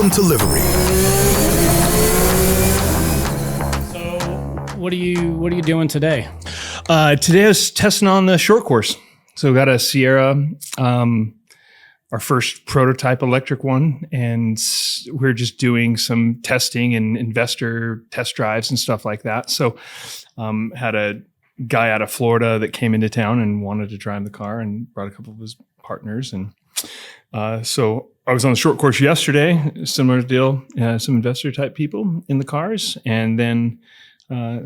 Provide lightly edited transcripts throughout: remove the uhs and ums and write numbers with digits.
Welcome to Livery. So, what are you doing today? Today I was testing on the short course. So we got a Sierra, our first prototype electric one, and we're just doing some testing and investor test drives and stuff like that. So had a guy out of Florida that came into town and wanted to drive the car and brought a couple of his partners. And so I was on the short course yesterday, similar deal, some investor type people in the cars. And then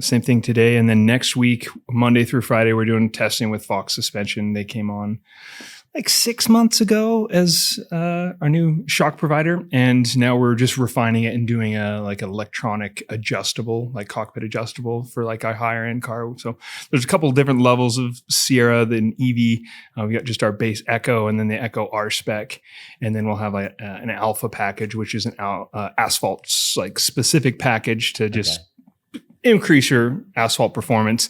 same thing today. And then next week, Monday through Friday, we're doing testing with Fox Suspension. They came on like 6 months ago as our new shock provider. And now we're just refining it and doing a like electronic adjustable, like cockpit adjustable for like a higher end car. So there's a couple of different levels of Sierra, then EV. We got just our base Echo and then the Echo R spec. And then we'll have an Alpha package, which is an asphalt like specific package to just increase your asphalt performance.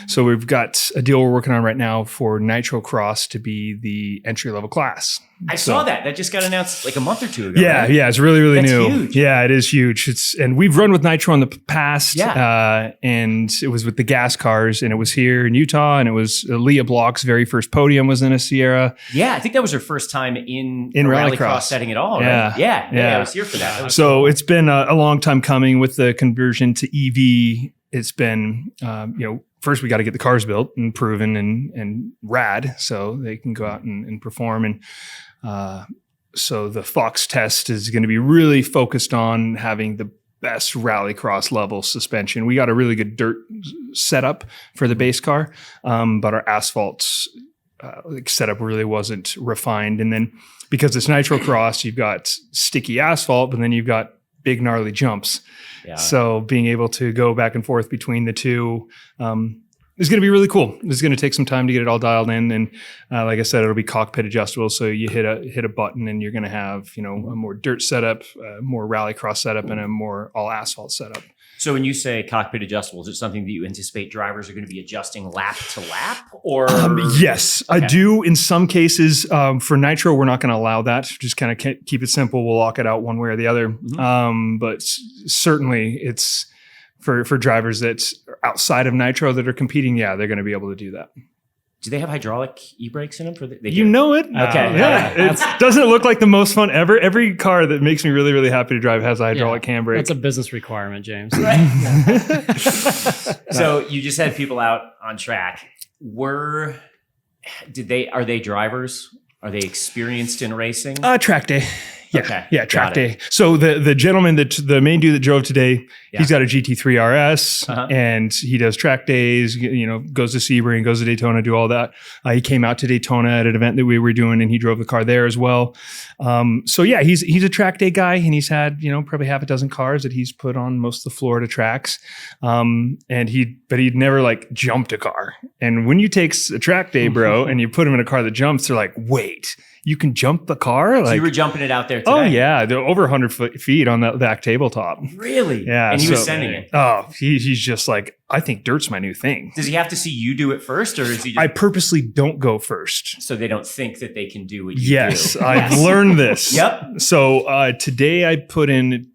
So we've got a deal we're working on right now for Nitro Cross to be the entry level class. I saw that. That just got announced like a month or two ago. Yeah, right? yeah, it's really That's new. Huge. Yeah, it is huge. And we've run with Nitro in the past. Yeah. And it was with the gas cars, and it was here in Utah, and it was Leah Block's very first podium was in a Sierra. Yeah, I think that was her first time in rallycross setting at all. Right? Yeah, I was here for that. So cool. It's been a long time coming with the conversion to EV. It's been, first we got to get the cars built and proven and rad so they can go out and perform. And so the Fox test is going to be really focused on having the best rallycross level suspension. We got a really good dirt setup for the base car, but our asphalt setup really wasn't refined. And then because it's Nitro Cross, you've got sticky asphalt, but then you've got big gnarly jumps. Yeah. So being able to go back and forth between the two is going to be really cool. It's going to take some time to get it all dialed in. And like I said, it'll be cockpit adjustable. So you hit a button and you're going to have, a more dirt setup, more rallycross setup, and a more all asphalt setup. So when you say cockpit adjustable, is it something that you anticipate drivers are going to be adjusting lap to lap? Or yes, okay. I do in some cases. For Nitro, we're not going to allow that. Just kind of keep it simple. We'll lock it out one way or the other. Mm-hmm. But certainly it's for drivers that are outside of Nitro that are competing. Yeah, they're going to be able to do that. Do they have hydraulic e-brakes in them? You know it. Okay. Yeah. It doesn't look like the most fun ever. Every car that makes me really, really happy to drive has a hydraulic handbrake. That's a business requirement, James. Right. So you just had people out on track. Are they drivers? Are they experienced in racing? Track day. Yeah, okay. Yeah, track day. So the gentleman the main dude that drove today, he's got a GT3 RS and he does track days, goes to Sebring, goes to Daytona, do all that. He came out to Daytona at an event that we were doing and he drove the car there as well. So yeah, he's a track day guy and he's had, probably half a dozen cars that he's put on most of the Florida tracks. But he'd never like jumped a car. And when you take a track day, bro, and you put him in a car that jumps, they're like, wait, you can jump the car? So you were jumping it out there today? Oh, yeah. They're over 100 feet on the back tabletop. Really? Yeah. And he was sending it? Oh, he's just like, I think dirt's my new thing. Does he have to see you do it first? Or is he I purposely don't go first. So they don't think that they can do what you do? Yes. I've learned this. Yep. So today I put in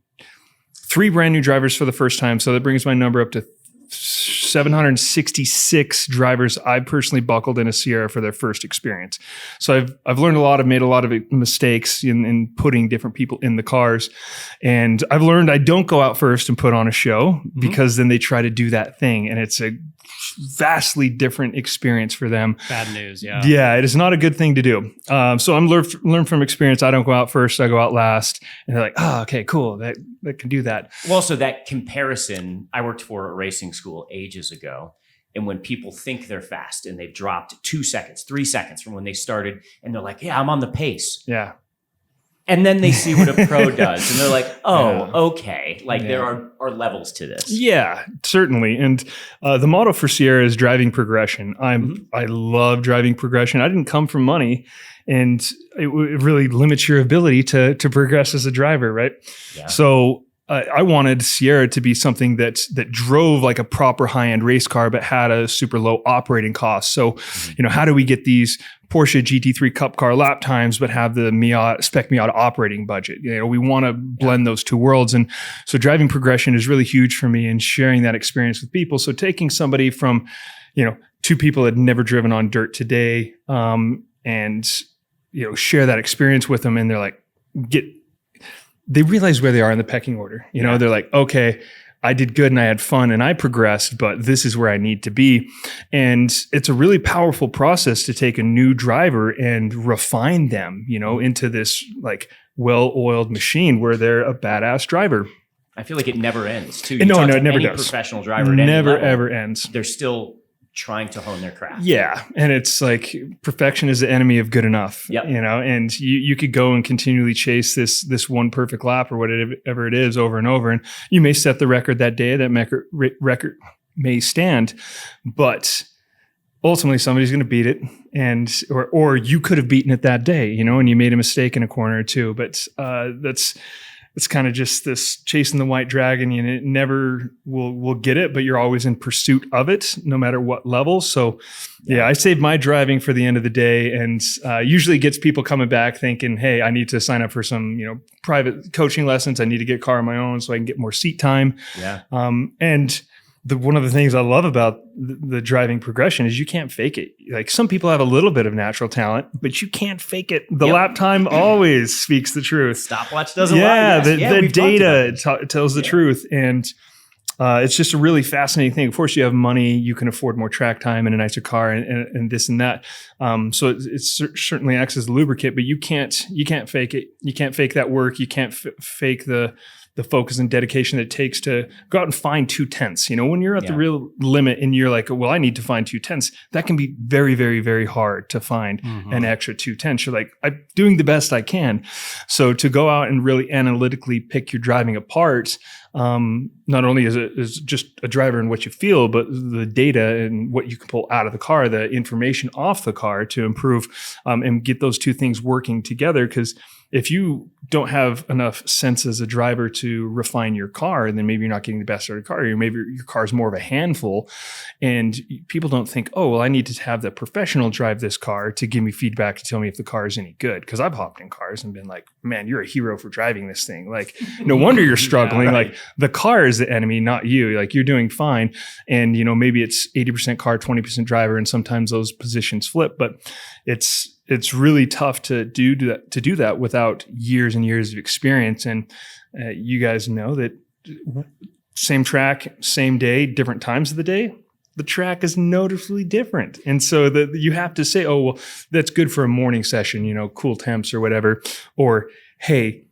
3 brand new drivers for the first time. So that brings my number up to 766 drivers I personally buckled in a Sierra for their first experience. So I've learned a lot. I've made a lot of mistakes in putting different people in the cars. And I've learned I don't go out first and put on a show because then they try to do that thing. And it's a vastly different experience for them. Bad news, yeah. Yeah, it is not a good thing to do. So I'm learn from experience. I don't go out first. I go out last. And they're like, oh, okay, cool. That can do that. Well, so that comparison, I worked for a racing school ages ago. And when people think they're fast and they've dropped 2 seconds, 3 seconds from when they started, and they're like, yeah, I'm on the pace. Yeah. And then they see what a pro does and they're like, oh, okay. Like there are levels to this. Yeah, certainly. And the motto for Sierra is driving progression. I love driving progression. I didn't come from money and it really limits your ability to progress as a driver, right? Yeah. So I wanted Sierra to be something that drove like a proper high-end race car, but had a super low operating cost. So, how do we get these Porsche GT3 Cup car lap times, but have the spec Miata operating budget? We want to blend those two worlds. And so driving progression is really huge for me, and sharing that experience with people. So taking somebody from, two people that had never driven on dirt today, and, share that experience with them. And they're like, they realize where they are in the pecking order. They're like, okay, I did good and I had fun and I progressed, but this is where I need to be. And it's a really powerful process to take a new driver and refine them, into this like well-oiled machine where they're a badass driver. I feel like it never ends too. No, it never does. Professional driver, at never any level, ever ends. They're still trying to hone their craft. Yeah. And it's like perfection is the enemy of good enough, Yep. And you could go and continually chase this one perfect lap or whatever it is over and over. And you may set the record that day, that record may stand, but ultimately somebody's going to beat it. And, or you could have beaten it that day, and you made a mistake in a corner or two, but it's kind of just this chasing the white dragon. You never will get it, but you're always in pursuit of it, no matter what level. So, I save my driving for the end of the day, and usually gets people coming back thinking, "Hey, I need to sign up for some, private coaching lessons. I need to get a car on my own so I can get more seat time." Yeah. And one of the things I love about the driving progression is you can't fake it. Like some people have a little bit of natural talent, but you can't fake it. The lap time always speaks the truth. Stopwatch doesn't lie. The data tells the truth. And it's just a really fascinating thing. Of course, you have money, you can afford more track time and a nicer car and this and that. So it certainly acts as a lubricant, but you can't fake it. You can't fake that work. You can't fake the focus and dedication that it takes to go out and find 2/10. When you're at the real limit and you're like, well, I need to find 2/10, that can be very, very, very hard to find an extra 2/10. You're like, I'm doing the best I can. So to go out and really analytically pick your driving apart, not only is just a driver and what you feel, but the data and what you can pull out of the car, the information off the car to improve and get those two things working together. Because if you don't have enough sense as a driver to refine your car, then maybe you're not getting the best out of your car. Or maybe your car is more of a handful, and people don't think, oh, well, I need to have the professional drive this car to give me feedback to tell me if the car is any good. Because I've hopped in cars and been like, man, you're a hero for driving this thing. Like, no wonder you're struggling. Like the car is the enemy, not you. Like you're doing fine. And, maybe it's 80% car, 20% driver. And sometimes those positions flip, but it's really tough to do that without years and years of experience. And you guys know that same track, same day, different times of the day, the track is noticeably different. And so you have to say, oh, well, that's good for a morning session, cool temps or whatever. Or, hey,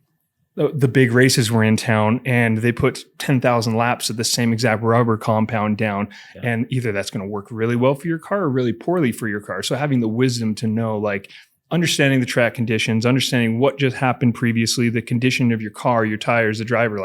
the big races were in town and they put 10,000 laps of the same exact rubber compound down. Yeah. And either that's going to work really well for your car or really poorly for your car. So having the wisdom to know, like understanding the track conditions, understanding what just happened previously, the condition of your car, your tires, the driver,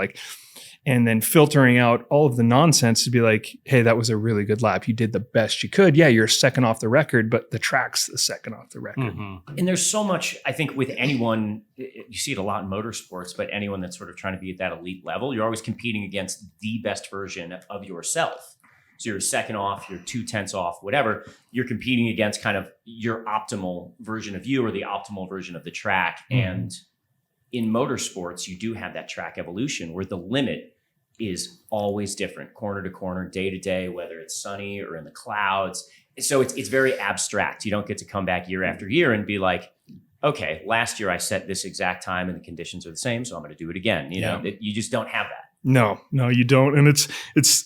and then filtering out all of the nonsense to be like, hey, that was a really good lap. You did the best you could. Yeah, you're a second off the record, but the track's the second off the record. Mm-hmm. And there's so much, I think, with anyone, you see it a lot in motorsports, but anyone that's sort of trying to be at that elite level, you're always competing against the best version of yourself. So you're a second off, you're 2/10 off, whatever. You're competing against kind of your optimal version of you or the optimal version of the track. Mm-hmm. And in motorsports, you do have that track evolution where the limit is always different, corner to corner, day to day, whether it's sunny or in the clouds. So it's very abstract. You don't get to come back year after year and be like, okay, last year I set this exact time and the conditions are the same, so I'm going to do it again. You just don't have that. No, you don't. And it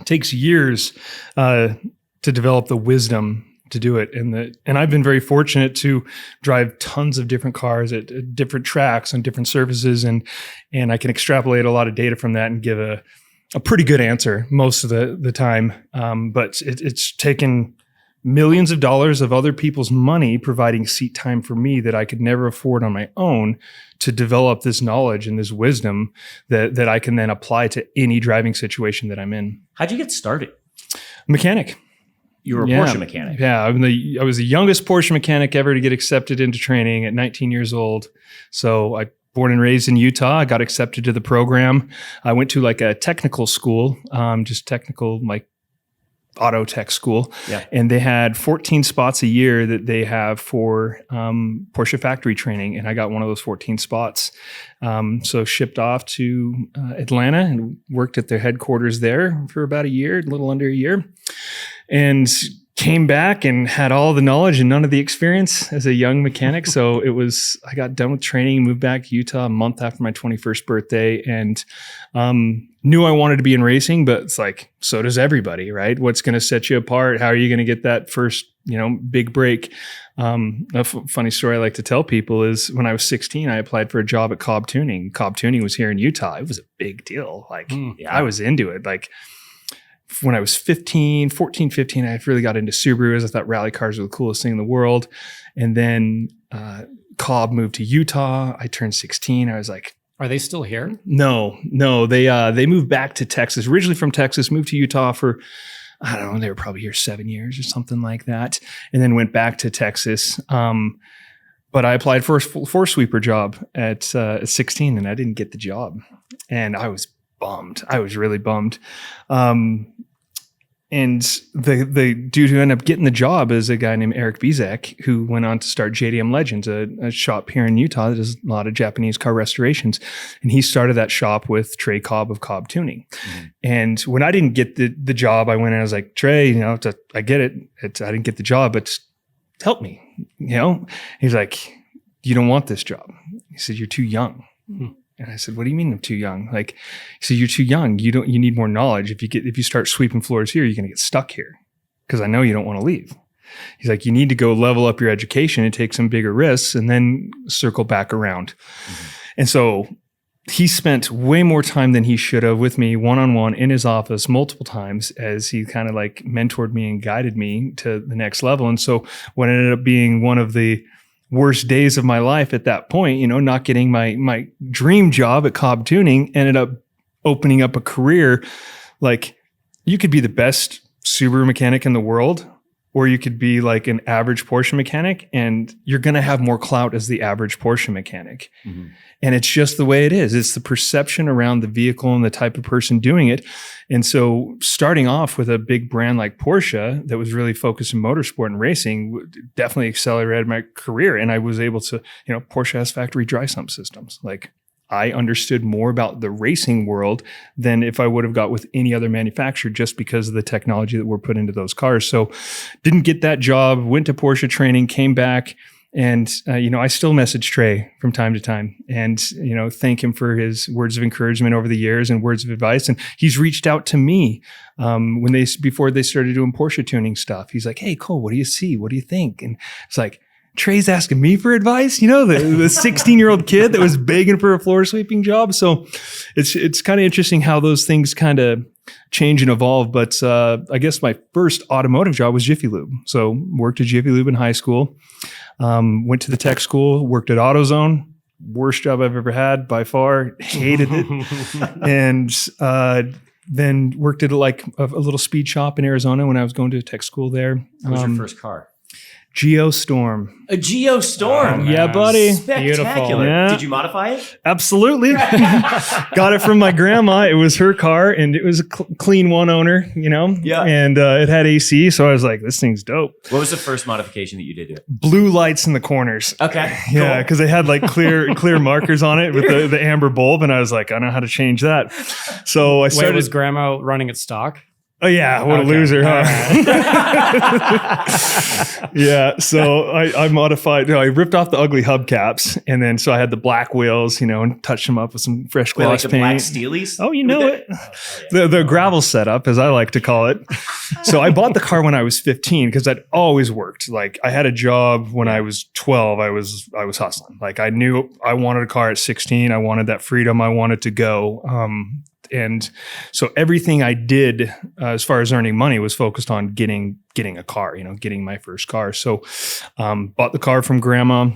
takes years to develop the wisdom to do it. And I've been very fortunate to drive tons of different cars at different tracks on different surfaces. And I can extrapolate a lot of data from that and give a pretty good answer most of the time. But it's taken millions of dollars of other people's money providing seat time for me that I could never afford on my own to develop this knowledge and this wisdom that I can then apply to any driving situation that I'm in. How'd you get started? Mechanic. You were a Porsche mechanic. Yeah, I was the youngest Porsche mechanic ever to get accepted into training at 19 years old. So I born and raised in Utah. I got accepted to the program. I went to like a technical school, just technical, like auto tech school. Yeah. And they had 14 spots a year that they have for Porsche factory training. And I got one of those 14 spots. So shipped off to Atlanta and worked at their headquarters there for about a year, a little under a year. And came back and had all the knowledge and none of the experience as a young mechanic. So I got done with training, moved back to Utah a month after my 21st birthday, and knew I wanted to be in racing, but it's like, so does everybody, right? What's going to set you apart? How are you going to get that first, big break? A funny story I like to tell people is when I was 16, I applied for a job at Cobb Tuning. Cobb Tuning was here in Utah. It was a big deal. I was into it. Like, when I was 14, 15, I really got into Subarus. I thought rally cars were the coolest thing in the world. And then Cobb moved to Utah. I turned 16. I was like, are they still here? No. They moved back to Texas, originally from Texas, moved to Utah for, I don't know, they were probably here 7 years or something like that. And then went back to Texas. But I applied for a floor sweeper job at 16 and I didn't get the job. And I was bummed. I was really bummed. And the dude who ended up getting the job is a guy named Eric Bizek, who went on to start JDM Legends, a shop here in Utah that does a lot of Japanese car restorations. And he started that shop with Trey Cobb of Cobb Tuning. Mm-hmm. And when I didn't get the job, I went and I was like, Trey, I get it. I didn't get the job, but help me. He's like, you don't want this job. He said, you're too young. Mm-hmm. And I said, what do you mean I'm too young? Like, he said, you're too young. You need more knowledge. If you start sweeping floors here, you're going to get stuck here because I know you don't want to leave. He's like, you need to go level up your education and take some bigger risks and then circle back around. Mm-hmm. And so he spent way more time than he should have with me one-on-one in his office multiple times as he kind of like mentored me and guided me to the next level. And so what ended up being one of the worst days of my life at that point, not getting my dream job at Cobb Tuning, ended up opening up a career. Like, you could be the best Subaru mechanic in the world, or you could be like an average Porsche mechanic, and you're going to have more clout as the average Porsche mechanic. Mm-hmm. And it's just the way it is. It's the perception around the vehicle and the type of person doing it. And so starting off with a big brand like Porsche that was really focused in motorsport and racing definitely accelerated my career. And I was able to, Porsche has factory dry sump systems. Like, I understood more about the racing world than if I would have got with any other manufacturer just because of the technology that we're put into those cars. So didn't get that job, went to Porsche training, came back. And, I still message Trey from time to time and, thank him for his words of encouragement over the years and words of advice. And he's reached out to me before they started doing Porsche tuning stuff. He's like, hey, Cole, what do you see? What do you think? And it's like, Trey's asking me for advice, the 16-year-old kid that was begging for a floor sweeping job. So it's kind of interesting how those things kind of change and evolve. But I guess my first automotive job was Jiffy Lube. So worked at Jiffy Lube in high school. Went to the tech school, worked at AutoZone. Worst job I've ever had by far. Hated it. And then worked at a little speed shop in Arizona when I was going to tech school there. What was your first car? Geostorm. A Geostorm. Yeah, buddy. Spectacular. Yeah. Did you modify it? Absolutely. Got it from my grandma. It was her car and it was a clean one owner, Yeah. And it had AC. So I was like, this thing's dope. What was the first modification that you did to it? Blue lights in the corners. Okay. Yeah, because they had like clear markers on it with the amber bulb. And I was like, I know how to change that. So I started. Wait, was grandma running it stock? Oh yeah, what a loser, huh? Yeah, so I modified, I ripped off the ugly hubcaps, and then so I had the black wheels, and touched them up with some fresh gloss like paint. The black Steelies? Oh, you know it. The gravel setup, as I like to call it. So I bought the car when I was 15 because that always worked. Like, I had a job when I was 12. I was hustling. Like, I knew I wanted a car at 16. I wanted that freedom. I wanted to go. And so everything I did as far as earning money was focused on getting a car, getting my first car. So bought the car from grandma.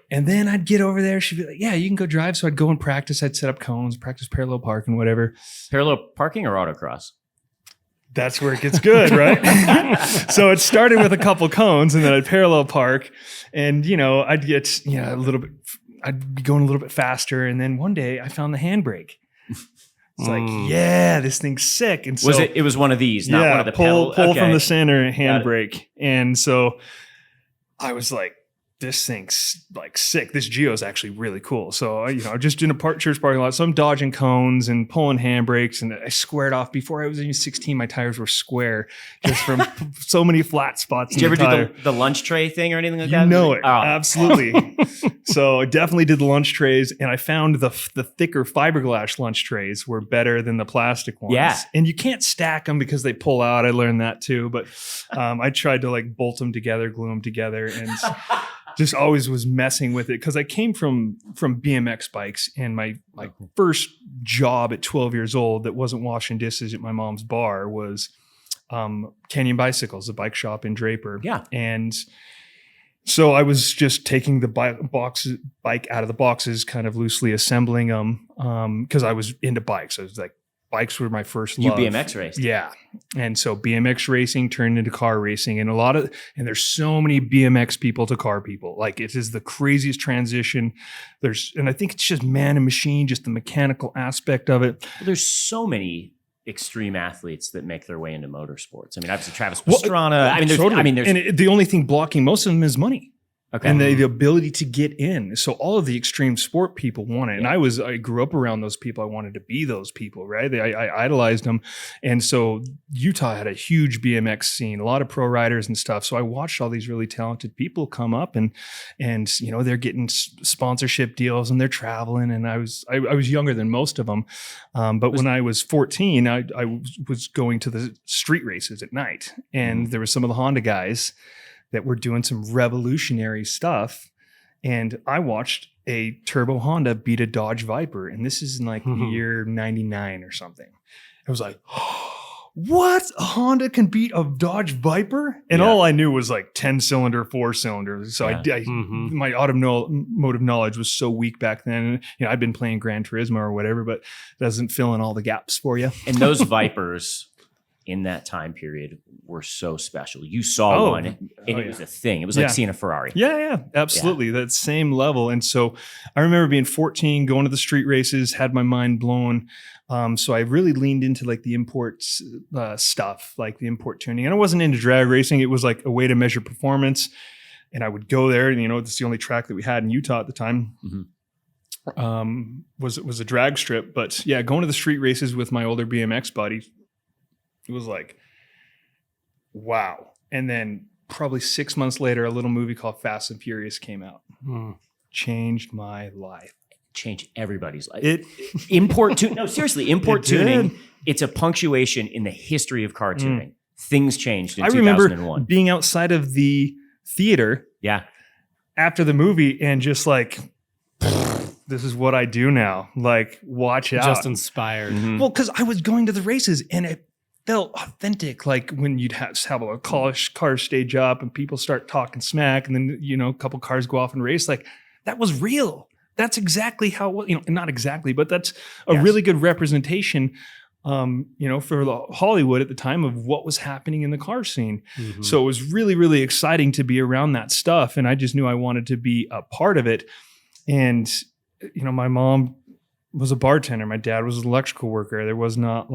And then I'd get over there. She'd be like, yeah, you can go drive. So I'd go and practice. I'd set up cones, practice parallel parking, whatever. Parallel parking or autocross? That's where it gets good, right? So it started with a couple cones and then I'd parallel park. And, I'd get, a little bit... I'd be going a little bit faster. And then one day I found the handbrake. It's like, yeah, this thing's sick. And so it was one of these, not one of the pull pedal. from the center handbrake. And so I was like, this thing's like sick. This Geo is actually really cool. So, just in a church parking lot, so I'm dodging cones and pulling handbrakes, and I squared off. Before I was even 16, my tires were square just from so many flat spots. Did you ever do the lunch tray thing or anything like that? You know it. Oh. Absolutely. So I definitely did the lunch trays, and I found the thicker fiberglass lunch trays were better than the plastic ones. Yeah. And you can't stack them because they pull out. I learned that too. But I tried to like bolt them together, glue them together, and just always was messing with it because I came from BMX bikes, and my first job at 12 years old that wasn't washing dishes at my mom's bar was Canyon Bicycles, a bike shop in Draper. Yeah. And so I was just taking the bike out of the boxes, kind of loosely assembling them because I was into bikes. I was like, bikes were my first love. You BMX raced. Yeah. And so BMX racing turned into car racing, and and there's so many BMX people to car people. Like, it is the craziest transition. And I think it's just man and machine, just the mechanical aspect of it. Well, there's so many extreme athletes that make their way into motorsports. I mean, obviously Travis Pastrana. And the only thing blocking most of them is money. Okay. And the ability to get in. So all of the extreme sport people want it. And I grew up around those people. I wanted to be those people, right? I idolized them. And so Utah had a huge BMX scene, a lot of pro riders and stuff. So I watched all these really talented people come up and they're getting sponsorship deals and they're traveling. And I was younger than most of them. But when I was 14, I was going to the street races at night. And there were some of the Honda guys that were doing some revolutionary stuff. And I watched a turbo Honda beat a Dodge Viper. And this is in like the year 99 or something. I was like, what? A Honda can beat a Dodge Viper? And all I knew was like 10-cylinder, 4-cylinder. So my automotive knowledge was so weak back then. I'd been playing Gran Turismo or whatever, but it doesn't fill in all the gaps for you. And those Vipers in that time period were so special. You saw one and it was a thing. It was like seeing a Ferrari. Yeah, absolutely. That same level. And so I remember being 14, going to the street races, had my mind blown. So I really leaned into like the import stuff, like the import tuning. And I wasn't into drag racing. It was like a way to measure performance. And I would go there, and it's the only track that we had in Utah at the time. Was a drag strip. But yeah, going to the street races with my older BMX buddy, it was like, wow. And then probably 6 months later, a little movie called Fast and Furious came out. Changed my life. Changed everybody's life. Import tuning. It's a punctuation in the history of car tuning. Things changed in 2001. I remember being outside of the theater after the movie and just like, this is what I do now. Like, watch out. Just inspired. Well, because I was going to the races and it felt authentic, like when you'd have a car stage up and people start talking smack, and then a couple cars go off and race. Like, that was real. That's exactly how not exactly, but that's a really good representation, for the Hollywood at the time of what was happening in the car scene. So it was really, really exciting to be around that stuff, and I just knew I wanted to be a part of it. And my mom was a bartender. My dad was an electrical worker. There was not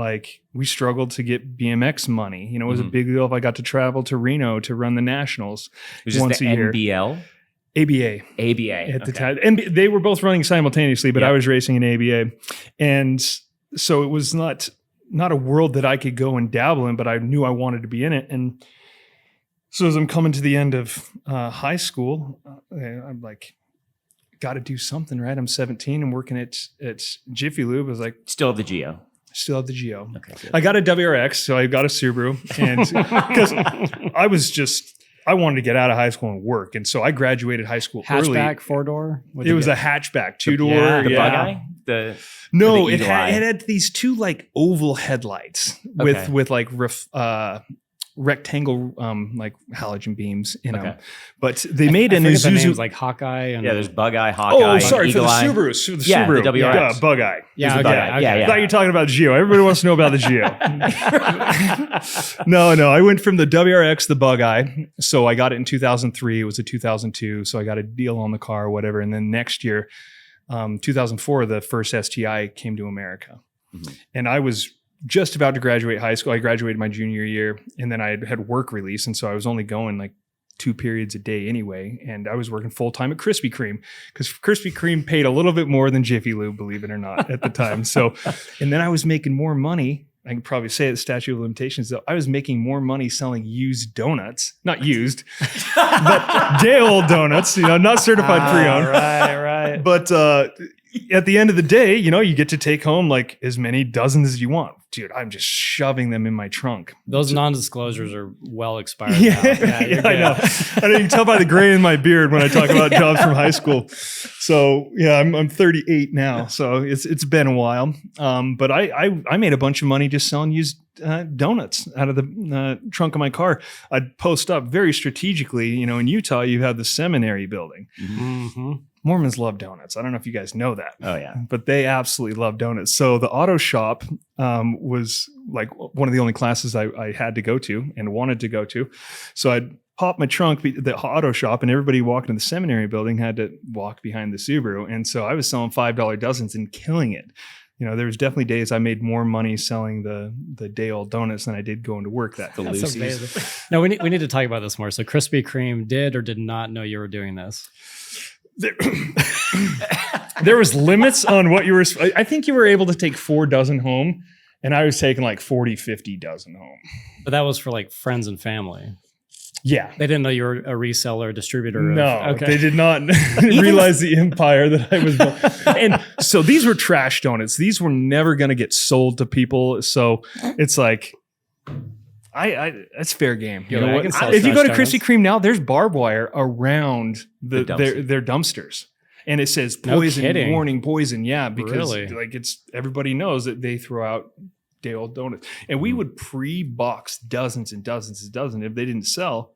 we struggled to get BMX money. It was a big deal if I got to travel to Reno to run the nationals once a year. NBL? ABA at the time. And they were both running simultaneously, but I was racing in ABA. And so it was not a world that I could go and dabble in, but I knew I wanted to be in it. And so as I'm coming to the end of high school, I'm like, got to do something, right? I'm 17 and working at Jiffy Lube. I was like, still have the Geo. Still have the Geo. Okay. Good. I got a WRX, so I got a Subaru, and because I wanted to get out of high school and work, and so I graduated high school early. Hatchback, 4-door. It was a hatchback, 2-door. The bug eye. It had these two oval headlights with rectangle like halogen beams in Okay. them. But they made an I forget the Isuzu. names like Hawkeye and Yeah, there's Bug Eye, Hawkeye. Oh, sorry, for Eagle the Eye. Subaru. The Yeah, the Subaru. WRX. Bug Eye. yeah, the okay, Bug Eye. okay. Yeah, I thought you were talking about Geo. Everybody wants to know about the Geo. No. I went from the WRX, the Bug Eye. So I got it in 2003. It was a 2002. So I got a deal on the car or whatever. And then next year, 2004, the first STI came to America. Mhm. And I was just about to graduate high school. I graduated my junior year, and then I had work release. And so I was only going like 2 periods a day anyway. And I was working full time at Krispy Kreme because Krispy Kreme paid a little bit more than Jiffy Lube, believe it or not, at the time. So, and then I was making more money. I can probably say it, the statute of limitations, though. I was making more money selling used donuts, not used, but day old donuts, not certified pre-owned. Right. But at the end of the day, you get to take home like as many dozens as you want. Dude, I'm just shoving them in my trunk. Those non-disclosures are well expired. Yeah, now. Yeah, you're I know. I know. You can tell by the gray in my beard when I talk about jobs from high school. So yeah, I'm 38 now, so it's been a while. But I made a bunch of money just selling used donuts out of the trunk of my car. I'd post up very strategically. In Utah, you have the seminary building. Mm-hmm. Mormons love donuts. I don't know if you guys know that. Oh, yeah. But they absolutely love donuts. So the auto shop was like one of the only classes I had to go to and wanted to go to. So I'd pop my trunk, the auto shop, and everybody walking in the seminary building had to walk behind the Subaru. And so I was selling $5 dozens and killing it. There was definitely days I made more money selling the day old donuts than I did going to work that. That's Lucy's. amazing. No, we need to talk about this more. So Krispy Kreme did or did not know you were doing this? There was limits on what you were. I think you were able to take 4 dozen home, and I was taking like 40, 50 dozen home. But that was for like friends and family. Yeah. They didn't know you were a reseller, distributor. No, Okay. they did not realize the empire that I was building. And so these were trash donuts. These were never going to get sold to people. So it's like, that's fair game. You're like, I can sell If you go to trash Krispy donuts. Kreme now, there's barbed wire around The dumpster. their dumpsters. And it says No poison, kidding. warning, poison. Yeah, because Really? like everybody knows that they throw out day old donuts. And we would pre-box dozens and dozens and dozens. If they didn't sell,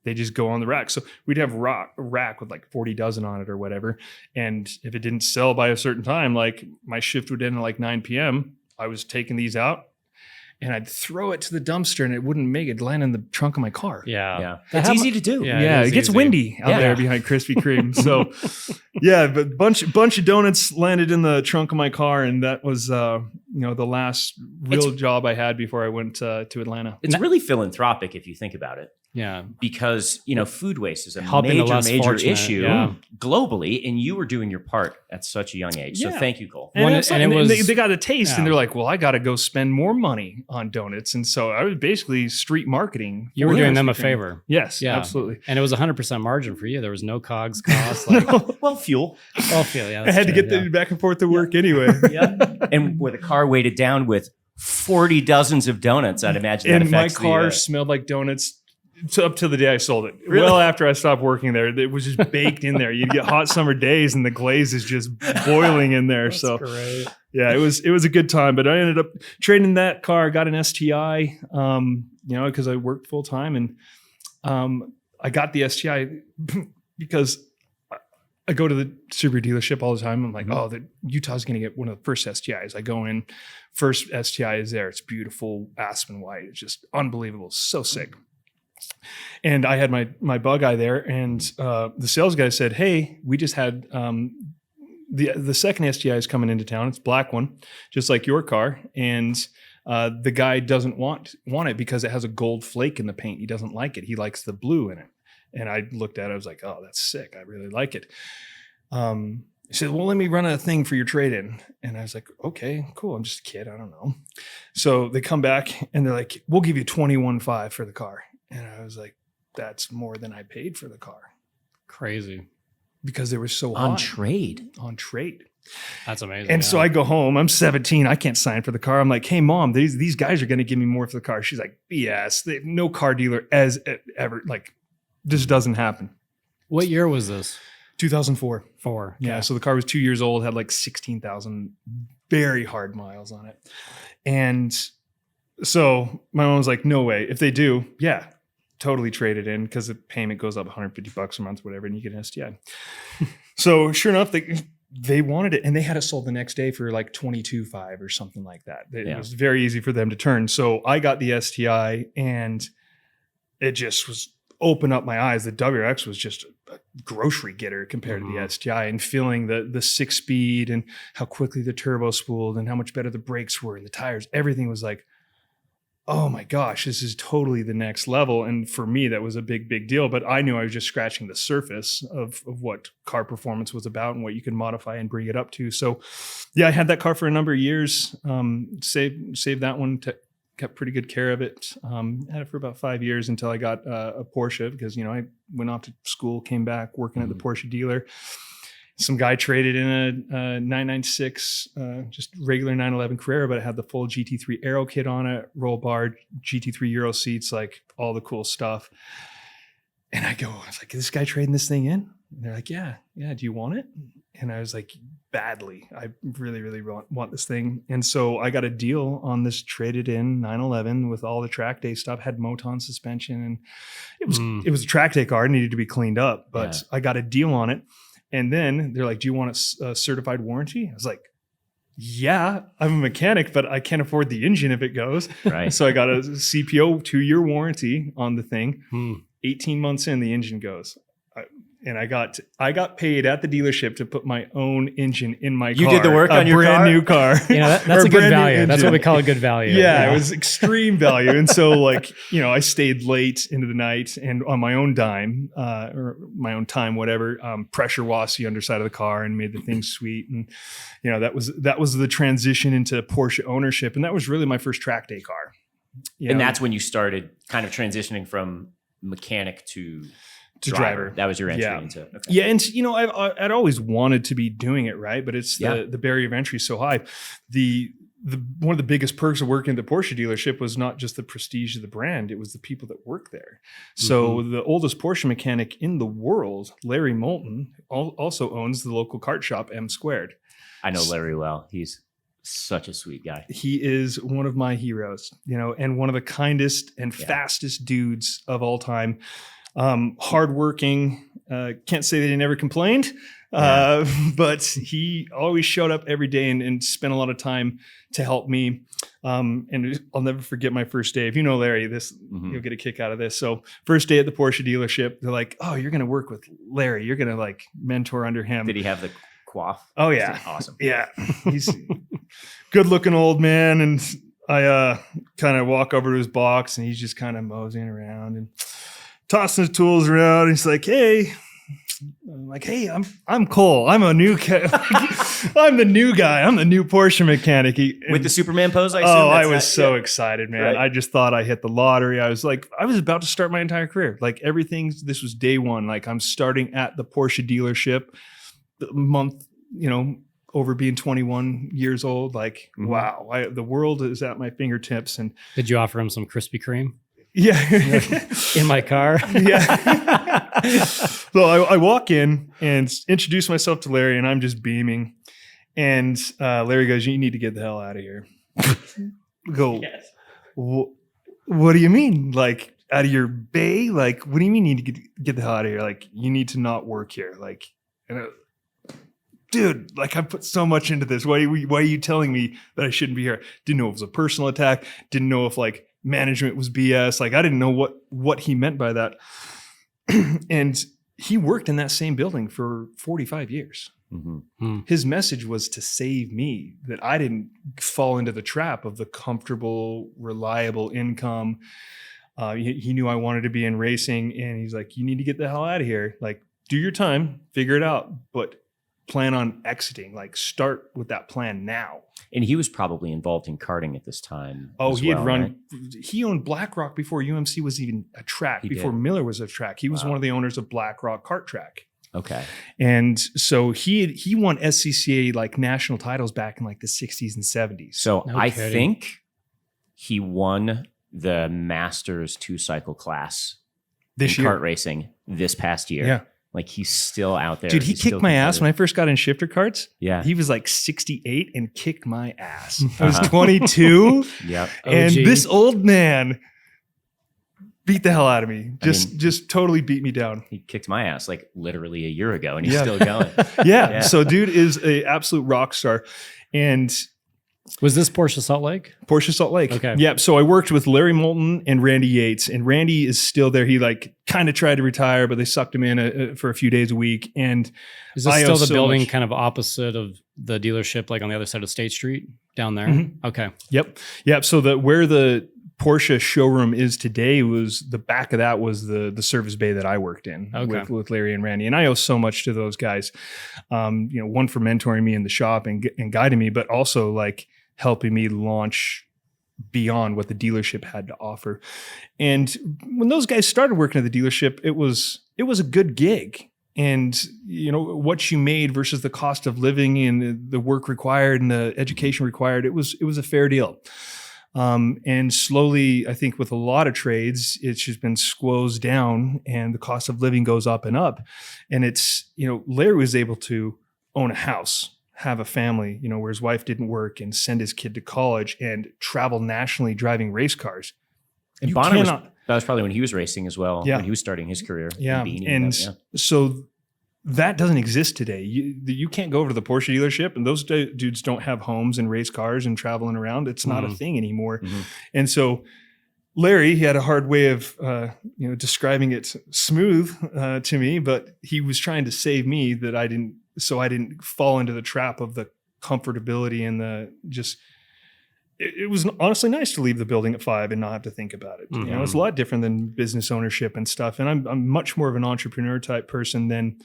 they just go on the rack. So we'd have a rack with like 40 dozen on it or whatever. And if it didn't sell by a certain time, like my shift would end at like 9 p.m., I was taking these out and I'd throw it to the dumpster and it wouldn't make it land in the trunk of my car. Yeah. Yeah. That It's hap- easy to do. Yeah. Yeah, is it gets easy. windy out Yeah. there behind Krispy Kreme. So, yeah, but bunch of donuts landed in the trunk of my car, and that was the last real job I had before I went to Atlanta. It's really philanthropic if you think about it. Yeah. because food waste is a Helping the less major fortunate, issue yeah. globally, and you were doing your part at such a young age. So Yeah. thank you, Cole. When it- and it was- they got a taste, yeah. and they're like, "Well, I got to go spend more money on donuts." And so I was basically street marketing. You were for doing them a Krispy Kreme. favor. Yes, Yeah. absolutely. And it was 100% margin for you. There was no COGS cost. Like, Well, fuel. oh, feel, yeah. I that's had to true, get yeah. the back and forth to work anyway. Yeah, and with a car weighted down with 40 dozens of donuts, I'd imagine that And my affects car the, smelled like donuts up to the day I sold it. Really? Well, after I stopped working there, it was just baked in there. You'd get hot summer days, and the glaze is just boiling in there. That's So great. yeah, it was a good time. But I ended up trading that car, got an STI, because I worked full time, and I got the STI because I go to the Subaru dealership all the time. I'm like, oh, Utah's going to get one of the first STIs. I go in, first STI is there. It's beautiful, aspen white. It's just unbelievable. So sick. And I had my bug eye there, and the sales guy said, hey, we just had the second STI is coming into town. It's a black one, just like your car. And the guy doesn't want it because it has a gold flake in the paint. He doesn't like it. He likes the blue in it. And I looked at it. I was like, oh, that's sick. I really like it. He said, well, let me run a thing for your trade-in. And I was like, okay, cool. I'm just a kid. I don't know. So they come back and they're like, we'll give you $21,500 for the car. And I was like, that's more than I paid for the car Crazy. because they were so on high trade. on trade. That's amazing. And yeah. so I go home. I'm 17. I can't sign for the car. I'm like, hey, Mom, these guys are going to give me more for the car. She's like, BS. No car dealer ever, like, this doesn't happen. What year was this? 2004. For? Yeah. So the car was 2 years old, had like 16,000 very hard miles on it. And So my mom was like, no way. If they do, yeah, totally trade it in because the payment goes up $150 a month, whatever, and you get an STI. So sure enough, they wanted it, and they had it sold the next day for like $22,500 or something like that. It was very easy for them to turn. So I got the STI, and it just was open up my eyes. The WRX was just a grocery getter compared to the STI, and feeling the 6-speed and how quickly the turbo spooled and how much better the brakes were and the tires. Everything was like, oh my gosh, this is totally the next level. And for me, that was a big, big deal. But I knew I was just scratching the surface of what car performance was about and what you can modify and bring it up to. So yeah, I had that car for a number of years, saved that one, kept pretty good care of it. Had it for about 5 years until I got a Porsche because, I went off to school, came back working at the Porsche dealer. Some guy traded in a 996, just regular 911 Carrera, but it had the full GT3 Aero kit on it, roll bar, GT3 Euro seats, like all the cool stuff. And I was like, is this guy trading this thing in? And they're like, yeah, do you want it? And I was like, badly. I really, really want this thing. And so I got a deal on this traded in 911 with all the track day stuff, had Moton suspension, and it was a track day car. It needed to be cleaned up, but I got a deal on it. And then they're like, do you want a certified warranty? I was like, yeah, I'm a mechanic, but I can't afford the engine if it goes. Right. So I got a CPO 2-year warranty on the thing. 18 months in, the engine goes. And I got paid at the dealership to put my own engine in my car. You did the work on your brand new car. That's a good value. That's what we call a good value. Yeah, it was extreme value. And so I stayed late into the night and on my own dime, or my own time, whatever, pressure washed the underside of the car and made the thing sweet. And, that was the transition into Porsche ownership. And that was really my first track day car. And that's when you started kind of transitioning from mechanic to driver. That was your entry into it. Okay. Yeah, and I'd always wanted to be doing it, right? But it's the barrier of entry is so high. The one of the biggest perks of working at the Porsche dealership was not just the prestige of the brand; it was the people that work there. So the oldest Porsche mechanic in the world, Larry Moulton, also owns the local kart shop M Squared. I know Larry well. He's such a sweet guy. He is one of my heroes, and one of the kindest and fastest dudes of all time. Hardworking, can't say that he never complained, but he always showed up every day and spent a lot of time to help me. And I'll never forget my first day. If you know Larry, you'll get a kick out of this. So first day at the Porsche dealership, they're like, oh, you're going to work with Larry. You're going to mentor under him. Did he have the coif? Oh yeah. Awesome. Yeah. He's good looking old man. And I kind of walk over to his box and he's just kind of moseying around and tossing his tools around. He's like, hey, I'm Cole. I'm a new I'm the new guy. I'm the new Porsche mechanic. With the Superman pose, I assume? Oh, I was so excited, man. Right. I just thought I hit the lottery. I was about to start my entire career. This was day one. I'm starting at the Porsche dealership the month, over being 21 years old. Wow, the world is at my fingertips. And did you offer him some Krispy Kreme? Yeah. In my car. Yeah. So I walk in and introduce myself to Larry, and I'm just beaming. And Larry goes, you need to get the hell out of here. Go, yes. What do you mean? Out of your bay? What do you mean you need to get the hell out of here? You need to not work here. Dude, I put so much into this. Why are you telling me that I shouldn't be here? Didn't know if it was a personal attack. Didn't know if management was BS. I didn't know what he meant by that. And he worked in that same building for 45 years. His message was to save me, that I didn't fall into the trap of the comfortable, reliable income. He knew I wanted to be in racing, and he's like, you need to get the hell out of here. Do your time, figure it out, but plan on exiting. Start with that plan now. And he was probably involved in karting at this time. Oh, he had run. Right? He owned Black Rock before UMC was even a track. Before Miller was a track. He was one of the owners of Black Rock Kart Track. Okay. And so he won SCCA national titles back in the 60s and 70s. So I think he won the Masters 2-cycle class this year, kart racing this past year. Yeah. Like he's still out there. Dude, he He's still kicked my ass competitive. when I first got in shifter carts. Yeah. He was like 68 and kicked my ass. I was 22. Yep. And OG. this old man beat the hell out of me. Just totally beat me down. He kicked my ass like literally a year ago and he's Yeah. still going. Yeah. Yeah. So dude is a absolute rock star. And Was this Porsche Salt Lake? Porsche Salt Lake. Okay. Yeah. So I worked with Larry Moulton and Randy Yates, and Randy is still there. He like kind of tried to retire, but they sucked him in for a few days a week. And Is this I still owe the so building much. kind of opposite of the dealership, like on the other side of State Street down there? Mhm. Okay. Yep. So where the Porsche showroom is today was the back of that was the service bay that I worked in Okay. with Larry and Randy. And I owe so much to those guys. One for mentoring me in the shop and guiding me, but also like helping me launch beyond what the dealership had to offer. And when those guys started working at the dealership, it was a good gig. And what you made versus the cost of living and the work required and the education required, it was a fair deal. And slowly, I think with a lot of trades, it's just been squozed down and the cost of living goes up and up. And it's, Larry was able to own a house, have a family, where his wife didn't work, and send his kid to college and travel nationally driving race cars. And You Bonner cannot- that was probably when he was racing as well. Yeah. When he was starting his career. Yeah. in Beanie And yeah. so that doesn't exist today. You can't go over to the Porsche dealership, and those dudes don't have homes and race cars and traveling around. It's not a thing anymore. Mhm. And so Larry, he had a hard way of, describing it smooth to me, but he was trying to save me that I didn't fall into the trap of the comfortability and the just, it was honestly nice to leave the building at 5 and not have to think about it. Mhm. It's a lot different than business ownership and stuff. And I'm much more of an entrepreneur type person than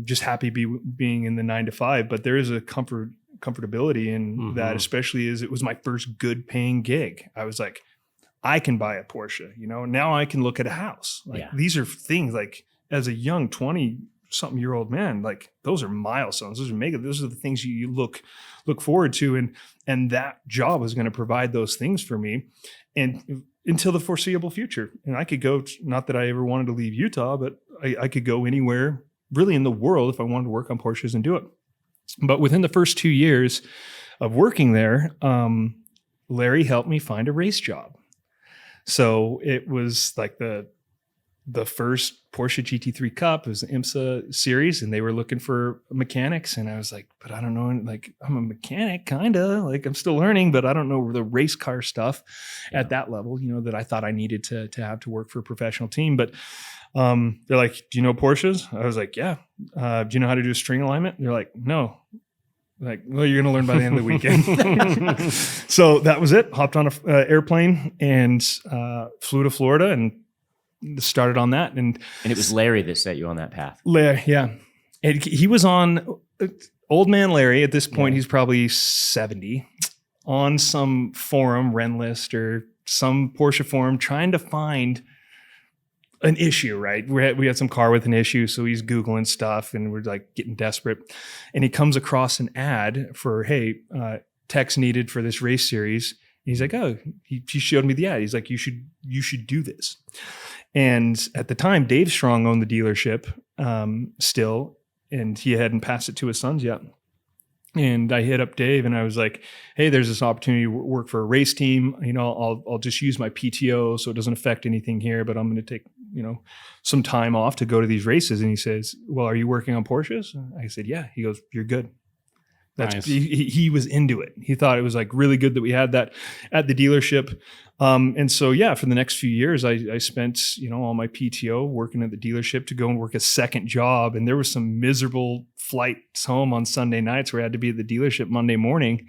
just happy being in the 9 to 5, but there is a comfortability in that, especially as it was my first good paying gig. I was like, I can buy a Porsche, now I can look at a house. Like Yeah. these are things like as a young 20 something year old man, like those are milestones. Those are the things you look forward to. And that job was going to provide those things for me and until the foreseeable future. And I could go, not that I ever wanted to leave Utah, but I could go anywhere really in the world if I wanted to work on Porsches and do it. But within the first 2 years of working there, Larry helped me find a race job. So it was like the first Porsche GT3 Cup. It was the IMSA series, and they were looking for mechanics. And I was like, but I don't know, like I'm a mechanic, kind of like I'm still learning, but I don't know the race car stuff at that level, that I thought I needed to have to work for a professional team. But they're like, do you know Porsches? I was like, yeah. Do you know how to do a string alignment? They're like, no. Like, well, you're going to learn by the end of the weekend. So that was it. Hopped on an airplane and flew to Florida and started on that. And And it was Larry that set you on that path. yeah. And he was on old man Larry. At this point, he's probably 70 on some forum, Renlist or some Porsche forum, trying to find an issue, right? We had some car with an issue. So he's Googling stuff and we're like getting desperate. And he comes across an ad for, hey, techs needed for this race series. And he's like, oh, he showed me the ad. He's like, you should do this. And at the time, Dave Strong owned the dealership still, and he hadn't passed it to his sons yet. And I hit up Dave and I was like, hey, there's this opportunity to work for a race team. I'll just use my PTO so it doesn't affect anything here, but I'm going to take, some time off to go to these races. And he says, well, are you working on Porsches? I said, yeah. He goes, you're good. Nice. He was into it. He thought it was like really good that we had that at the dealership. And so, yeah, for the next few years, I spent, all my PTO working at the dealership to go and work a second job. And there was some miserable flights home on Sunday nights where I had to be at the dealership Monday morning,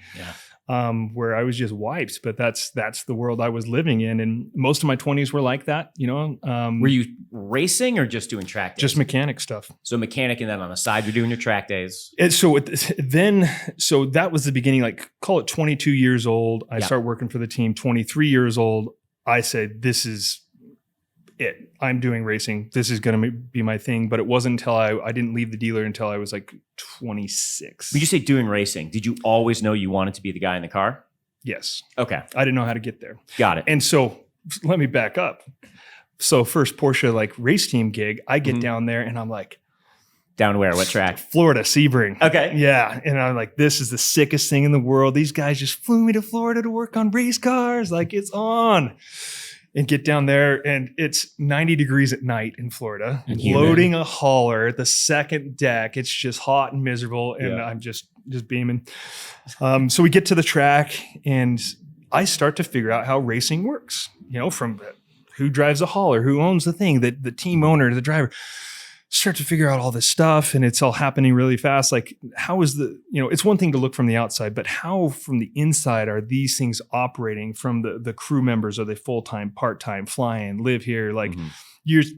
where I was just wiped. But that's the world I was living in. And most of my 20s were like that, Were you racing or just doing track days? just mechanic stuff. So mechanic, and then on the side, you're doing your track days. And so so that was the beginning, like call it 22 years old. I start working for the team, 23 years old. I said, this is it. I'm doing racing. This is going to be my thing. But it wasn't until I didn't leave the dealer until I was like 26. When you say doing racing, did you always know you wanted to be the guy in the car? Yes. Okay. I didn't know how to get there. Got it. And so let me back up. So first Porsche like race team gig, I get down there and I'm like, Down where? What track? Florida, Sebring. Okay. Yeah. And I'm like, this is the sickest thing in the world. These guys just flew me to Florida to work on race cars. Like, it's on. And get down there, and it's 90 degrees at night in Florida. And loading a hauler, the second deck. It's just hot and miserable, and Yeah. I'm just beaming. So we get to the track, and I start to figure out how racing works. From who drives a hauler, who owns the thing, the team owner, the driver. Start to figure out all this stuff, and it's all happening really fast. Like, how is it's one thing to look from the outside, but how from the inside are these things operating from the crew members? Are they full-time, part-time, flying, live here? Like years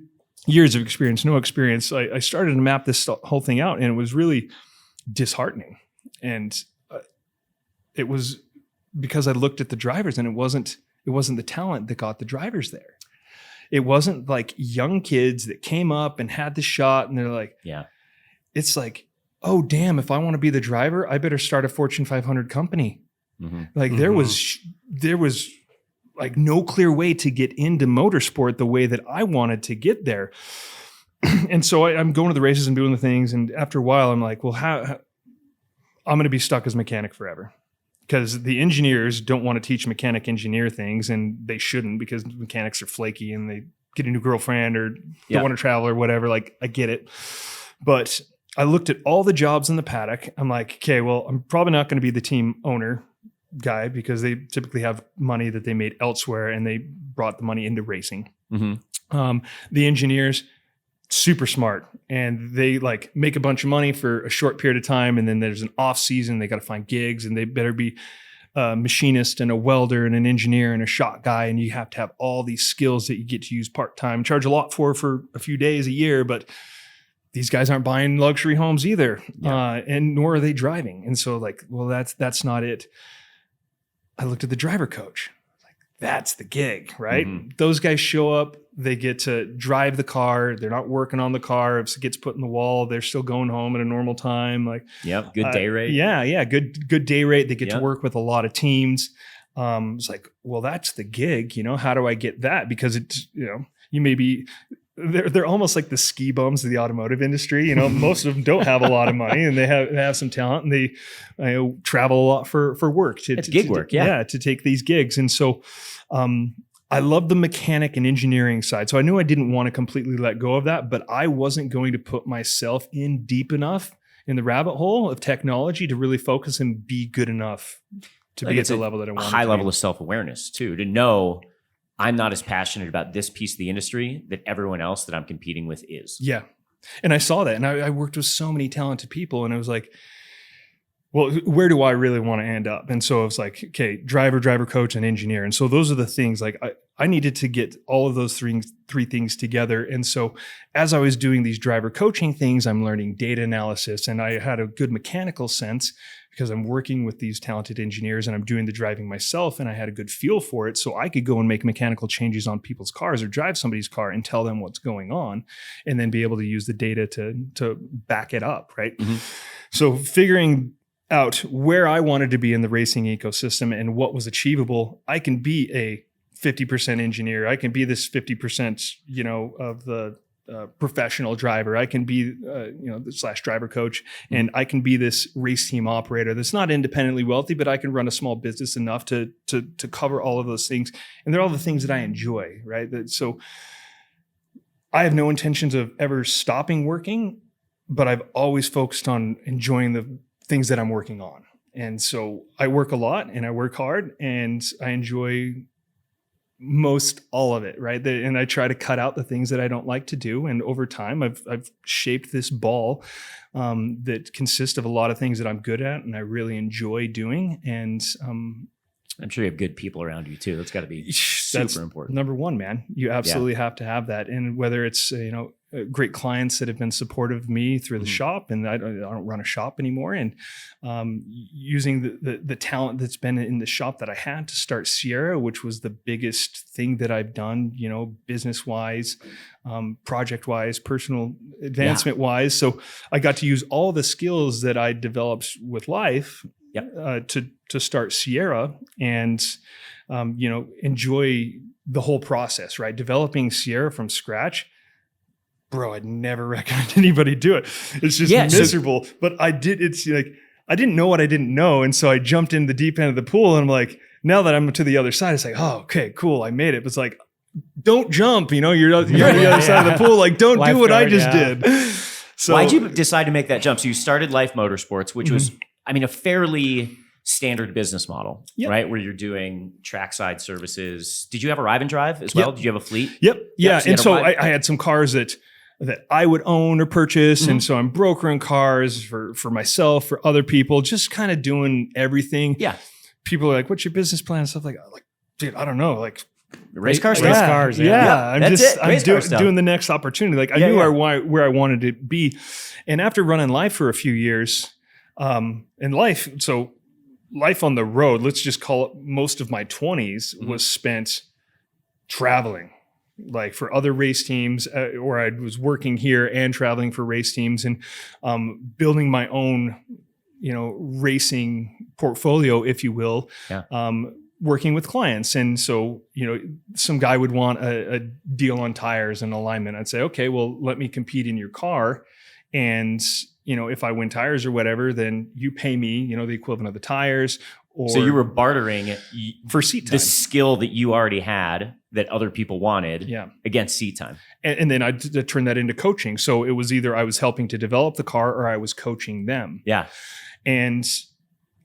of experience, no experience. I started to map this whole thing out, and it was really disheartening. And it was because I looked at the drivers, and it wasn't the talent that got the drivers there. It wasn't like young kids that came up and had the shot, and they're like, yeah. It's like, oh, damn, if I want to be the driver, I better start a Fortune 500 company. Mm-hmm. Like there was like no clear way to get into motorsport the way that I wanted to get there. And so I'm going to the races and doing the things. And after a while, I'm like, well, how I'm going to be stuck as mechanic forever. Because the engineers don't want to teach mechanic engineer things, and they shouldn't, because mechanics are flaky and they get a new girlfriend or don't want to travel or whatever. Like, I get it. But I looked at all the jobs in the paddock. I'm like, okay, well, I'm probably not going to be the team owner guy, because they typically have money that they made elsewhere, and they brought the money into racing. Mm-hmm. The engineers, super smart, and they like make a bunch of money for a short period of time, and then there's an off season. They got to find gigs, and they better be a machinist and a welder and an engineer and a shop guy, and you have to have all these skills that you get to use part-time, charge a lot for a few days a year. But these guys aren't buying luxury homes either, and nor are they driving. And so like, well, that's not it. I looked at the driver coach. That's the gig, right? Mm-hmm. Those guys show up, they get to drive the car. They're not working on the car. If it gets put in the wall, they're still going home at a normal time. Like, good day rate. Good day rate. They get to work with a lot of teams. It's like, well, that's the gig. How do I get that? Because it's, you may be, they're almost like the ski bums of the automotive industry. Most of them don't have a lot of money, and they have some talent, and they travel a lot for work. It's gig work, to take these gigs. And so I love the mechanic and engineering side. So I knew I didn't want to completely let go of that, but I wasn't going to put myself in deep enough in the rabbit hole of technology to really focus and be good enough to be at the level that I want. A high level of self-awareness too, to know I'm not as passionate about this piece of the industry that everyone else that I'm competing with is. Yeah. And I saw that, and I worked with so many talented people, and I was like, well, where do I really want to end up? And so it was like, okay, driver, coach, and engineer. And so those are the things, like I needed to get all of those three things together. And so as I was doing these driver coaching things, I'm learning data analysis, and I had a good mechanical sense because I'm working with these talented engineers, and I'm doing the driving myself, and I had a good feel for it. So I could go and make mechanical changes on people's cars or drive somebody's car and tell them what's going on, and then be able to use the data to back it up, right? Mm-hmm. So figuring out where I wanted to be in the racing ecosystem and what was achievable, I can be a 50% engineer. I can be this 50%, of the professional driver. I can be, the / driver coach, and I can be this race team operator that's not independently wealthy, but I can run a small business enough to cover all of those things. And they're all the things that I enjoy, right? So I have no intentions of ever stopping working, but I've always focused on enjoying the things that I'm working on. And so I work a lot, and I work hard, and I enjoy most all of it, right? And I try to cut out the things that I don't like to do. And over time, I've shaped this ball that consists of a lot of things that I'm good at and I really enjoy doing. And I'm sure you have good people around you too. That's got to be super important. Number one, man. You absolutely have to have that. And whether it's great clients that have been supportive of me through the shop, and I don't run a shop anymore, and using the talent that's been in the shop that I had to start Sierra, which was the biggest thing that I've done, business wise, project wise, personal advancement wise. So I got to use all the skills that I developed with LYFE to start Sierra, and enjoy the whole process, right? Developing Sierra from scratch. bro, I'd never recommend anybody do it. It's just miserable. But I did. It's like I didn't know what I didn't know, and so I jumped in the deep end of the pool, and I'm like, now that I'm to the other side, it's like, oh, okay, cool, I made it. But it's like, don't jump. You're on the other side of the pool. Like, don't do what I just did. So why'd you decide to make that jump? So you started LYFE Motorsports, which was, I mean, a fairly standard business model, right? Where you're doing trackside services. Did you have a ride and drive as well? Did you have a fleet? Yeah. So and so I had some cars that I would own or purchase. And so I'm brokering cars for myself, for other people, just kind of doing everything. Yeah. People are like, what's your business plan? And stuff like, dude, I don't know. Like race car stuff. Race cars. I'm doing the next opportunity. Like I knew where I wanted to be. And after running LYFE for a few years, and LYFE on the road, let's just call it most of my 20s was spent traveling, like for other race teams, or I was working here and traveling for race teams and building my own, racing portfolio, if you will, working with clients. And so, some guy would want a deal on tires and alignment. I'd say, okay, well, let me compete in your car. And, if I win tires or whatever, then you pay me, the equivalent of the tires. So you were bartering for seat time, the skill that you already had that other people wanted against seat time. And then I turned that into coaching. So it was either I was helping to develop the car or I was coaching them. Yeah. And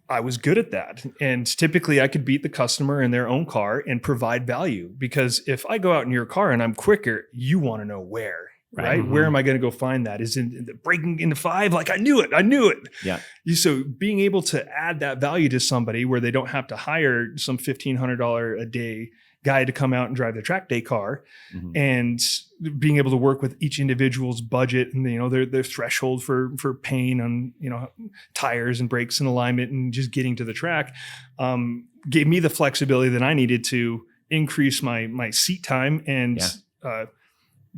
I was good at that. And typically I could beat the customer in their own car and provide value, because if I go out in your car and I'm quicker, you want to know where. Right? Where am I going to go find that? Is in the breaking into 5? Like I knew it. Yeah. So being able to add that value to somebody where they don't have to hire some $1,500 a day guy to come out and drive the track day car, and being able to work with each individual's budget and their threshold for pain on tires and brakes and alignment and just getting to the track, gave me the flexibility that I needed to increase my seat time and.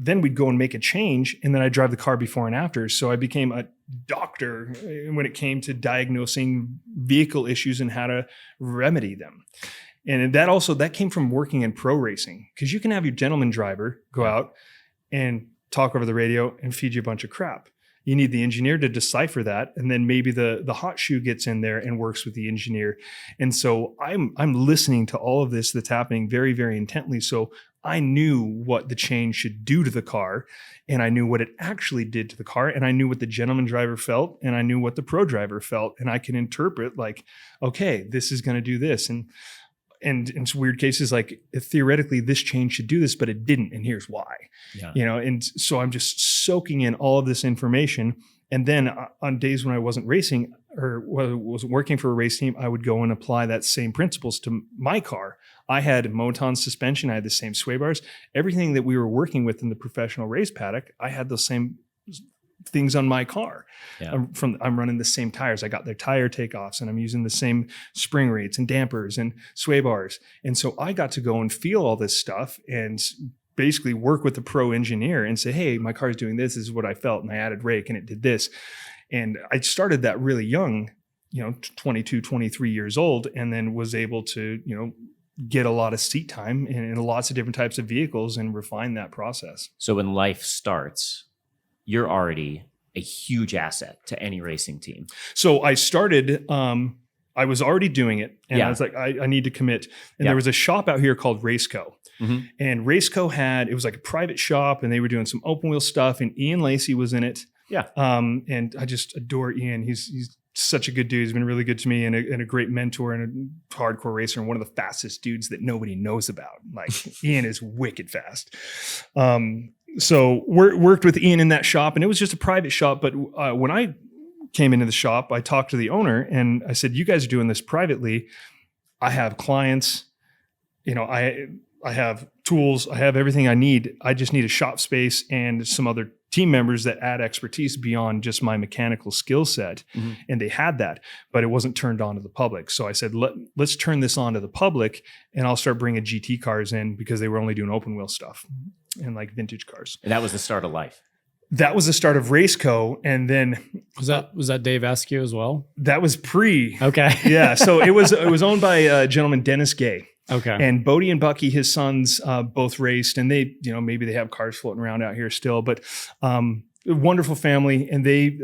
Then we'd go and make a change, and then I'd drive the car before and after. So I became a doctor when it came to diagnosing vehicle issues and how to remedy them. And that came from working in pro racing, because you can have your gentleman driver go out and talk over the radio and feed you a bunch of crap. You need the engineer to decipher that, and then maybe the hot shoe gets in there and works with the engineer. And so I'm listening to all of this that's happening very, very intently. So I knew what the change should do to the car, and I knew what it actually did to the car, and I knew what the gentleman driver felt, and I knew what the pro driver felt, and I can interpret like, okay, this is going to do this. And in some weird cases, like theoretically this change should do this, but it didn't. And here's why, and so I'm just soaking in all of this information. And then on days when I wasn't racing or wasn't working for a race team, I would go and apply that same principles to my car. I had Moton suspension. I had the same sway bars, everything that we were working with in the professional race paddock. I had those same things on my car. I'm running the same tires. I got their tire takeoffs, and I'm using the same spring rates and dampers and sway bars. And so I got to go and feel all this stuff and basically work with the pro engineer and say, hey, my car's doing this. This is what I felt. And I added rake and it did this. And I started that really young, 22, 23 years old, and then was able to, get a lot of seat time in lots of different types of vehicles and refine that process. So when LYFE starts, you're already a huge asset to any racing team. So I started, I was already doing it, and I was like, I need to commit. And there was a shop out here called Raceco. And Raceco it was like a private shop, and they were doing some open wheel stuff, and Ian Lacey was in it. And I just adore Ian. He's such a good dude. He's been really good to me and a great mentor and a hardcore racer and one of the fastest dudes that nobody knows about. Like Ian is wicked fast. So worked with Ian in that shop, and it was just a private shop. But when I came into the shop, I talked to the owner and I said, you guys are doing this privately. I have clients, I have tools, I have everything I need. I just need a shop space and some other team members that add expertise beyond just my mechanical skill set. And they had that, but it wasn't turned on to the public. So I said, let's turn this on to the public, and I'll start bringing GT cars in, because they were only doing open wheel stuff and like vintage cars. And that was the start of LYFE. That was the start of Raceco. And then was that Dave Askew as well? That was pre. Okay. Yeah. So it was owned by a gentleman, Dennis Gay. Okay. And Bodie and Bucky, his sons, both raced, and they, maybe they have cars floating around out here still, but a wonderful family. And they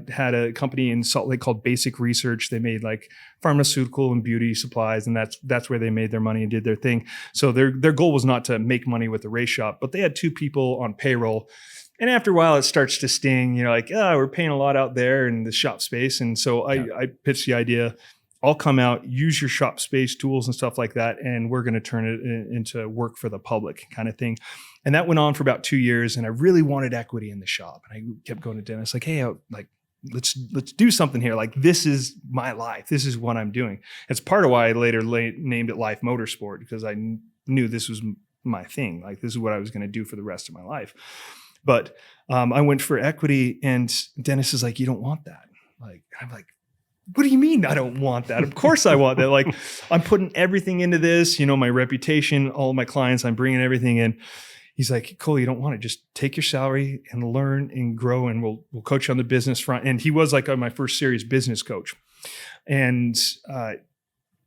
had a company in Salt Lake called Basic Research. They made like pharmaceutical and beauty supplies, and that's where they made their money and did their thing. So their goal was not to make money with the race shop, but they had 2 people on payroll. And after a while, it starts to sting, we're paying a lot out there in the shop space. And so I pitched the idea, I'll come out, use your shop space tools and stuff like that, and we're going to turn it into work for the public kind of thing. And that went on for about 2 years, and I really wanted equity in the shop. And I kept going to Dennis, like, hey, let's do something here. Like, this is my life. This is what I'm doing. It's part of why I later named it LYFE Motorsport, because I knew this was my thing. Like, this is what I was going to do for the rest of my life. But I went for equity, and Dennis is like, you don't want that. Like, I'm like, what do you mean I don't want that? Of course I want that. Like, I'm putting everything into this, my reputation, all my clients, I'm bringing everything in. He's like, Cole, you don't want it. Just take your salary and learn and grow, and we'll coach you on the business front. And he was like my first serious business coach. And I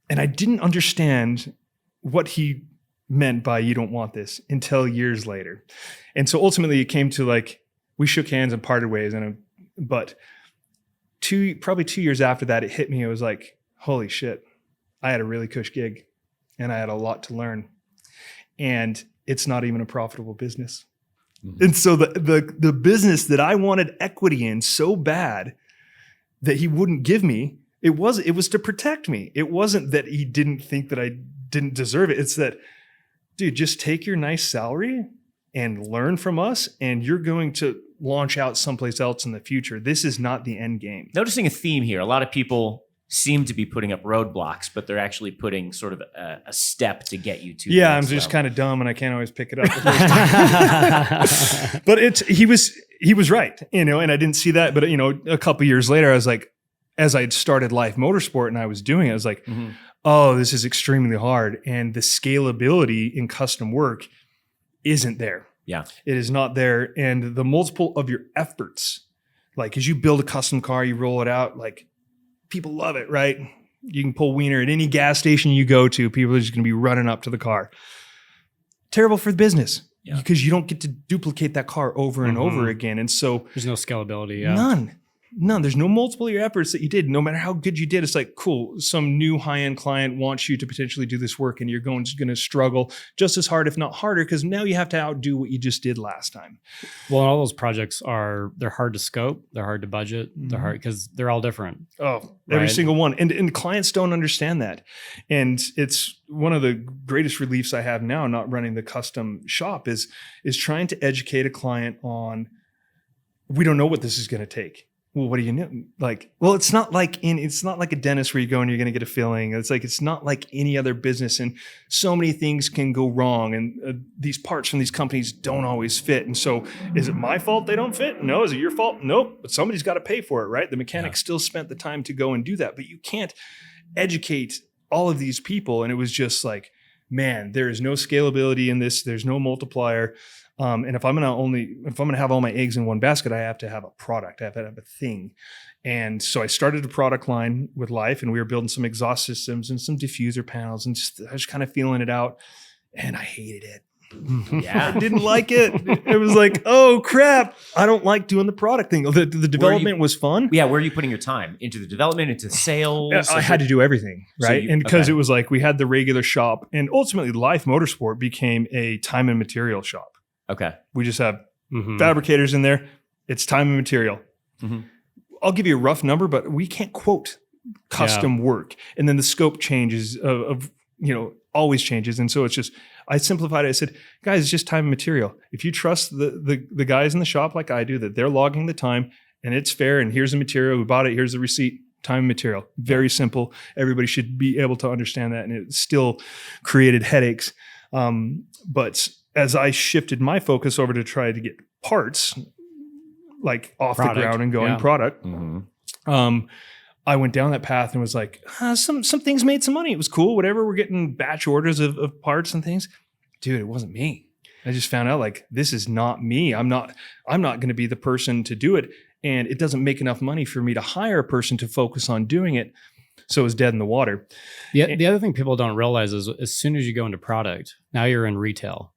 didn't understand what he meant by you don't want this until years later. And so ultimately it came to like, we shook hands and parted ways. But probably 2 years after that, it hit me. It was like, holy shit, I had a really cush gig and I had a lot to learn, and it's not even a profitable business. Mm-hmm. And so the business that I wanted equity in so bad that he wouldn't give me, it was to protect me. It wasn't that he didn't think that I didn't deserve it. It's that, dude, just take your nice salary and learn from us, and you're going to launch out someplace else in the future. This is not the end game. Noticing a theme here. A lot of people seem to be putting up roadblocks, but they're actually putting sort of a step to get you to. Yeah, I'm just kind of dumb and I can't always pick it up the first time. But he was right, and I didn't see that. But a couple years later, I was like, as I had started LYFE Motorsport and I was doing it, I was like, mm-hmm. Oh, this is extremely hard, and the scalability in custom work isn't there. Yeah, it is not there, and the multiple of your efforts, like as you build a custom car, you roll it out, like people love it, right? You can pull wiener at any gas station you go to. People are just going to be running up to the car. Terrible for the business, because you don't get to duplicate that car over and over again. And so there's no scalability. Yeah. None. There's no multiple of your efforts that you did. No matter how good you did, it's like, cool, some new high-end client wants you to potentially do this work, and you're going to struggle just as hard, if not harder, because now you have to outdo what you just did last time. Well, all those projects they're hard to scope. They're hard to budget. They're hard because they're all different. Oh, every single one. And clients don't understand that. And it's one of the greatest reliefs I have now, not running the custom shop, is trying to educate a client on, we don't know what this is going to take. Well, what do you know? It's not like a dentist where you go and you're going to get a filling. It's not like any other business, and so many things can go wrong, and these parts from these companies don't always fit. And so, is it my fault they don't fit? No. Is it your fault? Nope. But somebody's got to pay for it, right? The mechanic still spent the time to go and do that, but you can't educate all of these people. And it was just like, man, there is no scalability in this. There's no multiplier. And if I'm going to have all my eggs in one basket, I have to have a product. I have to have a thing. And so I started a product line with LYFE, and we were building some exhaust systems and some diffuser panels, and I was kind of feeling it out, and I hated it. Yeah, I didn't like it. It was like, oh crap, I don't like doing the product thing. The development was fun. Yeah, where are you putting your time? Into the development, into sales? I had to do everything, right? So because it was like we had the regular shop, and ultimately LYFE Motorsport became a time and material shop. Okay. We just have fabricators in there. It's time and material. Mm-hmm. I'll give you a rough number, but we can't quote custom work. And then the scope changes always changes. And so it's just, I simplified it. I said, guys, it's just time and material. If you trust the guys in the shop like I do, that they're logging the time and it's fair, and here's the material, we bought it, here's the receipt, time and material. Very simple. Everybody should be able to understand that. And it still created headaches. But as I shifted my focus over to try to get parts, like off the ground and going product, I went down that path and was like, some things made some money. It was cool, whatever. We're getting batch orders of parts and things. Dude, it wasn't me. I just found out like, this is not me. I'm not going to be the person to do it. And it doesn't make enough money for me to hire a person to focus on doing it. So it was dead in the water. The other thing people don't realize is as soon as you go into product, now you're in retail,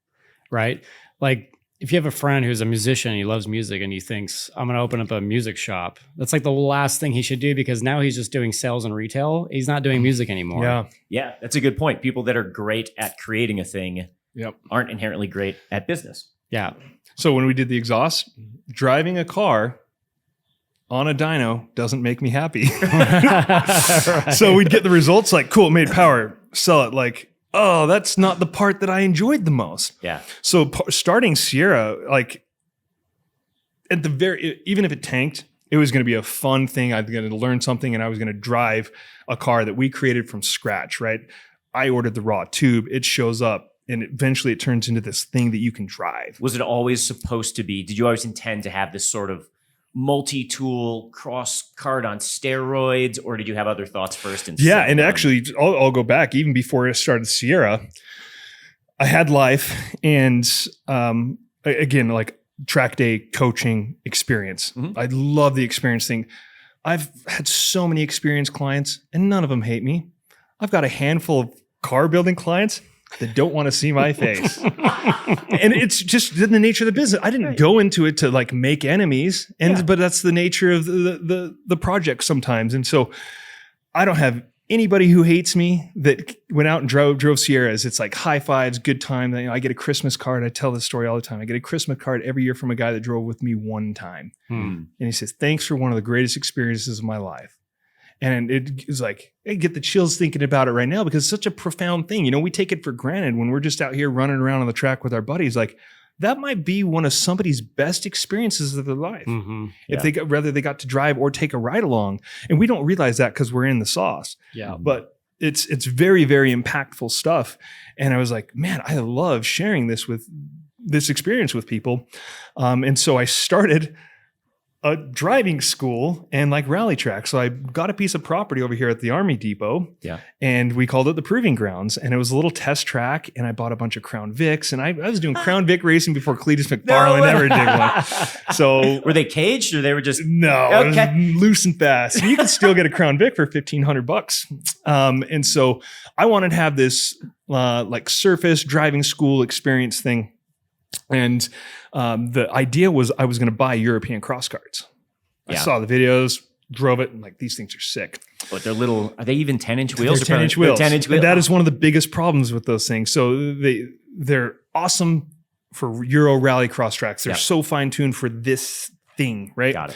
right? Like if you have a friend who's a musician, he loves music and he thinks, I'm going to open up a music shop. That's like the last thing he should do because now he's just doing sales and retail. He's not doing music anymore. Yeah. Yeah, that's a good point. People that are great at creating a thing aren't inherently great at business. Yeah. So when we did the exhaust, driving a car on a dyno doesn't make me happy. Right. So we'd get the results like, cool, it made power, sell it. Like, oh, that's not the part that I enjoyed the most. Yeah. So starting Sierra, like at the even if it tanked, it was going to be a fun thing. I was going to learn something and I was going to drive a car that we created from scratch, right? I ordered the raw tube. It shows up and eventually it turns into this thing that you can drive. Was it always supposed to be? Did you always intend to have this sort of multi-tool cross card on steroids, or did you have other thoughts first? Yeah, and actually, I'll go back even before I started Sierra. I had LYFE and again, like track day coaching experience. Mm-hmm. I love the experience thing. I've had so many experienced clients, and none of them hate me. I've got a handful of car building clients that don't want to see my face. And it's just the nature of the business. I didn't go into it to like make enemies, but that's the nature of the project sometimes. And so I don't have anybody who hates me that went out and drove Sierras. It's like high fives, good time. You know, I get a Christmas card. I tell this story all the time. I get a Christmas card every year from a guy that drove with me one time. And he says, thanks for one of the greatest experiences of my life. And it was like, I get the chills thinking about it right now because it's such a profound thing. You know, we take it for granted when we're just out here running around on the track with our buddies. Like that might be one of somebody's best experiences of their life. If they got, whether they got to drive or take a ride along. And we don't realize that because we're in the sauce. Yeah. But it's very, very impactful stuff. And I was like, man, I love sharing this experience with people. And so I started a driving school and like rally track. So I got a piece of property over here at the Army Depot. Yeah. And we called it the Proving Grounds. And it was a little test track. And I bought a bunch of Crown Vics. And I was doing Crown Vic racing before Cletus McFarlane ever did one. So were they caged or they were just it was loose and fast. You can still get a Crown Vic for $1,500. And so I wanted to have this like surface driving school experience thing. And the idea was I was going to buy European cross carts. I saw the videos, drove it, and like these things are sick. But they're little. Are they even 10-inch wheels? They're 10-inch wheels. 10-inch wheels. And that is one of the biggest problems with those things. So they're awesome for Euro rally cross tracks. They're so fine tuned for this thing, right? Got it.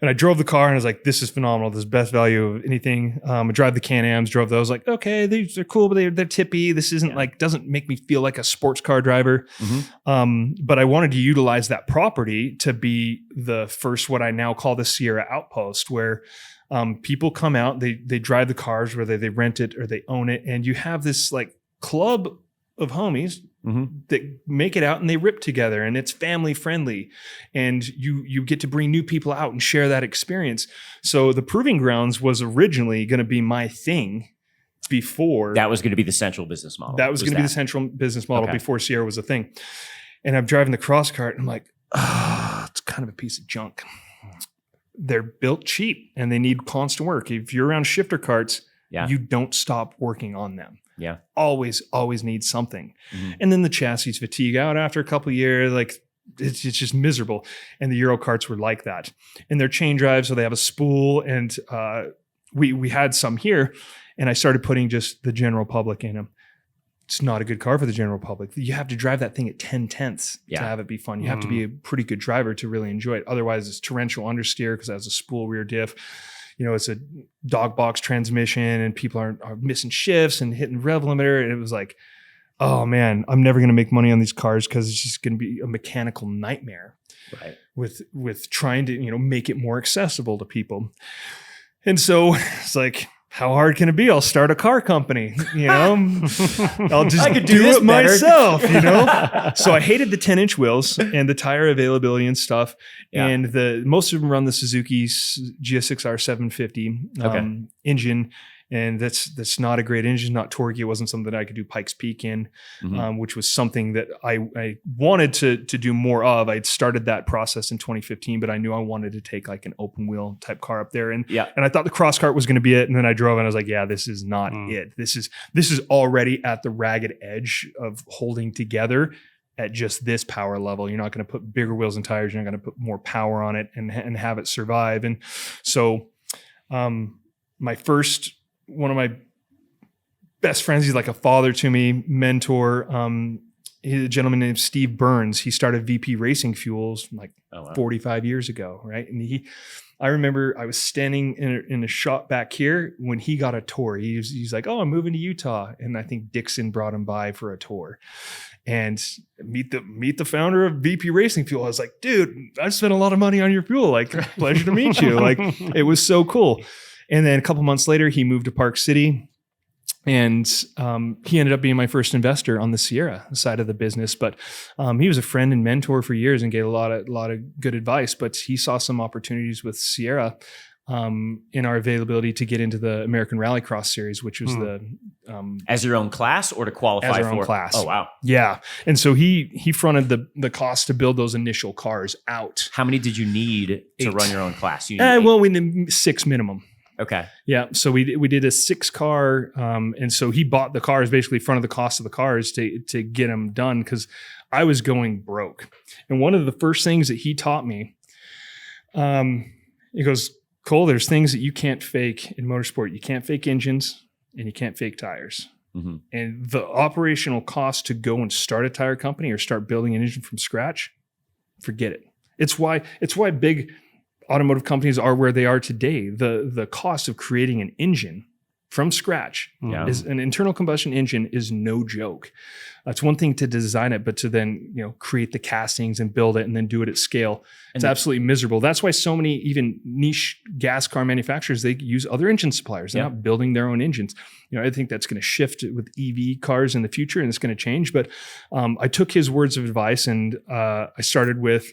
And I drove the car and I was like, this is phenomenal. This is best value of anything. I drive the Can-Ams, drove those like, okay, these are cool, but they're tippy. This isn't like, doesn't make me feel like a sports car driver. But I wanted to utilize that property to be the first, what I now call the Sierra Outpost, where people come out, they drive the cars, whether they rent it or they own it. And you have this like club of homies that make it out and they rip together and it's family friendly and you get to bring new people out and share that experience. So the Proving Grounds was originally going to be my thing before. That was going to be the central business model. That was going to be the central business model before Sierra was a thing. And I'm driving the cross cart and I'm like, it's kind of a piece of junk. They're built cheap and they need constant work. If you're around shifter carts, you don't stop working on them. Yeah. Always need something. And then the chassis fatigue out after a couple of years. Like it's just miserable. And the Euro carts were like that. And they're chain drive, so they have a spool. And we had some here. And I started putting just the general public in them. It's not a good car for the general public. You have to drive that thing at 10/10 to have it be fun. You have to be a pretty good driver to really enjoy it. Otherwise, it's torrential understeer because it has a spool rear diff. You know, it's a dog box transmission and people are missing shifts and hitting rev limiter. And it was like, oh man, I'm never going to make money on these cars because it's just going to be a mechanical nightmare with trying to, you know, make it more accessible to people. And so it's like, how hard can it be? I'll start a car company, you know, I'll just do it myself, you know? So I hated the 10-inch wheels and the tire availability and stuff. And most of them run the Suzuki GSX-R 750. engine. And that's not a great engine, not torquey. It wasn't something that I could do Pikes Peak in, which was something that I wanted to do more of. I'd started that process in 2015, but I knew I wanted to take like an open wheel type car up there. And I thought the cross kart was going to be it. And then I drove and I was like, yeah, this is not it. This is already at the ragged edge of holding together at just this power level. You're not going to put bigger wheels and tires. You're not going to put more power on it and have it survive. And so one of my best friends, he's like a father to me, mentor. He's a gentleman named Steve Burns. He started VP Racing Fuels like 45 years ago, right? And I remember I was standing in a shop back here when he got a tour. He's like, oh, I'm moving to Utah. And I think Dixon brought him by for a tour. And meet the founder of VP Racing Fuel. I was like, dude, I spent a lot of money on your fuel. Like, pleasure to meet you. Like, it was so cool. And then a couple months later, he moved to Park City, and he ended up being my first investor on the Sierra side of the business. But he was a friend and mentor for years and gave a lot of good advice. But he saw some opportunities with Sierra in our availability to get into the American Rallycross Series, which was the as your own class or to qualify as our for own class. Oh wow, yeah. And so he fronted the cost to build those initial cars out. How many did you need to run your own class? We need 6 minimum. Okay. Yeah. So we did a 6 car. And so he bought the cars, basically fronted the cost of the cars to get them done, because I was going broke. And one of the first things that he taught me, he goes, Cole, there's things that you can't fake in motorsport. You can't fake engines and you can't fake tires. And the operational cost to go and start a tire company or start building an engine from scratch, forget it. It's why big automotive companies are where they are today. The cost of creating an engine from scratch is an internal combustion engine is no joke. It's one thing to design it, but to then create the castings and build it and then do it at scale, it's absolutely miserable. That's why so many even niche gas car manufacturers, they use other engine suppliers. They're not building their own engines. I think that's going to shift with EV cars in the future, and it's going to change. But I took his words of advice, and I started with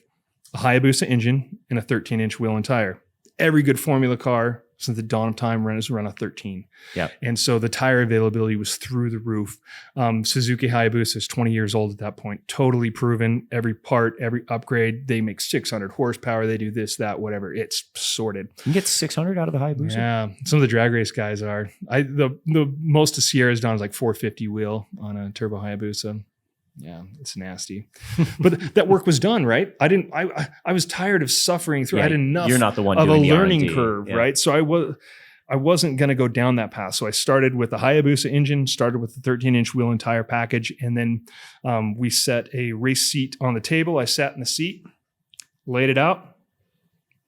a Hayabusa engine and a 13-inch wheel and tire. Every good formula car since the dawn of time has run a 13. Yeah. And so the tire availability was through the roof. Suzuki Hayabusa is 20 years old at that point. Totally proven. Every part, every upgrade, they make 600 horsepower. They do this, that, whatever. It's sorted. You can get 600 out of the Hayabusa? Yeah. Some of the drag race guys are. The most of Sierra's done is like 450 wheel on a turbo Hayabusa. Yeah, it's nasty. But that work was done, right? I was tired of suffering through. I had enough you're not the one of a doing learning the curve, yeah. right? So I wasn't going to go down that path. So I started with the Hayabusa engine, started with the 13-inch wheel and tire package. And then we set a race seat on the table. I sat in the seat, laid it out,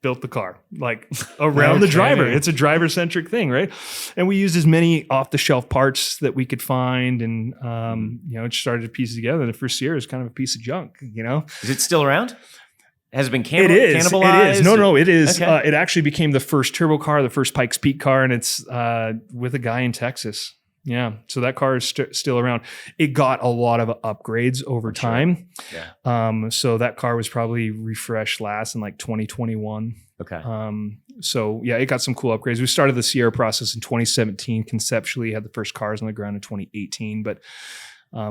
built the car like around the driver. It's a driver-centric thing, right? And we used as many off-the-shelf parts that we could find, and it started to piece together. The first year is kind of a piece of junk, Is it still around? Has it been cannibalized? It is. No, it is. Okay. It actually became the first turbo car, the first Pikes Peak car, and it's with a guy in Texas. Yeah, so that car is still around. It got a lot of upgrades over time. Yeah. So that car was probably refreshed last in like 2021. Okay. So yeah, it got some cool upgrades. We started the Sierra process in 2017. Conceptually, had the first cars on the ground in 2018. But I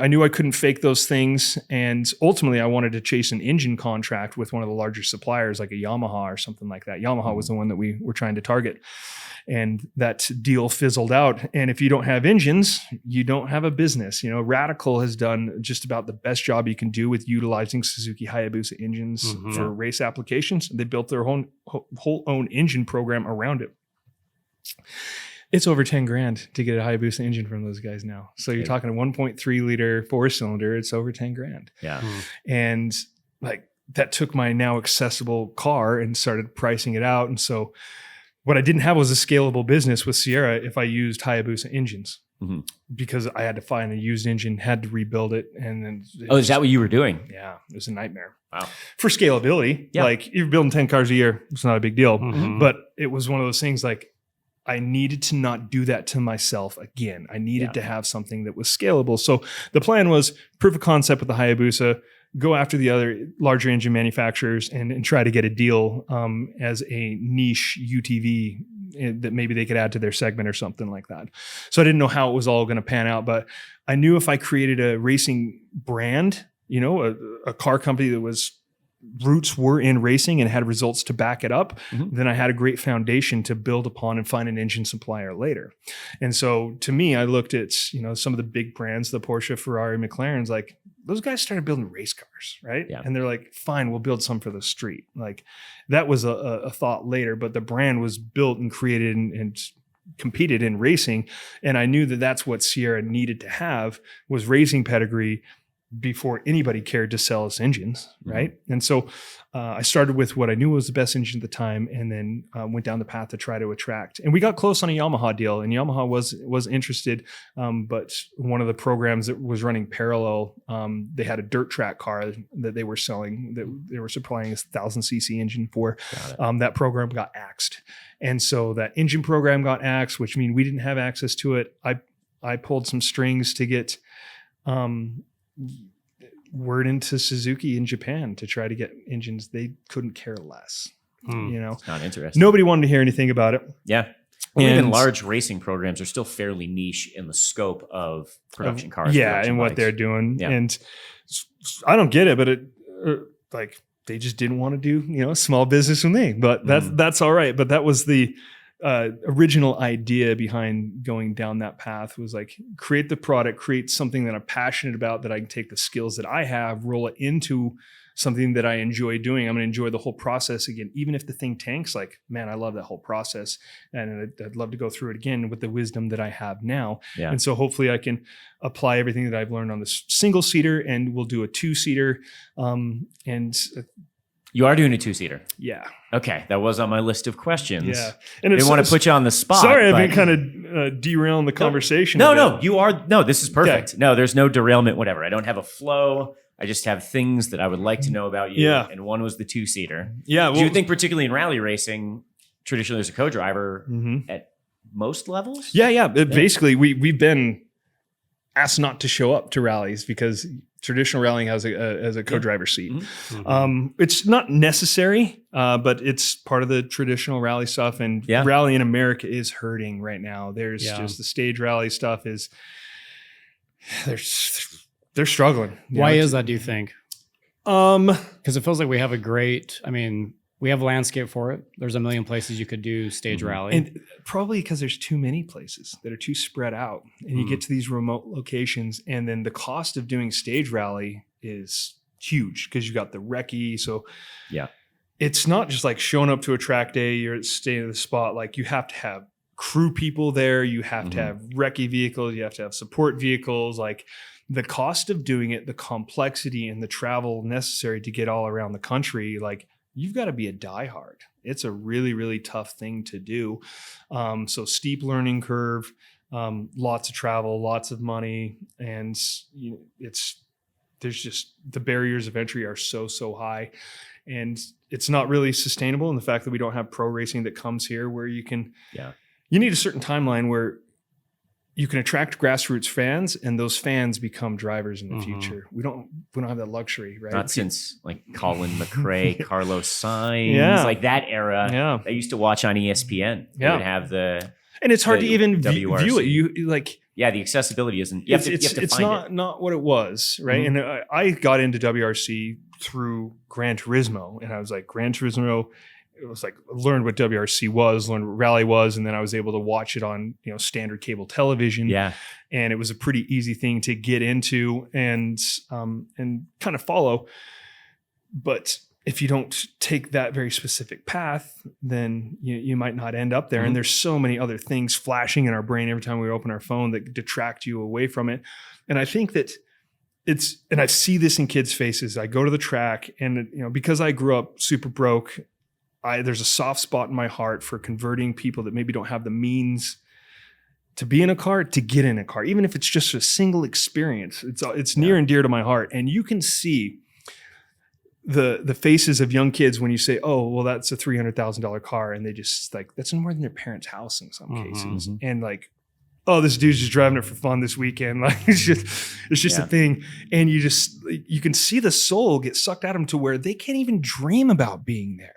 knew I couldn't fake those things, and ultimately I wanted to chase an engine contract with one of the larger suppliers, like a Yamaha or something like that. Yamaha was the one that we were trying to target. And that deal fizzled out. And if you don't have engines, you don't have a business. Radical has done just about the best job you can do with utilizing Suzuki Hayabusa engines for race applications. They built their whole own engine program around it. It's over 10 grand to get a Hayabusa engine from those guys now. So you're talking a 1.3 liter 4-cylinder. It's over 10 grand. Yeah. And like that took my now accessible car and started pricing it out. And so what I didn't have was a scalable business with Sierra if I used Hayabusa engines, because I had to find a used engine, had to rebuild it. And then is that what you were doing? Yeah, it was a nightmare. Wow. For scalability, like you're building 10 cars a year, it's not a big deal. But it was one of those things like I needed to not do that to myself again. I needed to have something that was scalable. So the plan was proof of concept with the Hayabusa, go after the other larger engine manufacturers and try to get a deal as a niche UTV that maybe they could add to their segment or something like that. So I didn't know how it was all going to pan out, but I knew if I created a racing brand, a car company that was roots were in racing and had results to back it up, then I had a great foundation to build upon and find an engine supplier later. And so to me, I looked at, some of the big brands, the Porsche, Ferrari, McLaren's, like those guys started building race cars, right? Yeah. And they're like, fine, we'll build some for the street. Like that was a thought later, but the brand was built and created and competed in racing. And I knew that that's what Sierra needed to have, was racing pedigree before anybody cared to sell us engines, right? And so I started with what I knew was the best engine at the time, and then went down the path to try to attract. And we got close on a Yamaha deal, and Yamaha was interested, but one of the programs that was running parallel, they had a dirt track car that they were selling, that they were supplying a 1,000cc engine for. That program got axed. And so that engine program got axed, which means we didn't have access to it. I pulled some strings to get word into Suzuki in Japan to try to get engines. They couldn't care less. It's not interesting. Nobody wanted to hear anything about it. Yeah. Well, even large racing programs are still fairly niche in the scope of production cars. Yeah, and what they're doing. Yeah. And I don't get it, but they just didn't want to do, small business with me. But that's all right. But that was the original idea behind going down that path, was like, create the product, create something that I'm passionate about, that I can take the skills that I have, roll it into something that I enjoy doing. I'm going to enjoy the whole process again. Even if the thing tanks, like, man, I love that whole process. And I'd love to go through it again with the wisdom that I have now. Yeah. And so hopefully I can apply everything that I've learned on this single seater, and we'll do a 2-seater. You are doing a 2-seater. Yeah. Okay. That was on my list of questions. Yeah. And I didn't want to put you on the spot. Sorry, I've been kind of derailing the conversation. No, you are. No, this is perfect. Okay. No, there's no derailment, whatever. I don't have a flow. I just have things that I would like to know about you. Yeah. And one was the 2-seater. Yeah. Well, do you think, particularly in rally racing, traditionally there's a co-driver at most levels? Yeah. Basically, we've been asked not to show up to rallies because traditional rallying has a co-driver seat. It's not necessary, but it's part of the traditional rally stuff. And rally in America is hurting right now. There's just the stage rally stuff is they're struggling. Why is that, do you think? Because it feels like we have we have landscape for it. There's a million places you could do stage rally. And probably because there's too many places that are too spread out. And you get to these remote locations, and then the cost of doing stage rally is huge because you got the recce. So it's not just like showing up to a track day, you're staying in the spot. Like, you have to have crew people there. You have to have recce vehicles. You have to have support vehicles. Like, the cost of doing it, the complexity and the travel necessary to get all around the country, like, you've got to be a diehard. It's a really, really tough thing to do. So steep learning curve, lots of travel, lots of money. And there's just, the barriers of entry are so high, and it's not really sustainable. And the fact that we don't have pro racing that comes here where you can, you need a certain timeline where you can attract grassroots fans, and those fans become drivers in the future. We don't have that luxury, right? Not since like Colin McRae, Carlos Sainz, like that era. I used to watch on ESPN. They would have and it's hard to even view it. You like, the accessibility isn't. You have to it's find not what it was, right? And I got into WRC through Gran Turismo, and I was like, Gran Turismo. It was like, I learned what WRC was, learned what rally was, and then I was able to watch it on standard cable television. Yeah, and it was a pretty easy thing to get into and kind of follow. But if you don't take that very specific path, then you might not end up there. And there's so many other things flashing in our brain every time we open our phone that detract you away from it. And I think that and I see this in kids' faces. I go to the track, and because I grew up super broke, there's a soft spot in my heart for converting people that maybe don't have the means to be in a car to get in a car, even if it's just a single experience. It's near and dear to my heart. And you can see the faces of young kids when you say, "Oh, well, that's a $300,000 car," and they just like, that's more than their parents' house in some cases, and like, "Oh, this dude's just driving it for fun this weekend." Like, it's just a thing, and you can see the soul get sucked out of them to where they can't even dream about being there.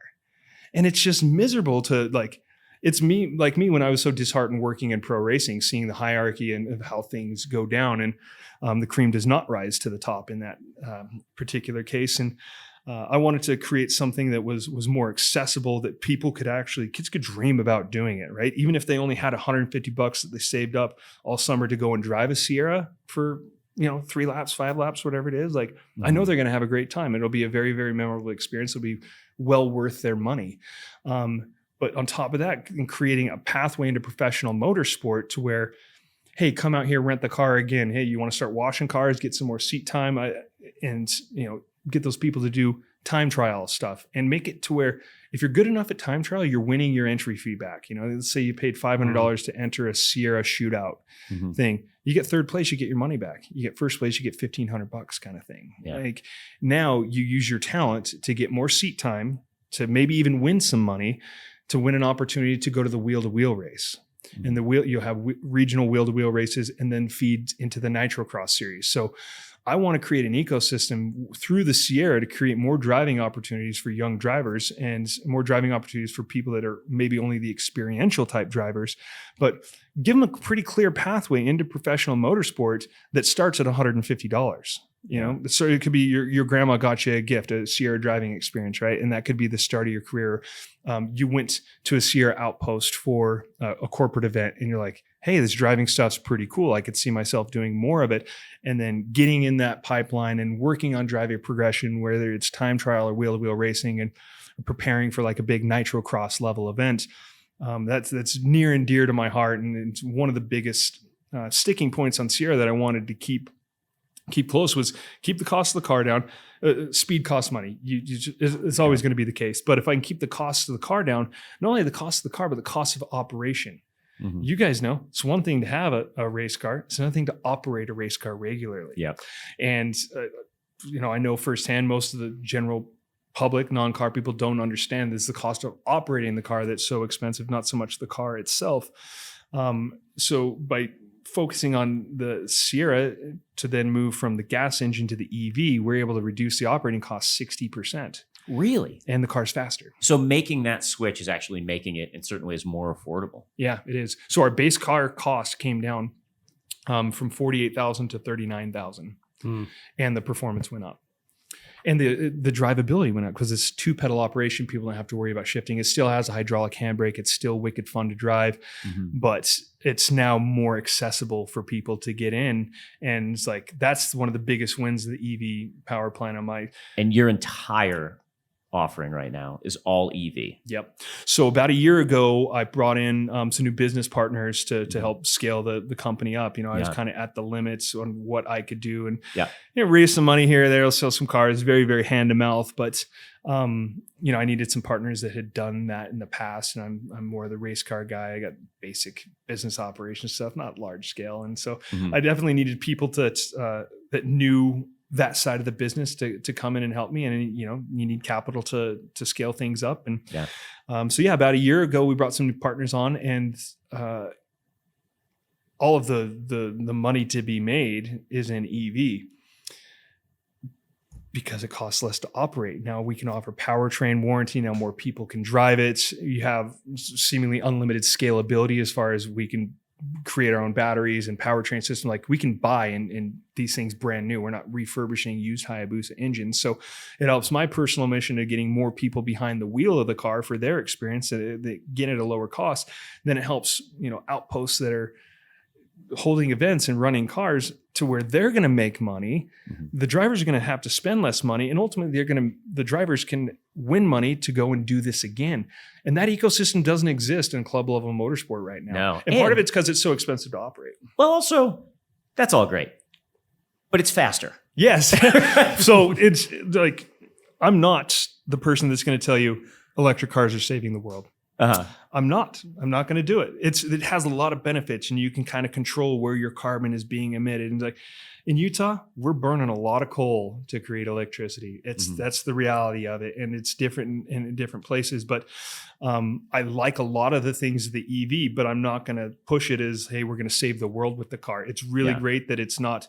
And it's just miserable to like, it's me when I was so disheartened working in pro racing, seeing the hierarchy and of how things go down, and the cream does not rise to the top in that particular case. And I wanted to create something that was more accessible, that kids could dream about doing it, right? Even if they only had $150 that they saved up all summer to go and drive a Sierra for 3 laps, 5 laps, whatever it is. Like, I know they're going to have a great time. It'll be a very, very memorable experience. It'll be well worth their money. But on top of that, in creating a pathway into professional motorsport to where, hey, come out here, rent the car again. Hey, you want to start washing cars, get some more seat time, and get those people to do time trial stuff, and make it to where if you're good enough at time trial, you're winning your entry fee back. Let's say you paid $500 to enter a Sierra shootout thing. You get third place, you get your money back. You get first place, you get $1,500 kind of thing. Yeah. Like, now you use your talent to get more seat time, to maybe even win some money, to win an opportunity to go to the wheel-to-wheel race. And you'll have regional wheel-to-wheel races, and then feed into the Nitro Cross series. So I want to create an ecosystem through the Sierra to create more driving opportunities for young drivers, and more driving opportunities for people that are maybe only the experiential type drivers, but give them a pretty clear pathway into professional motorsport that starts at $150. So it could be your grandma got you a gift, a Sierra driving experience, right? And that could be the start of your career. You went to a Sierra outpost for a corporate event, and you're like, hey, this driving stuff's pretty cool. I could see myself doing more of it. And then getting in that pipeline and working on driving progression, whether it's time trial or wheel-to-wheel racing, and preparing for like a big Nitro Cross level event. That's near and dear to my heart. And it's one of the biggest sticking points on Sierra that I wanted to keep close, was keep the cost of the car down. Speed costs money. It's always going to be the case. But if I can keep the cost of the car down, not only the cost of the car, but the cost of operation. You guys know it's one thing to have a race car. It's another thing to operate a race car regularly. Yeah. And, I know firsthand, most of the general public, non-car people don't understand this, the cost of operating the car that's so expensive, not so much the car itself. So by focusing on the Sierra to then move from the gas engine to the EV, we're able to reduce the operating cost 60%. Really? And the car's faster. So making that switch is actually making it, in certain ways, more affordable. Yeah, it is. So our base car cost came down from $48,000 to $39,000, and the performance went up. And the drivability went up because it's 2-pedal operation. People don't have to worry about shifting. It still has a hydraulic handbrake. It's still wicked fun to drive, but it's now more accessible for people to get in. And it's like, that's one of the biggest wins of the EV power plant on my. And your entire offering right now is all EV. Yep. So about a year ago, I brought in some new business partners to help scale the company up. I was kind of at the limits on what I could do, and raise some money here or there, sell some cars, very, very hand to mouth. But I needed some partners that had done that in the past, and I'm more the race car guy. I got basic business operations stuff, not large scale, and so I definitely needed people that knew that side of the business to come in and help me. And, you need capital to scale things up. And about a year ago, we brought some new partners on, and all of the money to be made is in EV because it costs less to operate. Now we can offer powertrain warranty. Now more people can drive it. You have seemingly unlimited scalability as far as we can create our own batteries and powertrain system. Like, we can buy in these things brand new. We're not refurbishing used Hayabusa engines. So it helps my personal mission of getting more people behind the wheel of the car for their experience, that get it at a lower cost. Then it helps, outposts that are holding events and running cars to where they're going to make money. The drivers are going to have to spend less money, and ultimately the drivers can win money to go and do this again. And that ecosystem doesn't exist in club level motorsport right now. No. And part of it's because it's so expensive to operate. Well, also, that's all great, but it's faster. Yes. So it's like, I'm not the person that's going to tell you electric cars are saving the world. I'm not going to do it. It has a lot of benefits, and you can kind of control where your carbon is being emitted. And like in Utah, we're burning a lot of coal to create electricity. That's the reality of it. And it's different in different places, but I like a lot of the things of the EV, but I'm not going to push it as, hey, we're going to save the world with the car. It's really great that it's not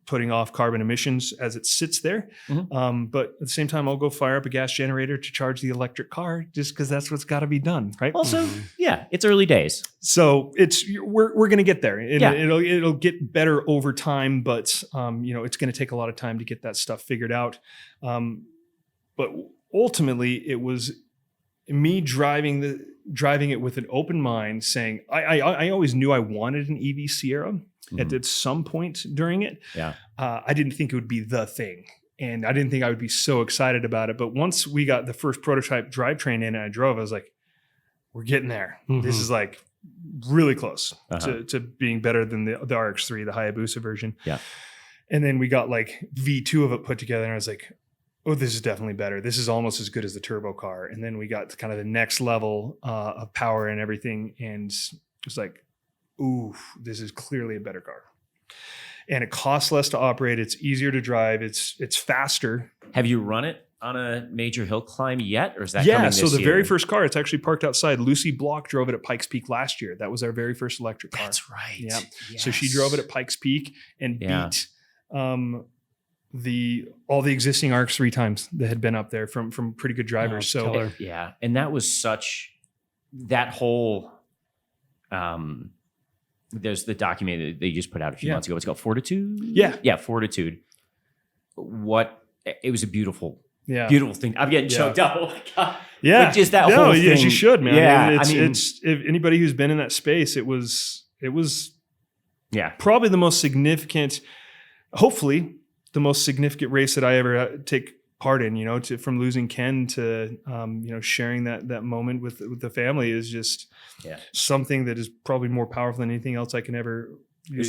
putting off carbon emissions as it sits there. But at the same time, I'll go fire up a gas generator to charge the electric car just because that's what's got to be done, right? Also, yeah, it's early days. So we're going to get there. Yeah. It'll get better over time, but it's going to take a lot of time to get that stuff figured out. But ultimately, it was me driving it with an open mind, saying I always knew I wanted an EV Sierra at some point during it. Yeah. I didn't think it would be the thing, and I didn't think I would be so excited about it. But once we got the first prototype drivetrain in and I drove, I was like, we're getting there. This is like really close to being better than the RX-3, the Hayabusa version. Yeah. And then we got like V2 of it put together, and I was like, oh, this is definitely better. This is almost as good as the turbo car. And then we got to kind of the next level of power and everything. And it's like, ooh, this is clearly a better car. And it costs less to operate. It's easier to drive. It's faster. Have you run it on a major hill climb yet? Or is that coming this year? So the year? very first car, it's actually parked outside. Lucy Block drove it at Pikes Peak last year. That was our very first electric car. That's right. Yeah. Yes. So she drove it at Pikes Peak and beat all the existing ARCs 3 times that had been up there from pretty good drivers. Killer. Yeah. And that was that whole, there's the document that they just put out a few months ago. It's called Fortitude. Yeah. Fortitude. It was a beautiful thing. I'm getting choked up. Oh my God. Yeah. But just that whole thing. Yes, you should, man. Yeah. It's if anybody who's been in that space, it was probably the most significant, hopefully the most significant race that I ever take part in, from losing Ken to, sharing that moment with the family is just something that is probably more powerful than anything else I can ever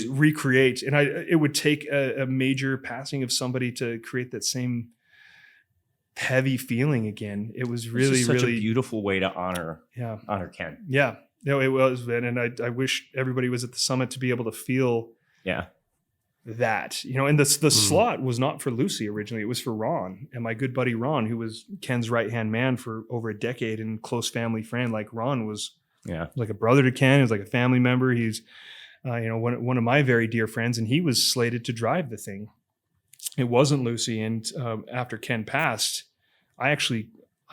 recreate. And it would take a major passing of somebody to create that same heavy feeling again. It was really, such really a beautiful way to honor Ken. Yeah, no, it was, man. And I wish everybody was at the summit to be able to feel that, and the slot was not for Lucy originally. It was for Ron, and my good buddy Ron, who was Ken's right-hand man for over a decade and close family friend. Like Ron was like a brother to Ken. He was like a family member. He's, one of my very dear friends, and he was slated to drive the thing. It wasn't Lucy. And after Ken passed, I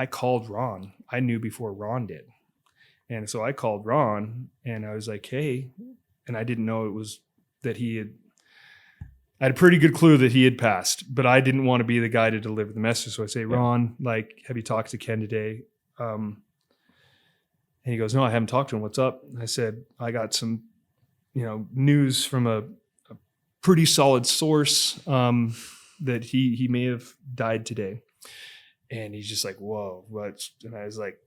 called Ron. I knew before Ron did. And so I called Ron and I was like, hey, and I didn't know it was that I had a pretty good clue that he had passed, but I didn't want to be the guy to deliver the message. So I say, Ron, have you talked to Ken today? And he goes, no, I haven't talked to him. What's up? I said, I got some, news from a pretty solid source that he may have died today. And he's just like, whoa, what? And I was like,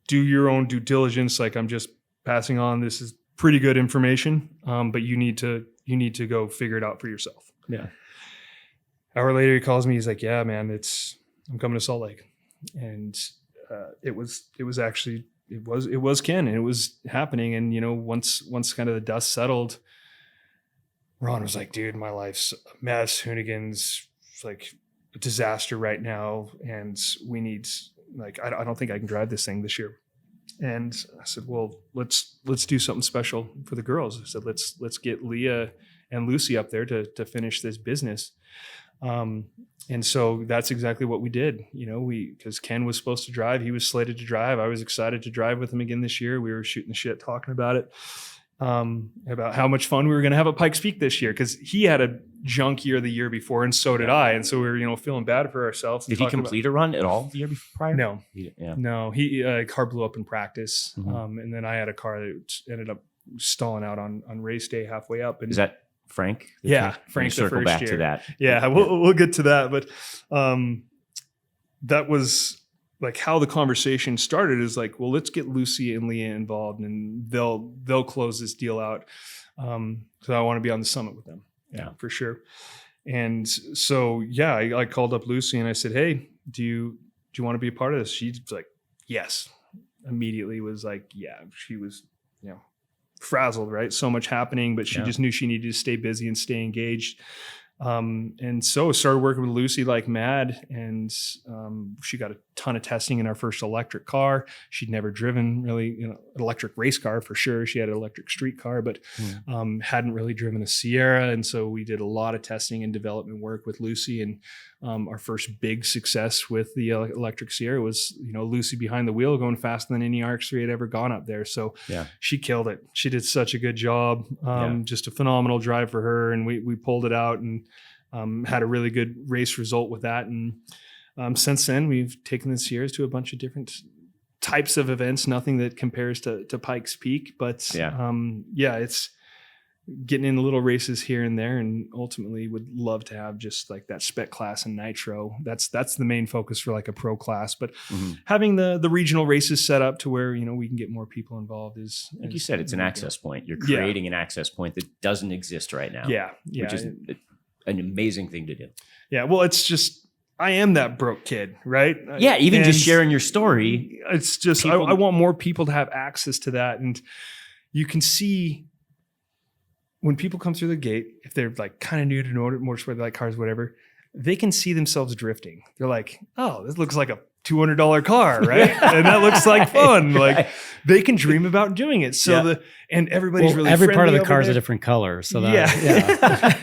do your own due diligence. Like, I'm just passing on. This is pretty good information, but you need to go figure it out for yourself. Yeah. Hour later, he calls me. He's like, yeah, man, I'm coming to Salt Lake. And it was Ken, and it was happening. And, once kind of the dust settled, Ron was like, dude, my life's a mess. Hoonigan's like a disaster right now. And we need, I don't think I can drive this thing this year. And I said, well, let's do something special for the girls. I said, let's get Leah and Lucy up there to finish this business. And so that's exactly what we did. Because Ken was supposed to drive, he was slated to drive. I was excited to drive with him again this year. We were shooting the shit, talking about it, about how much fun we were going to have at Pikes Peak this year. Cause he had a junk year the year before. And so did I. And so we were, feeling bad for ourselves. Did he complete a run at all the year prior? No, no, he car blew up in practice. And then I had a car that ended up stalling out on race day halfway up. And is that Frank? Frank's the circle first back year. to that. Yeah, we'll get to that. But that was like how the conversation started is like, well, let's get Lucy and Leah involved and they'll close this deal out. So I want to be on the summit with them. Yeah, for sure. And so, I called up Lucy and I said, hey, do you want to be a part of this? She's like, yes. Immediately was like, yeah, she was, frazzled, right? So much happening, but she just knew she needed to stay busy and stay engaged. And so started working with Lucy like mad, and she got a ton of testing in our first electric car. She'd never driven really, an electric race car for sure. She had an electric street car, but hadn't really driven a Sierra. And so we did a lot of testing and development work with Lucy. And our first big success with the electric Sierra was, Lucy behind the wheel going faster than any RX-3 had ever gone up there. So she killed it. She did such a good job. Just a phenomenal drive for her. And we pulled it out and had a really good race result with that. And since then, we've taken the Sierras to a bunch of different types of events, nothing that compares to Pikes Peak, but it's getting in little races here and there, and ultimately would love to have just like that spec class and nitro. That's the main focus for like a pro class, but having the regional races set up to where, we can get more people involved is, like you said, it's an access point. You're creating an access point that doesn't exist right now. Which is an amazing thing to do. Yeah. Well, it's just, I am that broke kid, right? Yeah. Even just sharing your story. It's just, I want more people to have access to that. And you can see when people come through the gate, if they're like kind of new to motorsport, they like cars, whatever, they can see themselves drifting. They're like, oh, this looks like a $200 car, right? And that looks like fun. Like they can dream about doing it. So and everybody's really every part of the over car is there. a different color. So that,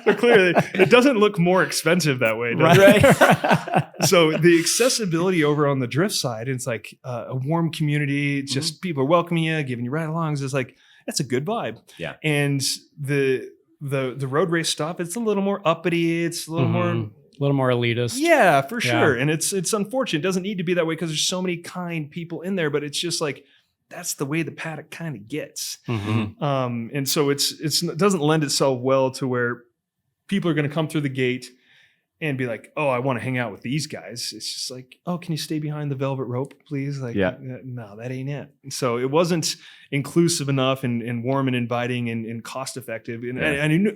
So clearly it doesn't look more expensive that way. Does it? So the accessibility over on the drift side, it's like a warm community. It's just people are welcoming you, giving you ride-alongs. It's like, that's a good vibe. Yeah. And the road race stuff, it's a little more uppity. It's a little more elitist. Yeah, for sure. And it's unfortunate. It doesn't need to be that way because there's so many kind people in there, but it's just like, that's the way the paddock kind of gets. And so it doesn't lend itself well to where people are going to come through the gate and be like, oh, I want to hang out with these guys. It's just like, oh, can you stay behind the velvet rope, please? Like, no, that ain't it. And so it wasn't inclusive enough and warm and inviting and cost effective. And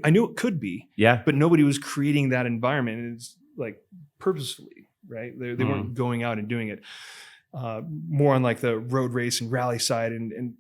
I knew it could be. Yeah. But nobody was creating that environment. And it's like purposefully, right? They weren't going out and doing it. More on like the road race and rally side and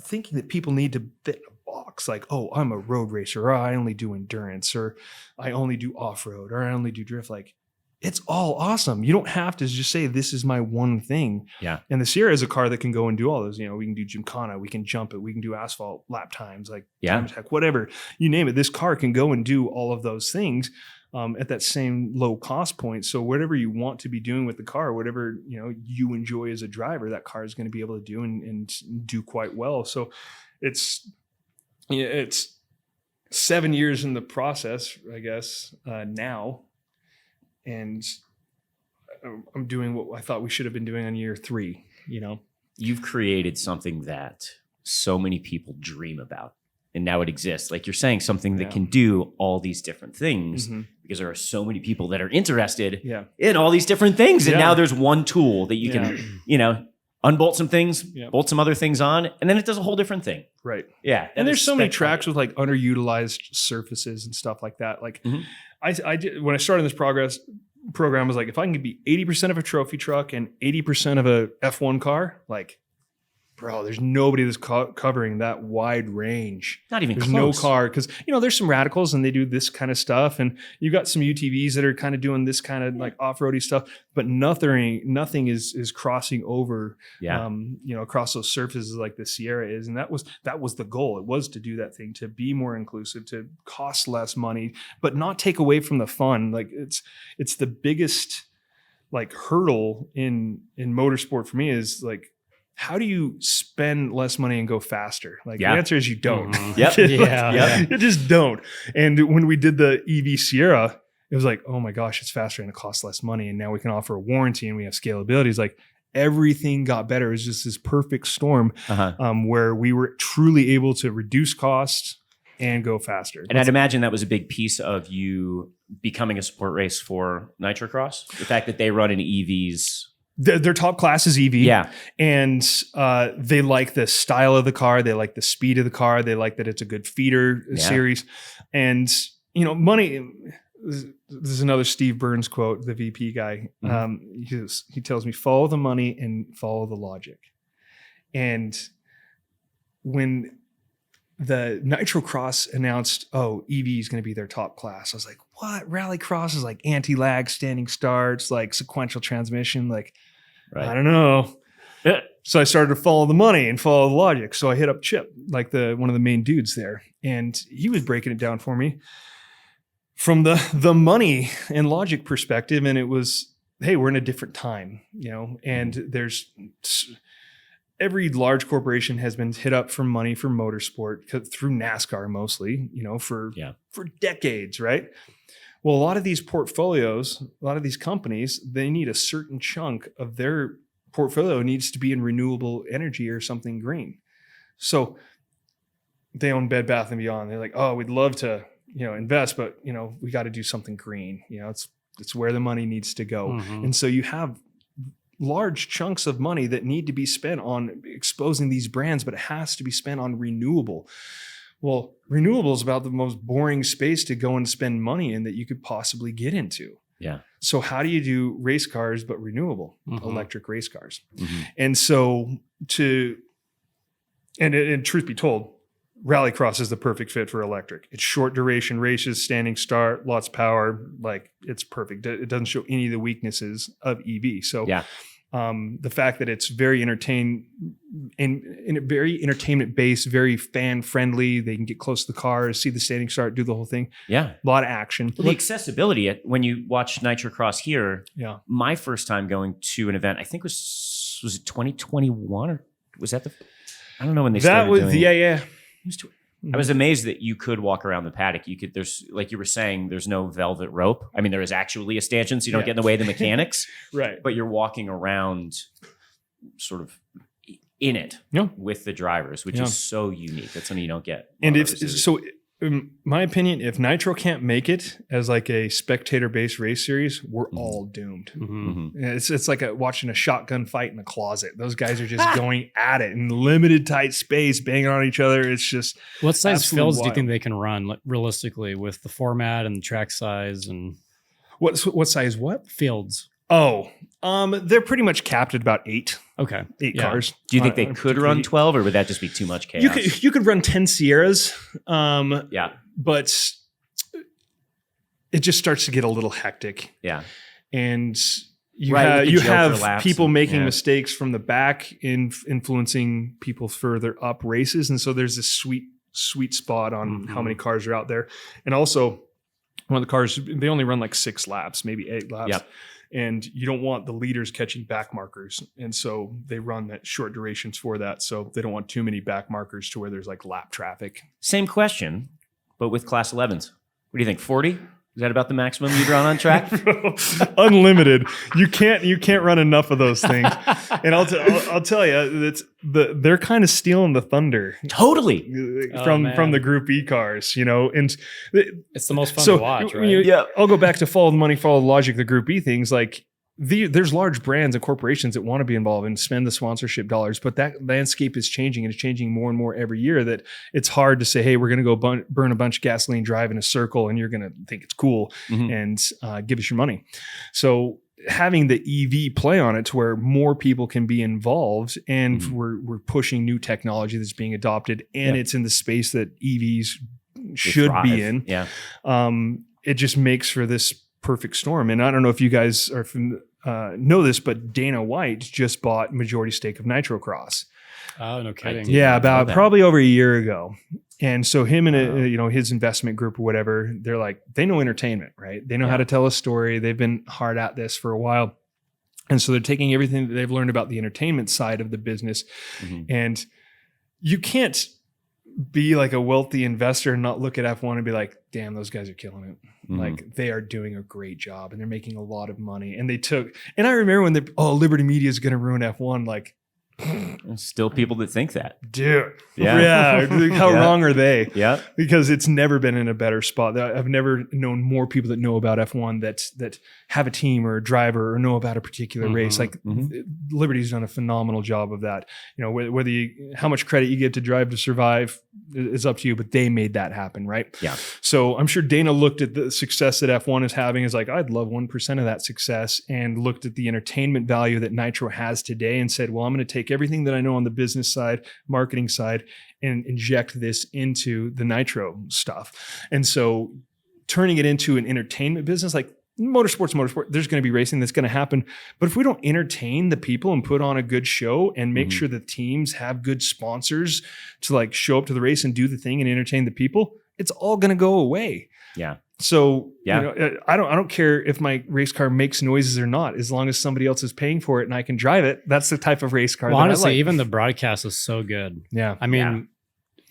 thinking that people need to fit a box, like, oh, I'm a road racer, or I only do endurance, or I only do off-road, or I only do drift. Like, it's all awesome. You don't have to just say this is my one thing. Yeah. And the Sierra is a car that can go and do all those. We can do Gymkhana, we can jump it, we can do asphalt lap times, like time attack, whatever you name it. This car can go and do all of those things at that same low cost point. So whatever you want to be doing with the car, whatever you enjoy as a driver, that car is going to be able to do and do quite well. So it's 7 years in the process, I guess, now. And I'm doing what I thought we should have been doing on year 3, You've created something that so many people dream about. And now it exists. Like you're saying, something that can do all these different things because there are so many people that are interested in all these different things. And now there's one tool that you can, unbolt some things, bolt some other things on, and then it does a whole different thing. Right. Yeah. And there's so many tracks with like underutilized surfaces and stuff like that. Like I did, when I started this program, I was like, if I can be 80% of a trophy truck and 80% of a F1 car, like, bro, there's nobody that's covering that wide range. Not even there's close. No car. Because, there's some radicals and they do this kind of stuff. And you've got some UTVs that are kind of doing this kind of like off-roady stuff. But nothing is crossing over, across those surfaces like the Sierra is. And that was the goal. It was to do that thing, to be more inclusive, to cost less money, but not take away from the fun. Like it's the biggest like hurdle in motorsport for me is like, how do you spend less money and go faster? Like the answer is you don't. You just don't. And when we did the EV Sierra, it was like, oh my gosh, it's faster and it costs less money. And now we can offer a warranty and we have scalability. It's like everything got better. It was just this perfect storm where we were truly able to reduce costs and go faster. And I'd imagine that was a big piece of you becoming a support race for Nitrocross. The fact that they run in EVs. Their top class is EV. Yeah. And they like the style of the car. They like the speed of the car. They like that it's a good feeder series. And, money, this is another Steve Burns quote, the VP guy. He tells me, follow the money and follow the logic. And when the Nitrocross announced, EV is going to be their top class, I was like, what? Rallycross is like anti-lag, standing starts, like sequential transmission. Like, I don't know. Yeah. So I started to follow the money and follow the logic. So I hit up Chip, like one of the main dudes there, and he was breaking it down for me from the money and logic perspective. And it was, hey, we're in a different time, and there's every large corporation has been hit up for money for motorsport through NASCAR mostly, for decades, right? Well, a lot of these portfolios, a lot of these companies, they need a certain chunk of their portfolio needs to be in renewable energy or something green. So they own Bed Bath & Beyond. They're like, oh, we'd love to, invest, but we got to do something green. It's where the money needs to go. Mm-hmm. And so you have large chunks of money that need to be spent on exposing these brands, but it has to be spent on renewable. Well, renewable is about the most boring space to go and spend money in that you could possibly get into. Yeah. So how do you do race cars, but renewable electric race cars? And so and truth be told, Rallycross is the perfect fit for electric. It's short duration races, standing start, lots of power. Like, it's perfect. It doesn't show any of the weaknesses of EV. So the fact that it's very very entertainment based, very fan friendly. They can get close to the cars, see the standing start, do the whole thing. Yeah. A lot of action. Well, the accessibility when you watch Nitro Cross here, my first time going to an event, I think was it 2021 or was that I don't know when they started doing it. I was amazed that you could walk around the paddock. There's, like you were saying, there's no velvet rope. I mean, there is actually a stanchion, so you don't get in the way of the mechanics. Right. But you're walking around sort of in it with the drivers, which is so unique. That's something you don't get. And in my opinion, if Nitro can't make it as like a spectator-based race series, we're all doomed. It's like watching a shotgun fight in a closet. Those guys are just going at it in limited tight space, banging on each other. It's just what size fields do you think they can run realistically with the format and the track size and what size fields? Oh, they're pretty much capped at about 8. Okay. 8 cars. Do you think they could run 12 or would that just be too much chaos? You could run 10 Sierras. But it just starts to get a little hectic. Yeah. And you have people making mistakes from the back influencing people further up races. And so there's this sweet spot on how many cars are out there. And also one of the cars, they only run like 6 laps, maybe 8 laps. Yep. And you don't want the leaders catching back markers. And so they run that short durations for that. So they don't want too many back markers to where there's like lap traffic. Same question, but with Class 11s. What do you think, 40? Is that about the maximum you'd run on track? Unlimited. You can't run enough of those things. And I'll tell you, they're kind of stealing the thunder. Totally. From the Group E cars, and it's the most fun to watch, right? I'll go back to follow the money, follow the logic, the Group E things. Like there's large brands and corporations that want to be involved and spend the sponsorship dollars, but that landscape is changing and it's changing more and more every year that it's hard to say, hey, we're going to go burn a bunch of gasoline, drive in a circle, and you're going to think it's cool and give us your money. So having the EV play on it to where more people can be involved and we're pushing new technology that's being adopted and it's in the space that EVs should be in. Yeah. It just makes for this perfect storm. And I don't know if you guys are know this, but Dana White just bought majority stake of Nitro Cross. Oh, no kidding. Yeah, about probably over a year ago. And so him and his investment group or whatever, they're like, they know entertainment, right? They know how to tell a story. They've been hard at this for a while. And so they're taking everything that they've learned about the entertainment side of the business. And you can't be like a wealthy investor and not look at F1 and be like, damn, those guys are killing it. Like they are doing a great job and they're making a lot of money. And I remember when Liberty Media is going to ruin F1. Like, there's still people that think that. Dude. Yeah. How wrong are they? Yeah. Because it's never been in a better spot. I've never known more people that know about F1 that have a team or a driver or know about a particular race. Like Liberty's done a phenomenal job of that. How much credit you give to Drive to Survive is up to you, but they made that happen, right? Yeah. So I'm sure Dana looked at the success that F1 is having is like, I'd love 1% of that success, and looked at the entertainment value that Nitro has today and said, well, I'm going to take everything that I know on the business side, marketing side, and inject this into the Nitro stuff. And so turning it into an entertainment business, like motorsport's motorsport, there's going to be racing that's going to happen. But if we don't entertain the people and put on a good show and make sure the teams have good sponsors to like show up to the race and do the thing and entertain the people, it's all going to go away. Yeah. So, you know, I don't care if my race car makes noises or not, as long as somebody else is paying for it and I can drive it. That's the type of race car Well, that honestly, I like. even the broadcast is so good. Yeah. I mean,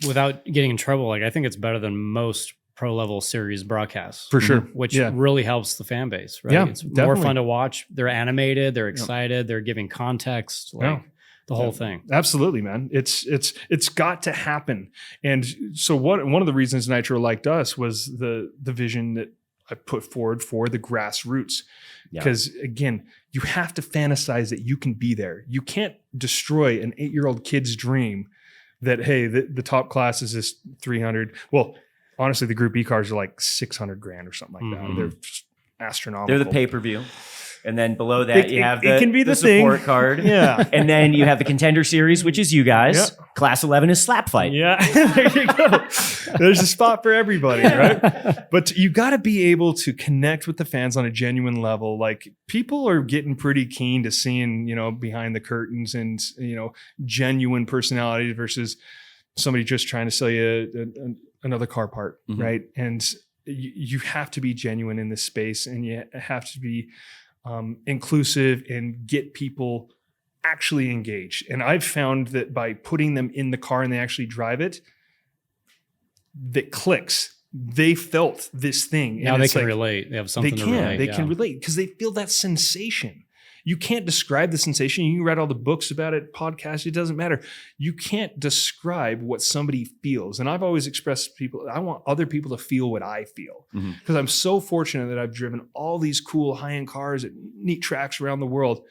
without getting in trouble, like I think it's better than most pro level series broadcasts. For sure. Which really helps the fan base, right? Yeah, It's more definitely. fun to watch. They're animated, they're excited, they're giving context, like the whole thing. Absolutely, man. It's got to happen. And so one of the reasons Nitro liked us was the vision that I put forward for the grassroots. Because again, you have to fantasize that you can be there. You can't destroy an 8-year-old kid's dream that, hey, the top class is this 300. Well, honestly, the Group E cars are like 600 grand or something like that. They're just astronomical. They're the pay-per-view. And then below that, you have it can be the support thing. card. Yeah. And then you have the Contender Series, which is you guys. Yeah. Class 11 is Slap Fight. Yeah, there you go. There's a spot for everybody, right? But you got to be able to connect with the fans on a genuine level. Like people are getting pretty keen to seeing, you know, behind the curtains and, you know, genuine personality versus somebody just trying to sell you another car part, right? And you have to be genuine in this space, and you have to be inclusive and get people actually engaged. And I've found that by putting them in the car and they actually drive it, that clicks. They felt this thing. Now and they it's can like, relate. They have something to relate. They can relate because they feel that sensation. You can't describe the sensation. You can read all the books about it, podcasts, it doesn't matter. You can't describe what somebody feels. And I've always expressed to people, I want other people to feel what I feel. Because I'm so fortunate that I've driven all these cool high-end cars at neat tracks around the world.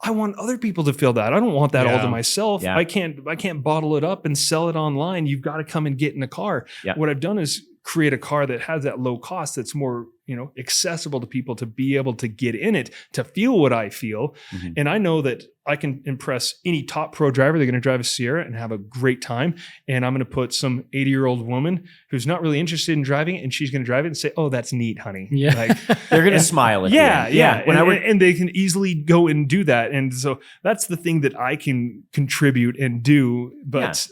I want other people to feel that. I don't want that all to myself. Yeah. I can't bottle it up and sell it online. You've got to come and get in a car. Yeah. What I've done is create a car that has that low cost, that's more, you know, accessible to people to be able to get in it, to feel what I feel. And I know that I can impress any top pro driver. They're going to drive a Sierra and have a great time. And I'm going to put some 80-year-old woman who's not really interested in driving it, and she's going to drive it and say, "Oh, that's neat, honey." Yeah. Like, They're going to smile at you. yeah. When And they can easily go and do that. And so that's the thing that I can contribute and do, but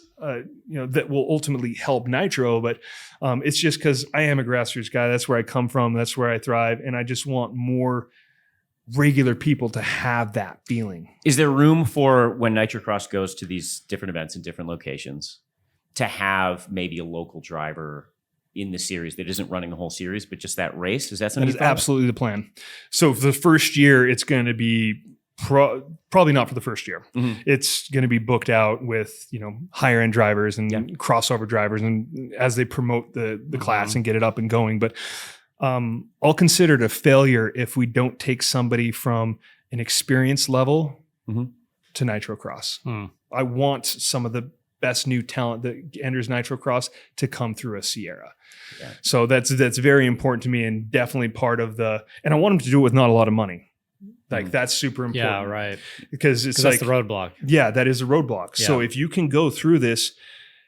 you know, that will ultimately help Nitro. But it's just because I am a grassroots guy. That's where I come from. That's where I thrive. And I just want more regular people to have that feeling. Is there room for when Nitrocross goes to these different events in different locations to have maybe a local driver in the series that isn't running the whole series, but just that race? Is that something? That is absolutely the plan. So for the first year, it's going to be probably not for the first year. It's going to be booked out with, you know, higher end drivers and crossover drivers, and as they promote the class and get it up and going. But I'll consider it a failure if we don't take somebody from an experience level to Nitrocross. I want some of the best new talent that enters Nitrocross to come through a Sierra. So that's very important to me, and definitely part of and I want them to do it with not a lot of money. Like that's super important. Yeah, right. Because it's that's like the roadblock. Yeah, that is a roadblock. Yeah. So if you can go through this,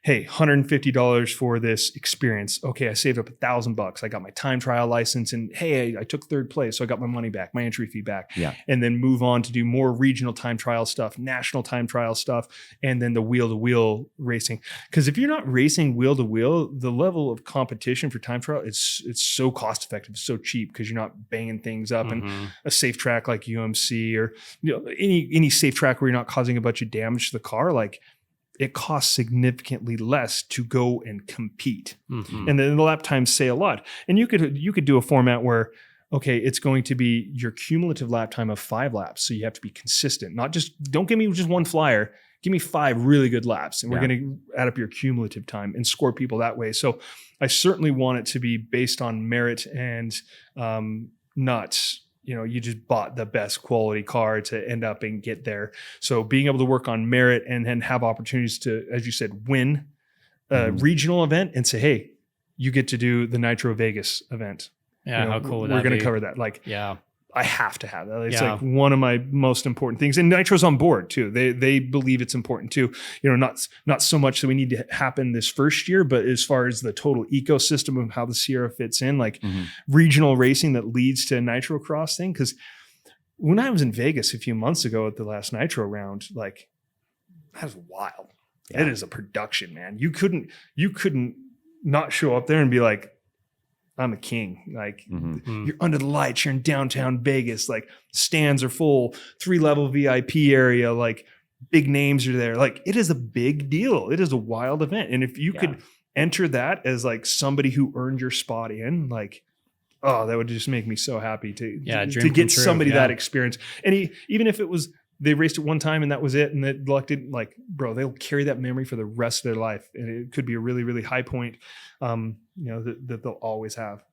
hey, $150 for this experience. Okay, I saved up $1,000. I got my time trial license, and hey, I took third place, so I got my money back, my entry fee back. Yeah. And then move on to do more regional time trial stuff, national time trial stuff, and then the wheel-to-wheel racing. Because if you're not racing wheel-to-wheel, the level of competition for time trial it's so cost-effective, so cheap, because you're not banging things up. And a safe track like UMC, or you know, any safe track where you're not causing a bunch of damage to the car, like it costs significantly less to go and compete. And then the lap times say a lot. And you could do a format where, okay, it's going to be your cumulative lap time of 5 laps. So you have to be consistent, don't give me just one flyer, give me 5 really good laps, and we're going to add up your cumulative time and score people that way. So I certainly want it to be based on merit and not, you know, you just bought the best quality car to end up and get there. So being able to work on merit and then have opportunities to, as you said, win a regional event and say, hey, you get to do the Nitro Vegas event. Yeah, you know, how cool would we're that going be? to cover that. Like, Yeah. I have to have that. It's Yeah. like one of my most important things. And Nitro's on board too. They believe it's important too. Not so much that we need to happen this first year, but as far as the total ecosystem of how the Sierra fits in, like regional racing that leads to a Nitro Cross thing. Because when I was in Vegas a few months ago at the last Nitro round, like that was wild. Yeah. It is a production, man. You couldn't not show up there and be like, I'm a king. Like you're under the lights, you're in downtown Vegas, like stands are full, 3-level VIP area, like big names are there. Like it is a big deal. It is a wild event. And if you could enter that as like somebody who earned your spot in, like, oh, that would just make me so happy to get somebody that experience. And even if it was, they raced it one time and that was it, and that luck didn't, like, bro, they'll carry that memory for the rest of their life. And it could be a really, really high point, that they'll always have.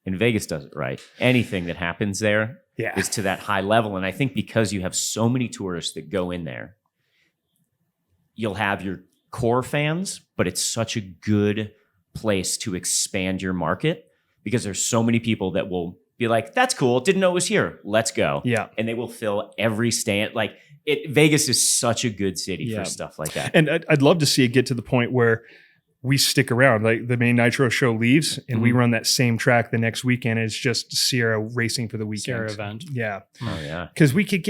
And Vegas does it right. Anything that happens there is to that high level. And I think because you have so many tourists that go in there, you'll have your core fans, but it's such a good place to expand your market because there's so many people that will be like, that's cool. Didn't know it was here. Let's go. Yeah. And they will fill every stand. Like Vegas is such a good city for stuff like that. And I'd love to see it get to the point where we stick around. Like the main Nitro show leaves and we run that same track the next weekend. It's just Sierra racing for the weekend. Sierra event. Yeah. Oh yeah. Because we could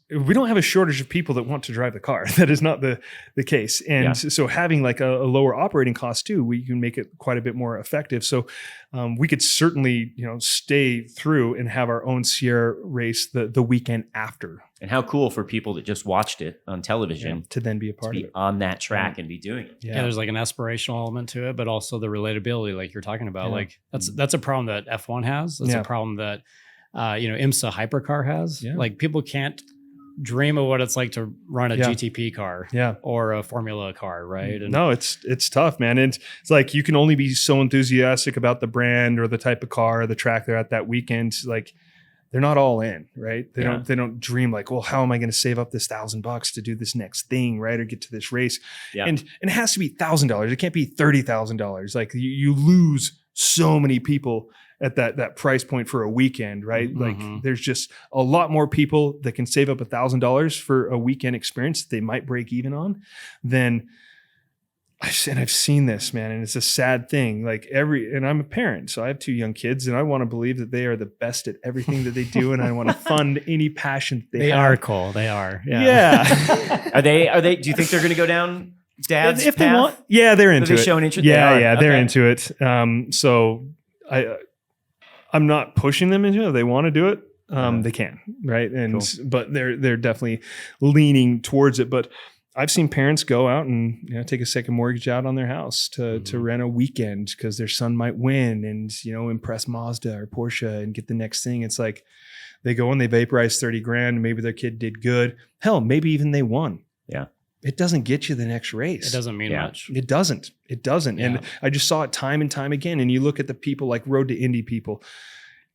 we don't have a shortage of people that want to drive the car. That is not the case. And so having like a lower operating cost too, we can make it quite a bit more effective. So we could certainly, stay through and have our own Sierra race the weekend after. And how cool for people that just watched it on television to then be a part to of be it. on that track and be doing it. Yeah, there's like an aspirational element to it, but also the relatability, like you're talking about. Like that's a problem that F1 has. That's a problem that IMSA Hypercar has. Yeah. Like people can't dream of what it's like to run a GTP car or a Formula car, right? And no, it's tough, man. And it's like you can only be so enthusiastic about the brand or the type of car or the track they're at that weekend. Like they're not all in, right? They don't dream like, well, how am I going to save up this $1,000 to do this next thing, right? Or get to this race. Yeah. And it has to be $1,000. It can't be $30,000. Like you lose so many people at that price point for a weekend, right? Like there's just a lot more people that can save up $1,000 for a weekend experience that they might break even on than I've seen this, man. And it's a sad thing. Like and I'm a parent, so I have 2 young kids and I want to believe that they are the best at everything that they do. And I want to fund any passion they have. They are cool. They are. Yeah. Are they, do you think they're going to go down Dad's if path? they want, they're into it. Are they showing interest? Yeah, they're into it. So I'm not pushing them into it. If they want to do it, they can, right? And but they're definitely leaning towards it. But I've seen parents go out and take a second mortgage out on their house to rent a weekend because their son might win and impress Mazda or Porsche and get the next thing. It's like they go and they vaporize $30,000. Maybe their kid did good. Hell, maybe even they won. Yeah. It doesn't get you the next race. It doesn't mean much. It doesn't. Yeah. And I just saw it time and time again. And you look at the people like Road to Indy people,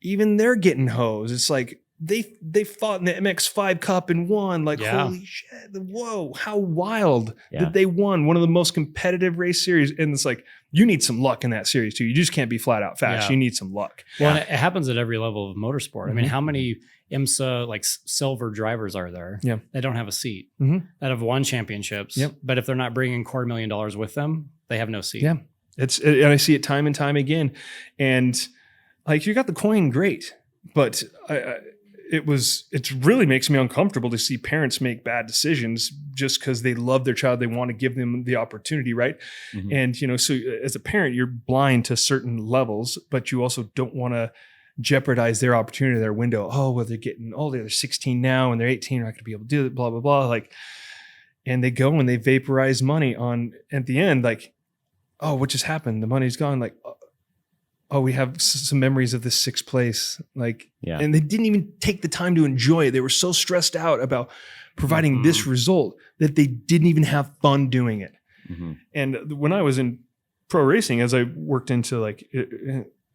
even they're getting hosed. It's like they fought in the MX5 Cup and won. Like, holy shit. Whoa, how wild that they won one of the most competitive race series. And it's like, you need some luck in that series too. You just can't be flat out fast. You need some luck. Well, it happens at every level of motorsport. I mean, how many IMSA like silver drivers are there? Yeah. They don't have a seat that have won championships. Yep. But if they're not bringing $250,000 with them, they have no seat. Yeah. And I see it time and time again. And like, you got the coin, great. But it really makes me uncomfortable to see parents make bad decisions just because they love their child. They want to give them the opportunity, right? And, so as a parent, you're blind to certain levels, but you also don't want to jeopardize their opportunity, their window. Oh, well, they're 16 now and they're 18, they're not going to be able to do it, blah, blah, blah. Like, and they go and they vaporize money on, at the end, like, oh, what just happened? The money's gone. Like, oh, we have some memories of this 6th place. Like, and they didn't even take the time to enjoy it. They were so stressed out about providing this result that they didn't even have fun doing it. And when I was in pro racing, as I worked into like,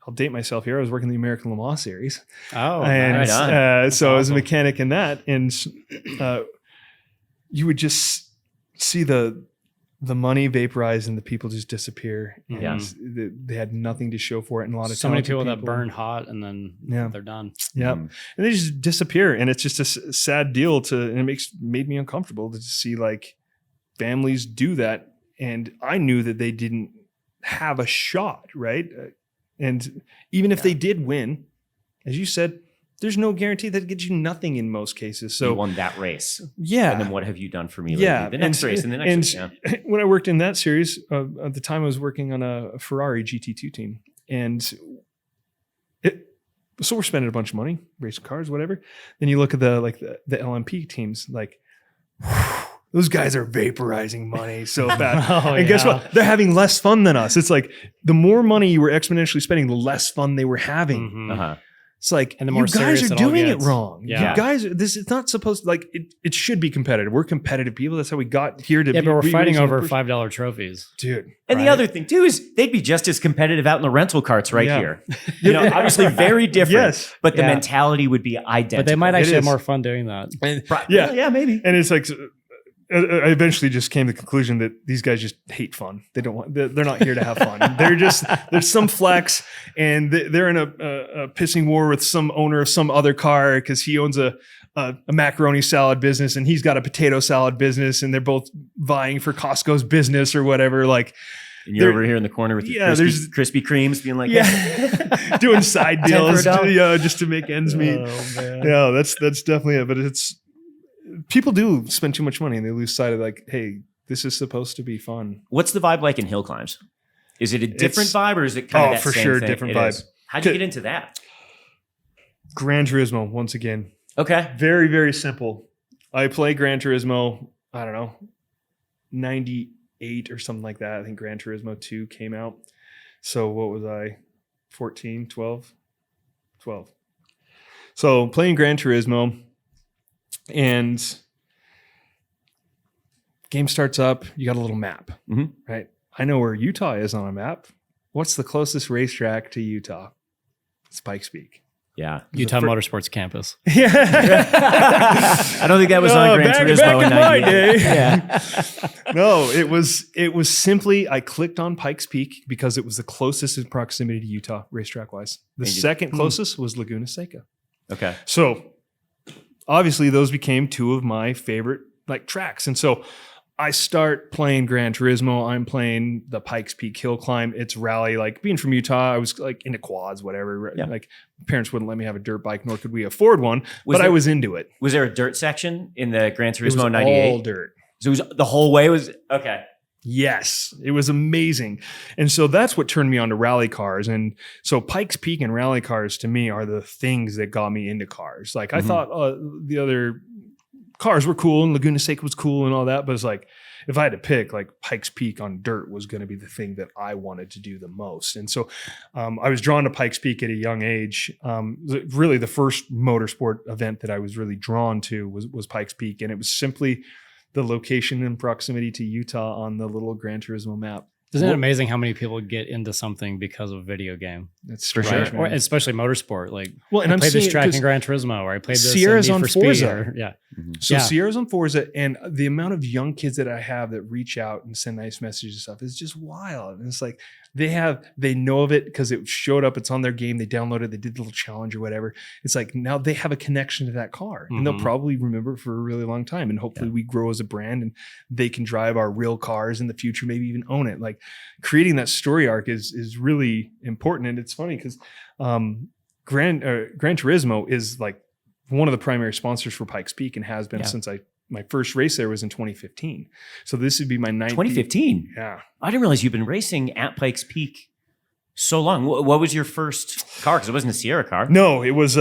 I'll date myself here. I was working in the American Le Mans series. Oh, and right so I was a mechanic in that. And you would just see the the money vaporized and the people just disappear. Yeah. And they had nothing to show for it. And a lot of So many people talented that burn hot and then they're done. Yeah. And they just disappear. And it's just a sad deal and it made me uncomfortable to see like families do that. And I knew that they didn't have a shot, right? And even if they did win, as you said, there's no guarantee that it gets you nothing in most cases. So you won that race. Yeah. And then what have you done for me lately? The next race and the next race. Yeah. When I worked in that series, at the time I was working on a Ferrari GT2 team. And so we're spending a bunch of money, racing cars, whatever. Then you look at the LMP teams, like, those guys are vaporizing money so bad. And guess what? They're having less fun than us. It's like the more money you were exponentially spending, the less fun they were having. Mm-hmm. It's like, and the more you guys are doing it wrong. Yeah. You guys, this is not supposed to, like, it should be competitive. We're competitive people. That's how we got here to be. Yeah, but we're fighting over first. $5 trophies. Dude. And the other thing too is they'd be just as competitive out in the rental carts here. You know, obviously very different, yes. but the mentality would be identical. But they might actually have more fun doing that. And, yeah, maybe. And it's like, I eventually just came to the conclusion that these guys just hate fun. They don't want. They're not here to have fun. There's some flex, and they're in a pissing war with some owner of some other car because he owns a macaroni salad business and he's got a potato salad business, and they're both vying for Costco's business or whatever. Like, and you're over here in the corner with your Krispy Kremes, being like, doing side deals, just to make ends meet. Oh, man. Yeah, that's definitely it. But it's. People do spend too much money and they lose sight of like, hey, this is supposed to be fun. What's the vibe like in hill climbs? Is it a different vibe or is it kind of that for same sure, thing? different vibe. Is. How'd you get into that? Gran Turismo, once again. Okay. Very, very simple. I play Gran Turismo, I don't know, 98 or something like that. I think Gran Turismo 2 came out. So what was I? 14, 12? 12. So playing Gran Turismo. And game starts up, you got a little map, right? I know where Utah is on a map. What's the closest racetrack to Utah? It's Pikes Peak. Yeah. Utah Motorsports campus. Yeah. I don't think that was on Gran Turismo in my day. Yeah. No, it was simply, I clicked on Pikes Peak because it was the closest in proximity to Utah racetrack wise. The second closest was Laguna Seca. Okay. So obviously those became two of my favorite like tracks. And so I start playing Gran Turismo. I'm playing the Pikes Peak hill climb. It's rally. Like being from Utah, I was like into quads, whatever. Yeah. Like parents wouldn't let me have a dirt bike, nor could we afford one. I was into it. Was there a dirt section in the Gran It was Turismo 98? all dirt. So it was the whole way was okay. Yes, it was amazing. And so that's what turned me on to rally cars. And so Pikes Peak and rally cars to me are the things that got me into cars. Like I thought the other cars were cool and Laguna Seca was cool and all that. But it's like, if I had to pick, like Pikes Peak on dirt was going to be the thing that I wanted to do the most. And so I was drawn to Pikes Peak at a young age. Really the first motorsport event that I was really drawn to was Pikes Peak. And it was simply the location and proximity to Utah on the little Gran Turismo map. Isn't it amazing how many people get into something because of a video game? That's for right, sure. Or especially motorsport. Like, well, and I I'm played this seeing- track 'cause in Gran Turismo, or I played this Sierra's in on Need for Forza. Speed. Or, yeah. So Yeah. Sierra's on Forza, and the amount of young kids that I have that reach out and send nice messages and stuff is just wild. And it's like they know of it because it showed up. It's on their game. They downloaded. They did the little challenge or whatever. It's like now they have a connection to that car, and they'll probably remember it for a really long time. And hopefully we grow as a brand, and they can drive our real cars in the future. Maybe even own it. Like creating that story arc is really important. And it's funny because Gran Turismo is like one of the primary sponsors for Pikes Peak and has been since my first race there was in 2015. So this would be my 9th. 2015? Yeah. I didn't realize you've been racing at Pikes Peak so long. What was your first car? Because it wasn't a Sierra car. No, it was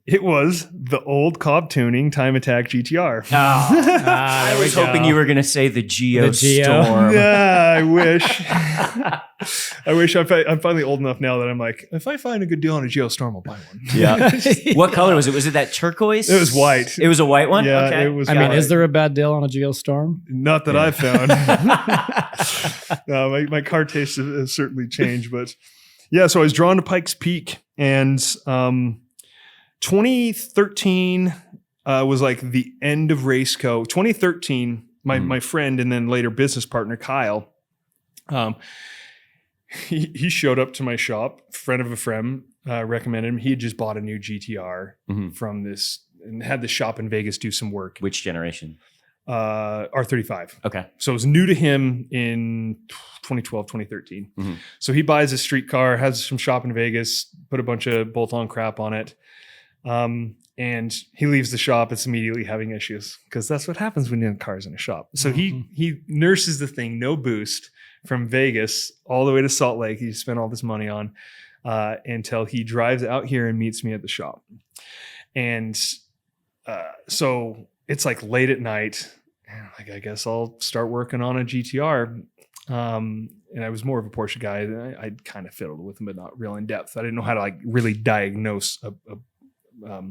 it was the old Cobb Tuning Time Attack GTR. I was hoping you were going to say the Geo Storm. Yeah, I wish. I wish I'm finally old enough now that I'm like, if I find a good deal on a Geo Storm, I'll buy one. Yeah. What color was it? Was it that turquoise? It was white. It was a white one? Yeah, okay. it was. I mean, white. is there a bad deal on a Geostorm? Not that I've found. No, my car taste has certainly changed, but yeah. So I was drawn to Pikes Peak, and 2013 was like the end of Raceco. 2013 My friend and then later business partner, Kyle, he showed up to my shop, friend of a friend, recommended him. He had just bought a new GTR from this and had the shop in Vegas do some work. Which generation? R35. Okay. So it was new to him in 2012, 2013. So he buys a street car, has some shop in Vegas, put a bunch of bolt-on crap on it. And he leaves the shop. It's immediately having issues because that's what happens when you have cars in a shop. So he nurses the thing, no boost, from Vegas all the way to Salt Lake. He spent all this money on until he drives out here and meets me at the shop. And so it's like late at night. And like, I guess I'll start working on a GTR. And I was more of a Porsche guy. I kind of fiddled with them, but not real in depth. I didn't know how to like really diagnose a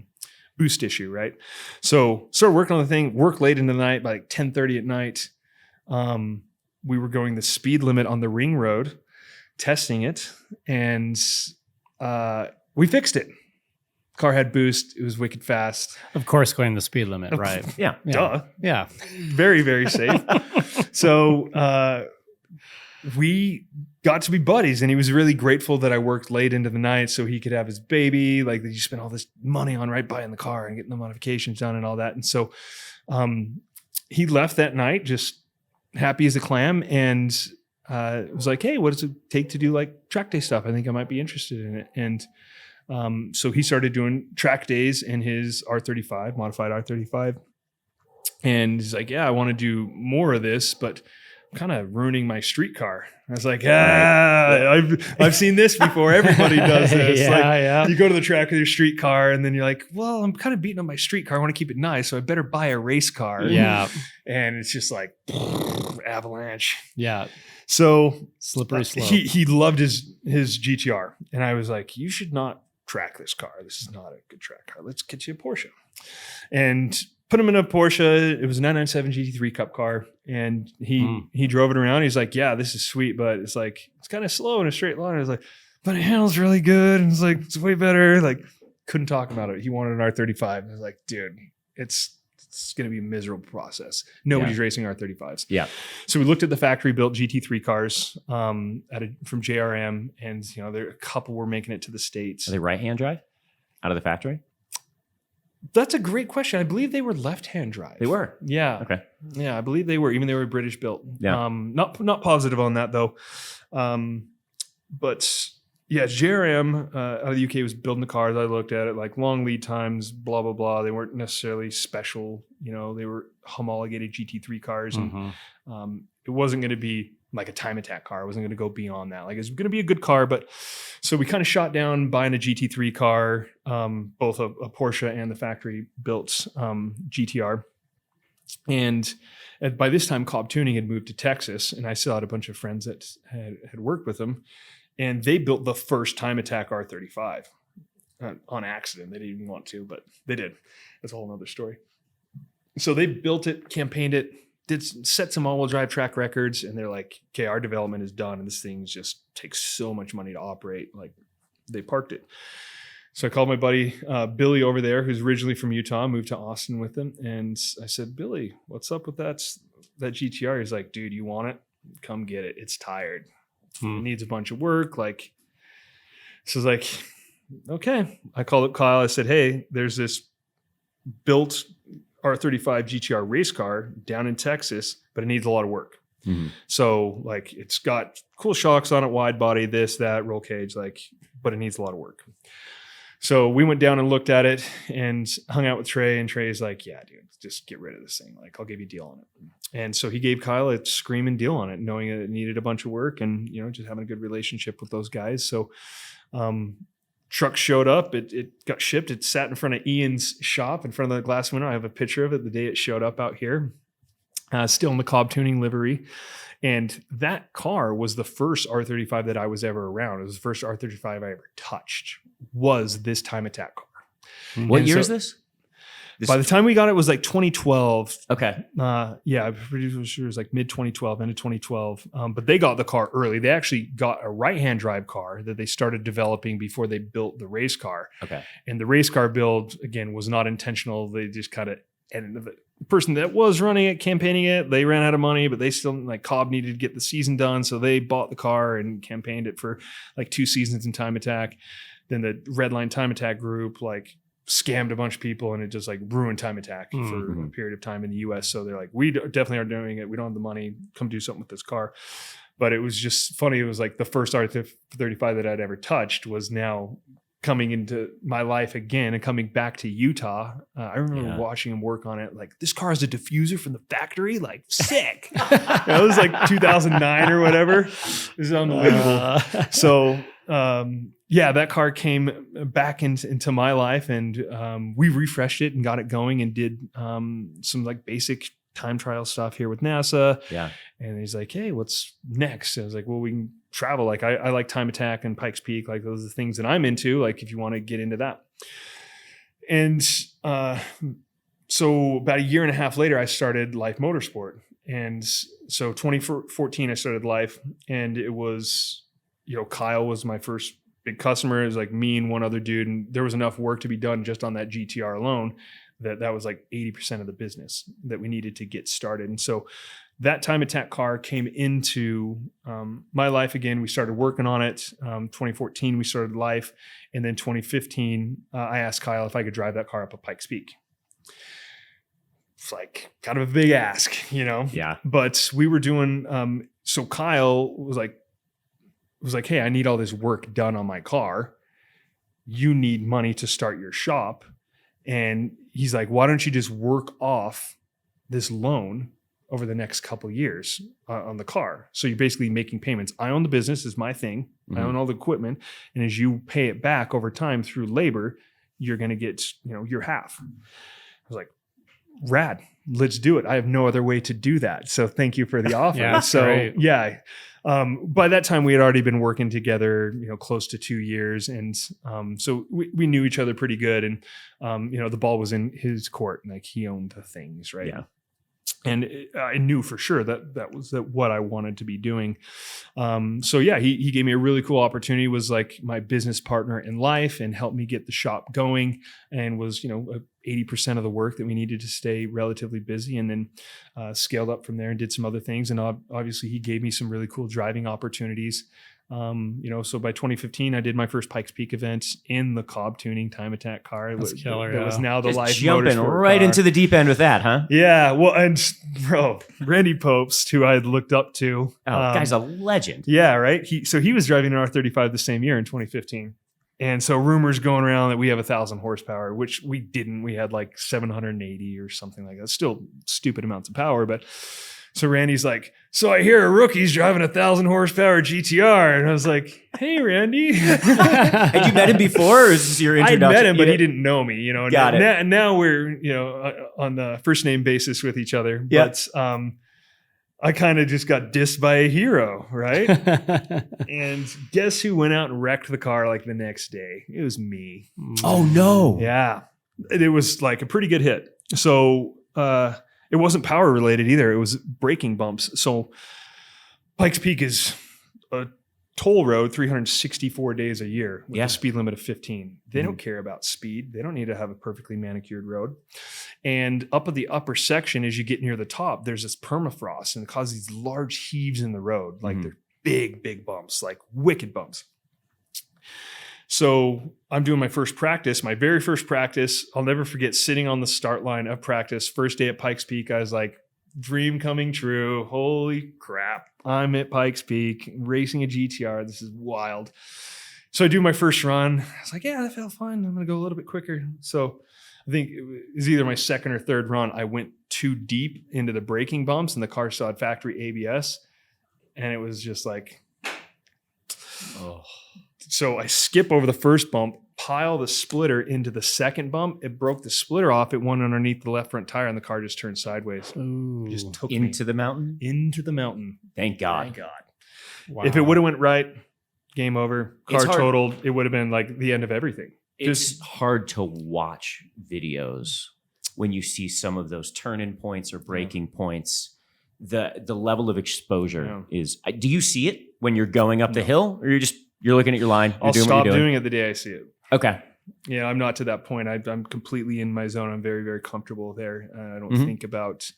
boost issue, right? So started working on the thing, work late into the night, by like 10:30 at night. We were going the speed limit on the ring road, testing it, and we fixed it. Car had boost. It was wicked fast. Of course, going the speed limit, right? Yeah. Duh. Yeah. Very, very safe. So we got to be buddies, and he was really grateful that I worked late into the night so he could have his baby. Like, you spent all this money on buying the car and getting the modifications done and all that. And so he left that night just happy as a clam, and it was like, hey, what does it take to do like track day stuff? I think I might be interested in it. And so he started doing track days in his R35, modified R35. And he's like, yeah, I want to do more of this, but I'm kind of ruining my street car. I was like, I've seen this before. Everybody does this. You go to the track with your street car, and then you're like, well, I'm kind of beating up my street car. I want to keep it nice, so I better buy a race car. Yeah. And it's just like avalanche. Yeah. So Slippery slope. He loved his GTR, and I was like, you should not track this car. This is not a good track car. Let's get you a Porsche. And put him in a Porsche. It was a 997 GT3 Cup car, and he drove it around. He's like, yeah, this is sweet, but it's like, it's kind of slow in a straight line. I was like, but it handles really good. And it's like, it's way better. Like, couldn't talk about it. He wanted an R35. I was like, dude, it's going to be a miserable process. Nobody's racing R35s. Yeah. So we looked at the factory built GT3 cars from JRM, and there a couple were making it to the States. Are they right-hand drive out of the factory? That's a great question. I believe they were left-hand drive. They were. Yeah. Okay. Yeah, I believe they were. Even they were British built. Yeah. Not positive on that though. But yeah, JRM out of the UK was building the cars. I looked at it, like long lead times, blah blah blah. They weren't necessarily special. They were homologated GT3 cars, and it wasn't going to be like a time attack car. It wasn't going to go beyond that. Like, it's going to be a good car, but so we kind of shot down buying a GT3 car, both a Porsche and the factory built GTR. And by this time, Cobb Tuning had moved to Texas, and I still had a bunch of friends that had worked with them, and they built the first time attack R35 on accident. They didn't even want to, but they did. That's a whole nother story. So they built it, campaigned it, set some all-wheel drive track records, and they're like, okay, our development is done, and this thing just takes so much money to operate. Like, they parked it. So I called my buddy Billy over there, who's originally from Utah, moved to Austin with them, and I said, Billy, what's up with that GTR? He's like, dude, you want it? Come get it. It's tired. It needs a bunch of work. Like, so I was like, okay. I called up Kyle. I said, hey, there's this built R35 GTR race car down in Texas, but it needs a lot of work. So like, it's got cool shocks on it, wide body, this, that, roll cage, like, but it needs a lot of work. So we went down and looked at it and hung out with Trey, and Trey's like, yeah, dude, just get rid of this thing. Like, I'll give you a deal on it. And so he gave Kyle a screaming deal on it, knowing that it needed a bunch of work and, just having a good relationship with those guys. So, truck showed up, it got shipped. It sat in front of Ian's shop in front of the glass window. I have a picture of it the day it showed up out here, still in the Cobb Tuning livery. And that car was the first R35 that I was ever around. It was the first R35 I ever touched, was this time attack car. What year is this? By the time we got it, was like 2012. Okay. Yeah, I'm pretty sure it was like mid 2012, end of 2012. But they got the car early. They actually got a right-hand drive car that they started developing before they built the race car. Okay. And the race car build, again, was not intentional. They just kind of And the person that was running it, campaigning it, they ran out of money, but they still, like, Cobb needed to get the season done. So they bought the car and campaigned it for like 2 seasons in Time Attack. Then the Redline Time Attack group, like, scammed a bunch of people, and it just, like, ruined Time Attack for a period of time in the US. So they're like, we definitely are doing it. We don't have the money. Come do something with this car. But it was just funny. It was like the first R35 that I'd ever touched was now coming into my life again and coming back to Utah. I remember watching him work on it. Like, this car is a diffuser from the factory. Like, sick. It was like 2009 or whatever. It was unbelievable. So, that car came back into my life, and we refreshed it and got it going and did some like basic time trial stuff here with NASA. Yeah. And he's like, hey, what's next? I was like, well, we can travel. Like, I like Time Attack and Pikes Peak. Like, those are the things that I'm into. Like, if you want to get into that. And so about a year and a half later, I started LYFE Motorsport. And so 2014, I started LYFE, and it was, Kyle was my first big customer. It was like me and one other dude. And there was enough work to be done just on that GTR alone that was like 80% of the business that we needed to get started. And so that Time Attack car came into my life again. We started working on it. 2014, we started LYFE. And then 2015, I asked Kyle if I could drive that car up a Pikes Peak. It's like kind of a big ask, Yeah. But we were doing, so Kyle was like, hey, I need all this work done on my car. You need money to start your shop. And he's like, why don't you just work off this loan over the next couple of years on the car? So you're basically making payments. I own the business, is my thing. I own all the equipment. And as you pay it back over time through labor, you're going to get, your half. I was like, rad, let's do it. I have no other way to do that. So thank you for the offer. Yeah, so great. yeah. By that time, we had already been working together, close to 2 years. And so we knew each other pretty good. And, the ball was in his court. Like, he owned the things, right? Yeah. And I knew for sure that was what I wanted to be doing. He gave me a really cool opportunity, was like my business partner in LYFE, and helped me get the shop going, and was, 80% of the work that we needed to stay relatively busy, and then scaled up from there and did some other things. And obviously he gave me some really cool driving opportunities. So by 2015, I did my first Pikes Peak event in the Cobb tuning Time Attack car. It That's was killer, That yeah. was now the Just LYFE jumping Motorsport right car. into the deep end with that, huh? Yeah. Well, and bro, Randy Popes, who I had looked up to. Oh, guy's a legend. Yeah, right. He was driving an R35 the same year in 2015. And so rumors going around that we have 1,000 horsepower, which we didn't. We had like 780 or something like that. Still stupid amounts of power. But so Randy's like, so I hear a rookie's driving 1,000 horsepower GTR. And I was like, hey, Randy. Had you met him before, or is this your I introduction? met him, but he didn't know me, Got it. And now we're, on the first name basis with each other. Yeah. But I kind of just got dissed by a hero, right? And guess who went out and wrecked the car like the next day? It was me. Oh, no. Yeah. It was like a pretty good hit. So it wasn't power related either. It was braking bumps. So Pikes Peak is a toll road 364 days a year with a speed limit of 15. They don't care about speed. They don't need to have a perfectly manicured road. And up at the upper section, as you get near the top, there's this permafrost, and it causes these large heaves in the road. Like they're big, big bumps, like wicked bumps. So I'm doing my first practice, my very first practice. I'll never forget sitting on the start line of practice. First day at Pikes Peak, I was like, dream coming true. Holy crap. I'm at Pikes Peak racing a GTR. This is wild. So I do my first run. I was like, yeah, that felt fine. I'm going to go a little bit quicker. So I think it was either my second or third run. I went too deep into the braking bumps, and the car still had factory ABS. And it was just like, oh. So I skip over the first bump, pile the splitter into the second bump. It broke the splitter off. It went underneath the left front tire, and the car just turned sideways. Ooh. Just took Into the mountain? into the mountain. Thank God. Thank God. Wow. If it would have went right, game over. Car It's hard. totaled. It would have been like the end of everything. It's hard to watch videos when you see some of those turn-in points or breaking points. The level of exposure is. Do you see it when you're going up the hill, or you're looking at your line? You're I'll doing what stop you're doing it the day I see it. Okay. Yeah, I'm not to that point. I'm completely in my zone. I'm very, very comfortable there. I don't think about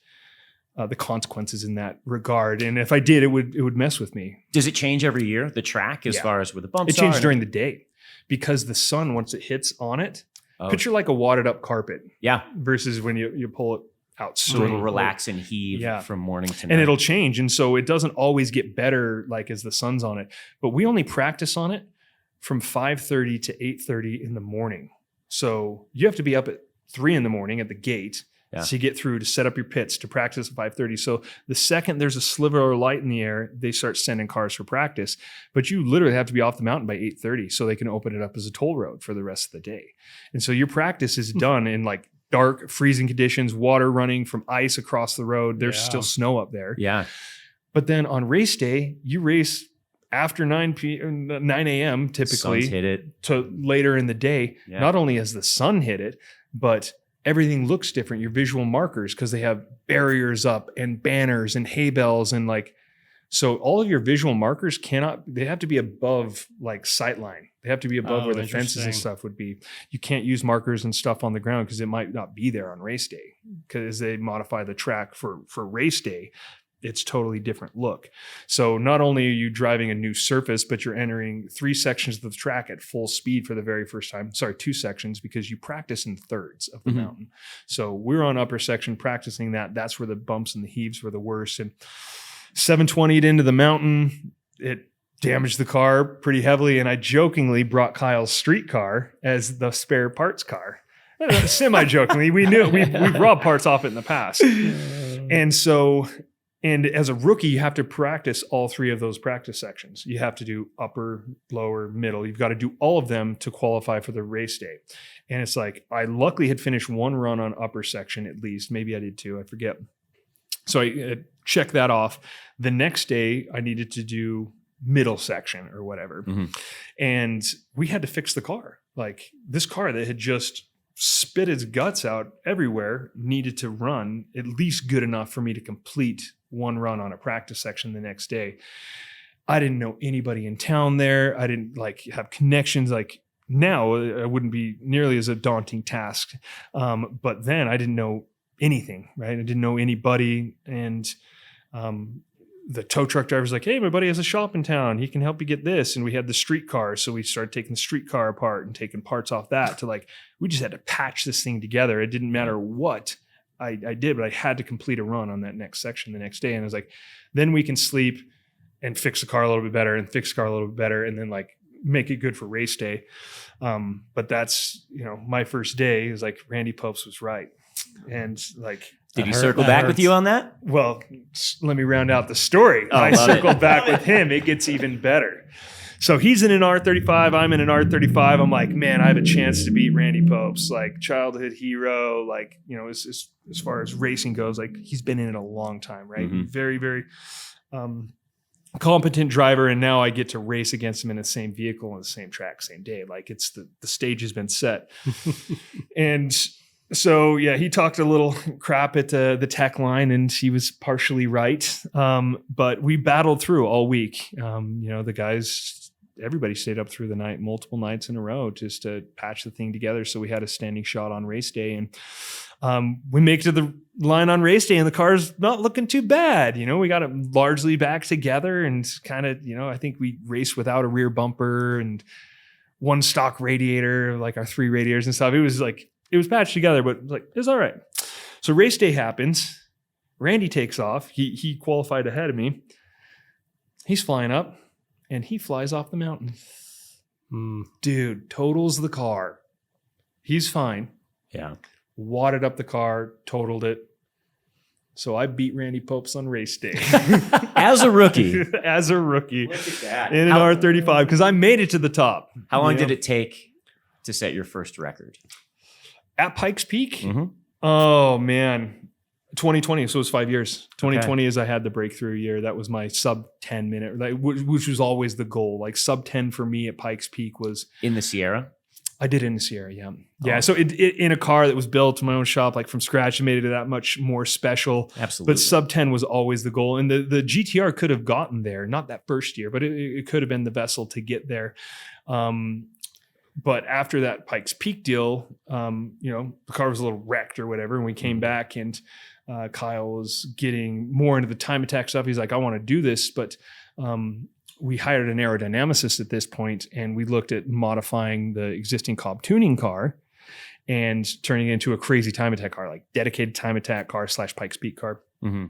the consequences in that regard. And if I did, it would mess with me. Does it change every year, the track, as far as where the bumps It changes during the day because the sun, once it hits on it, picture like a wadded up carpet. Yeah. Versus when you pull it out so it'll relax and heave from morning to night. And it'll change. And so it doesn't always get better like as the sun's on it. But we only practice on it from 5:30 to 8:30 in the morning. So you have to be up at 3 in the morning at the gate to get through, to set up your pits, to practice at 5:30. So the second there's a sliver of light in the air, they start sending cars for practice. But you literally have to be off the mountain by 8:30 so they can open it up as a toll road for the rest of the day. And so your practice is done in like dark, freezing conditions, water running from ice across the road. There's still snow up there. Yeah. But then on race day, you race after 9 a.m. typically Sun's hit it. to later in the day. Yeah. Not only has the sun hit it, but everything looks different. Your visual markers, because they have barriers up and banners and hay bales and like, so all of your visual markers they have to be above like sight line. They have to be above where the fences and stuff would be. You can't use markers and stuff on the ground because it might not be there on race day because they modify the track for race day. It's totally different look. So not only are you driving a new surface, but you're entering 3 sections of the track at full speed for the very first time. Sorry, 2 sections because you practice in thirds of the mountain. So we're on upper section practicing that. That's where the bumps and the heaves were the worst. And 720'd into the mountain, it damaged the car pretty heavily. And I jokingly brought Kyle's street car as the spare parts car. Semi-jokingly, we knew we've robbed parts off it in the past. And as a rookie, you have to practice all 3 of those practice sections. You have to do upper, lower, middle. You've got to do all of them to qualify for the race day. And it's like, I luckily had finished 1 run on upper section at least. Maybe I did 2, I forget. So I checked that off. The next day, I needed to do middle section or whatever. And we had to fix the car. Like this car that had just spit its guts out everywhere needed to run at least good enough for me to complete 1 run on a practice section the next day. I didn't know anybody in town there. I didn't like have connections. Like now it wouldn't be nearly as a daunting task. But then I didn't know anything, right? I didn't know anybody. And the tow truck driver's like, hey, my buddy has a shop in town. He can help you get this. And we had the streetcar. So we started taking the streetcar apart and taking parts off that to like, we just had to patch this thing together. It didn't matter what I did, but I had to complete a run on that next section the next day. And I was like, then we can sleep and fix the car a little bit better and fix the car a little bit better. And then like make it good for race day. But that's, my first day is like Randy Popes was right. And like, did he circle back with you on that? Well, let me round out the story. I circled back with him. It gets even better. So he's in an R35. I'm in an R35. I'm like, man, I have a chance to beat Randy Popes, like childhood hero, like, as far as racing goes, like he's been in it a long time, right? Very, very competent driver. And now I get to race against him in the same vehicle on the same track, same day. Like it's the stage has been set. And so, yeah, he talked a little crap at the tech line and he was partially right. But we battled through all week. The guys, everybody stayed up through the night, multiple nights in a row just to patch the thing together. So we had a standing shot on race day and we make it to the line on race day and the car's not looking too bad. We got it largely back together and kind of, I think we raced without a rear bumper and 1 stock radiator, like our 3 radiators and stuff. It was patched together, but it's all right. So race day happens. Randy takes off. He qualified ahead of me. He's flying up and he flies off the mountain. Dude, totals the car. He's fine. Yeah. Wadded up the car, totaled it. So I beat Randy Popes on race day. As a rookie. As a rookie. Look at that. In an R35 because I made it to the top. How long did it take to set your first record? At Pikes Peak? Oh, man. 2020. So it was 5 years. 2020 is I had the breakthrough year. That was my sub 10 minute, which was always the goal. Like sub 10 for me at Pikes Peak was. In the Sierra? I did it in the Sierra, yeah. Yeah, so it in a car that was built in my own shop, like from scratch, it made it that much more special. Absolutely. But sub 10 was always the goal. And the GTR could have gotten there, not that first year, but it could have been the vessel to get there. But after that Pikes Peak deal, the car was a little wrecked or whatever. And we came back and Kyle was getting more into the time attack stuff. He's like, I want to do this. But we hired an aerodynamicist at this point, and we looked at modifying the existing Cobb tuning car and turning it into a crazy time attack car, like dedicated time attack car / Pikes Peak car. Mm-hmm.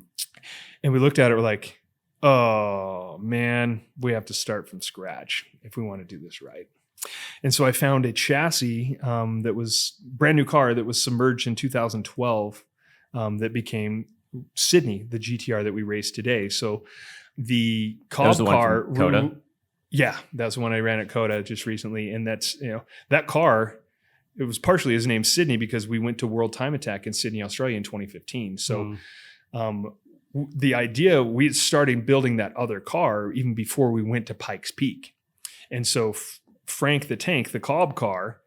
And we looked at it, we're like, oh man, we have to start from scratch if we want to do this right. And so I found a chassis that was brand new car that was submerged in 2012 that became Sydney, the GTR that we race today. So the Cobb car, COTA? Yeah, that's the one I ran at COTA just recently. And that's, that car, it was partially his name Sydney because we went to World Time Attack in Sydney, Australia in 2015. So the idea, we started building that other car even before we went to Pikes Peak. And so Frank the Tank, the Cobb car.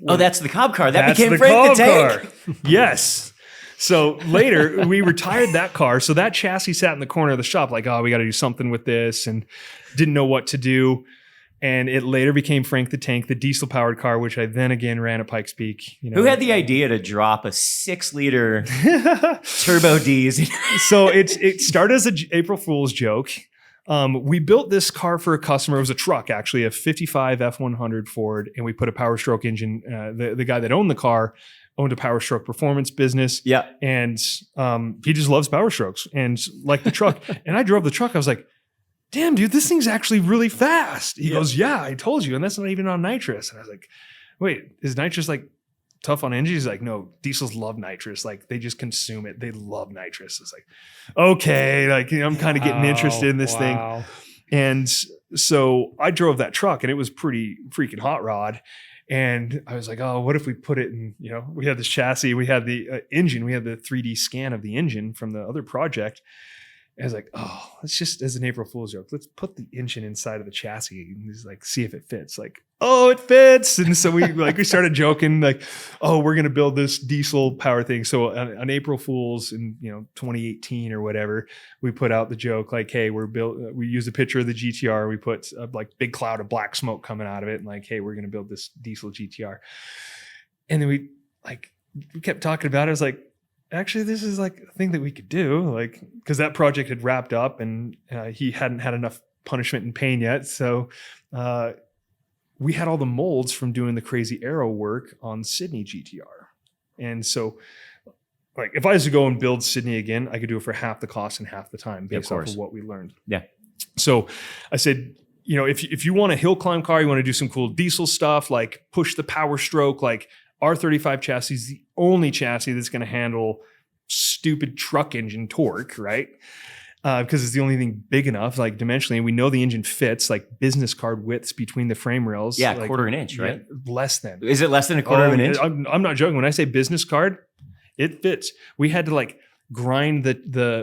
Oh, that's the Cobb car. That became Frank the Tank. Yes. So later we retired that car. So that chassis sat in the corner of the shop like, oh, we got to do something with this, and didn't know what to do. And it later became Frank the Tank, the diesel powered car, which I then again ran at Pikes Peak. Who had the idea to drop a 6-liter turbo D's? So it started as an April Fool's joke. We built this car for a customer. It was a truck, actually, a 55 F100 Ford, and we put a Power Stroke engine. The guy that owned the car owned a Power Stroke performance business. Yeah. And he just loves Power Strokes and liked the truck. And I drove the truck. I was like, damn, dude, this thing's actually really fast. He goes, yeah, I told you. And that's not even on nitrous. And I was like, wait, is nitrous like tough on engines? He's like, no, diesels love nitrous. Like they just consume it. They love nitrous. It's like, okay, like I'm kind of getting interested in this thing. And so I drove that truck, and it was pretty freaking hot rod. And I was like, oh, what if we put it in, we had this chassis, we had the engine, we had the 3D scan of the engine from the other project. I was like, oh, let's just, as an April Fool's joke, let's put the engine inside of the chassis and just like see if it fits. Like, oh, it fits. And so we started joking like, oh, we're going to build this diesel power thing. So on April Fool's in 2018 or whatever, we put out the joke like, hey, we use a picture of the GTR. We put a like big cloud of black smoke coming out of it, and like, hey, we're going to build this diesel GTR. And then we kept talking about it. I was like, actually, this is like a thing that we could do, like, because that project had wrapped up and he hadn't had enough punishment and pain yet. So we had all the molds from doing the crazy aero work on Sydney GTR. And so, like, if I was to go and build Sydney again, I could do it for half the cost and half the time based off of what we learned. Yeah. So I said, if you want a hill climb car, you want to do some cool diesel stuff, like push the Power Stroke, like R35 chassis is the only chassis that's going to handle stupid truck engine torque, right? Because it's the only thing big enough, like dimensionally. And we know the engine fits like business card widths between the frame rails. Yeah, like, quarter an inch, right? Less than. Is it less than a quarter of an inch? I'm not joking. When I say business card, it fits. We had to like grind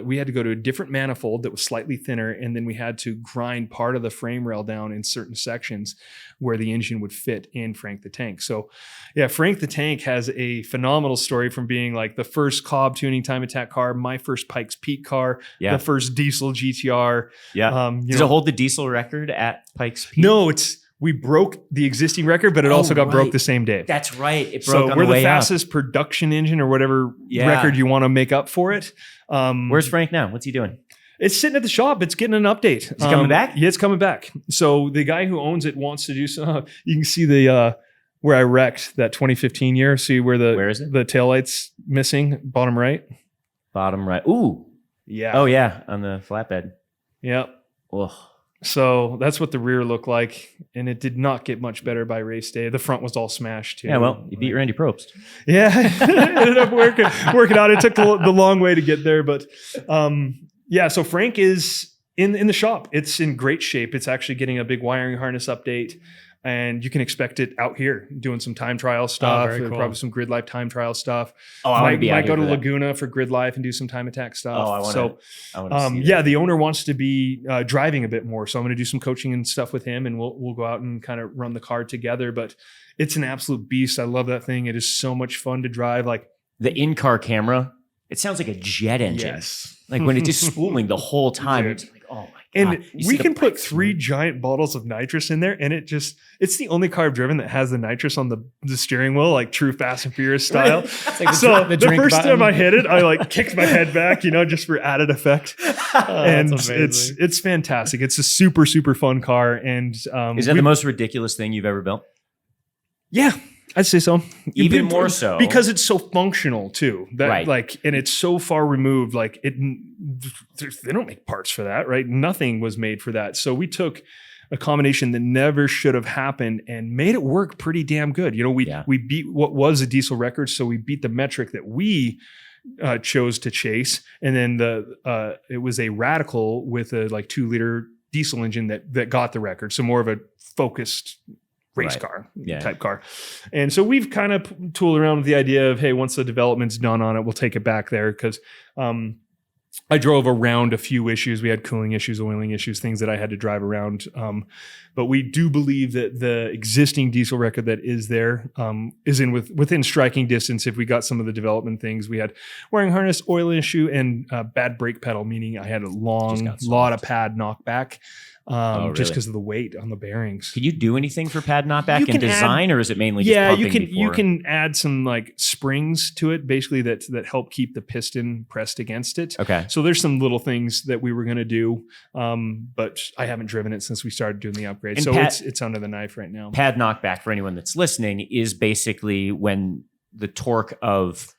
we had to go to a different manifold that was slightly thinner, and then we had to grind part of the frame rail down in certain sections where the engine would fit in Frank the Tank. So yeah, Frank the Tank has a phenomenal story from being like the first Cobb tuning time attack car, my first Pikes Peak car, the first diesel GTR. Yeah. Does it hold the diesel record at Pikes Peak? No, we broke the existing record, but it also got broke the same day. That's right. It broke on we're the way the fastest production engine or whatever record you want to make up for it. Where's Frank now? What's he doing? It's sitting at the shop. It's getting an update. Is he coming back? Yeah, it's coming back. So the guy who owns it wants to do some. You can see the where I wrecked that 2015 year. See where is it? The taillight's missing, bottom right. Bottom right. Ooh. Yeah. Oh yeah, on the flatbed. Yep. Ugh. So that's what the rear looked like, and it did not get much better by race day. The front was all smashed too. Yeah, well, you beat Randy Probst. Yeah, ended up working out. It took the long way to get there, but yeah. So Frank is in the shop. It's in great shape. It's actually getting a big wiring harness update, and you can expect it out here doing some time trial stuff. Very cool. Probably some Grid Life time trial stuff. Oh, I want to be out might here go to for that. Laguna for Grid Life and do some time attack stuff. Oh, I want to see yeah, that. the owner wants to be driving a bit more, so I'm going to do some coaching and stuff with him, and we'll go out and kind of run the car together. But it's an absolute beast. I love that thing. It is so much fun to drive. Like the in-car camera, it sounds like a jet engine. Yes. Like when it's just spooling the whole time. Dude. It's like, oh my And you see we the can put bikes, 3 man. giant bottles of nitrous in there, and it's the only car I've driven that has the nitrous on the steering wheel, like true Fast and Furious style. It's like So the the drink first button. time I hit it, I like kicked my head back, just for added effect. And That's amazing. it's fantastic. It's a super, super fun car. And Is that the most ridiculous thing you've ever built? yeah, I'd say so. Even more so. because it's so functional too. That Right. like, and it's so far removed. Like they don't make parts for that, right? Nothing was made for that. So we took a combination that never should have happened and made it work pretty damn good. We beat what was a diesel record, so we beat the metric that we chose to chase, and then it was a Radical with a like 2-liter diesel engine that got the record. So more of a focused race Right. car Yeah. type car. And so we've kind of tooled around with the idea of, hey, once the development's done on it, we'll take it back there. Cause, I drove around a few issues. We had cooling issues, oiling issues, things that I had to drive around. But we do believe that the existing diesel record that is there is within striking distance. If we got some of the development things, we had wiring harness, oil issue, and bad brake pedal, meaning I had a lot of pad knockback. Really? Just because of the weight on the bearings. Can you do anything for pad knockback You in can design, or is it mainly just pumping you can before? you can add some like springs to it, basically that help keep the piston pressed against it. Okay. So there's some little things that we were going to do, but I haven't driven it since we started doing the upgrade. And So Pat- it's under the knife right now. Pad knockback, for anyone that's listening, is basically when the torque of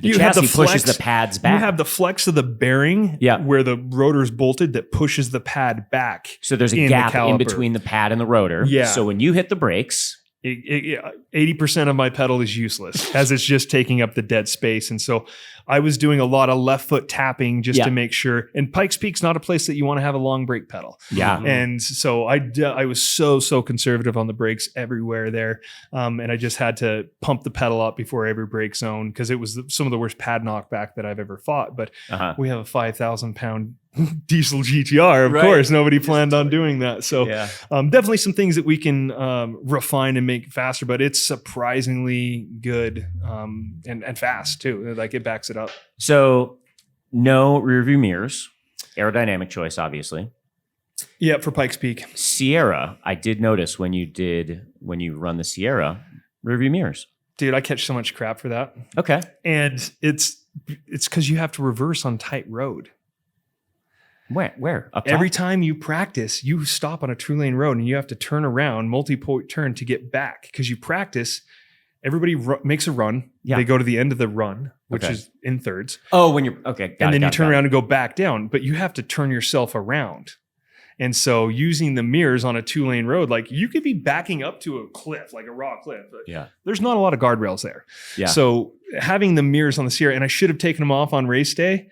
the You have chassis the pushes flex- the pads You back. have the flex of the bearing where the rotor's bolted that pushes the pad back. So there's a in the gap in caliper. between the pad and the rotor. Yeah. So when you hit the brakes, 80% of my pedal is useless as it's just taking up the dead space. And so I was doing a lot of left foot tapping just to make sure. And Pikes Peak's not a place that you want to have a long brake pedal. yeah. And so I was so conservative on the brakes everywhere there. And I just had to pump the pedal up before every brake zone because it was some of the worst pad knockback that I've ever fought. But we have a 5,000 pound diesel GTR, of course. Nobody planned on doing that. So definitely some things that we can refine and make faster, but it's surprisingly good and fast too. Like it backs it up. So no rear view mirrors, aerodynamic choice, obviously. Yeah, for Pikes Peak. Sierra, I did notice when you run the Sierra, rear view mirrors. Dude, I catch so much crap for that. Okay. And it's because you have to reverse on tight road. Where? Up top? Every time you practice, you stop on a 2-lane road and you have to turn around, multi-point turn to get back because you practice. Everybody makes a run. Yeah. They go to the end of the run, which Okay. is in thirds. Oh, when you're okay. And then you turn around and go back down, but you have to turn yourself around. And so using the mirrors on a 2-lane road, like you could be backing up to a cliff, like a raw cliff. But Yeah. there's not a lot of guardrails there. Yeah. So having the mirrors on the Sierra, and I should have taken them off on race day.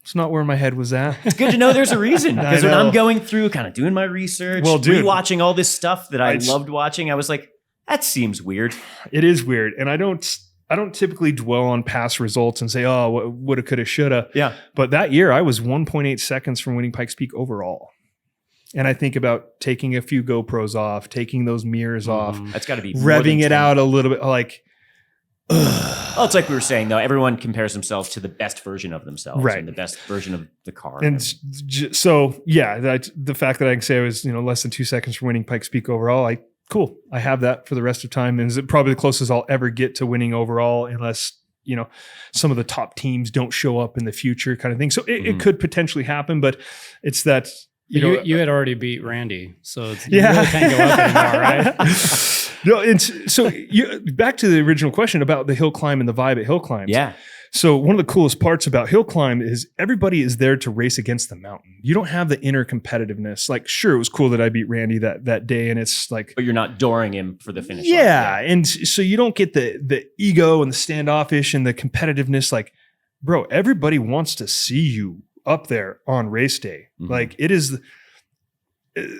It's not where my head was at. It's good to know there's a reason I because when know. I'm going through, kind of doing my research, Well, dude, rewatching all this stuff that I it's- loved watching, I was like, that seems weird. It is weird. And I don't typically dwell on past results and say, oh, woulda, coulda, shoulda. Yeah. But that year I was 1.8 seconds from winning Pikes Peak overall. And I think about taking a few GoPros off, taking those mirrors off, That's got to be more than revving it 10. out a little bit like, Oh, it's like we were saying, though. Everyone compares themselves to the best version of themselves, Right. and the best version of the car. and so, yeah, the fact that I can say I was, less than 2 seconds from winning Pikes Peak overall, cool. I have that for the rest of time. And is it probably the closest I'll ever get to winning overall unless, some of the top teams don't show up in the future kind of thing. So it could potentially happen, but it's that, You had already beat Randy, so you really can't go up anymore, right? No, and so back to the original question about the hill climb and the vibe at hill climbs. Yeah. So one of the coolest parts about hill climb is everybody is there to race against the mountain. You don't have the inner competitiveness. Like, sure, it was cool that I beat Randy that day, and it's like, But you're not dooring him for the finish line. yeah, and so you don't get the ego and the standoffish and the competitiveness. Like, bro, everybody wants to see you up there on race day. Mhm. Like, it is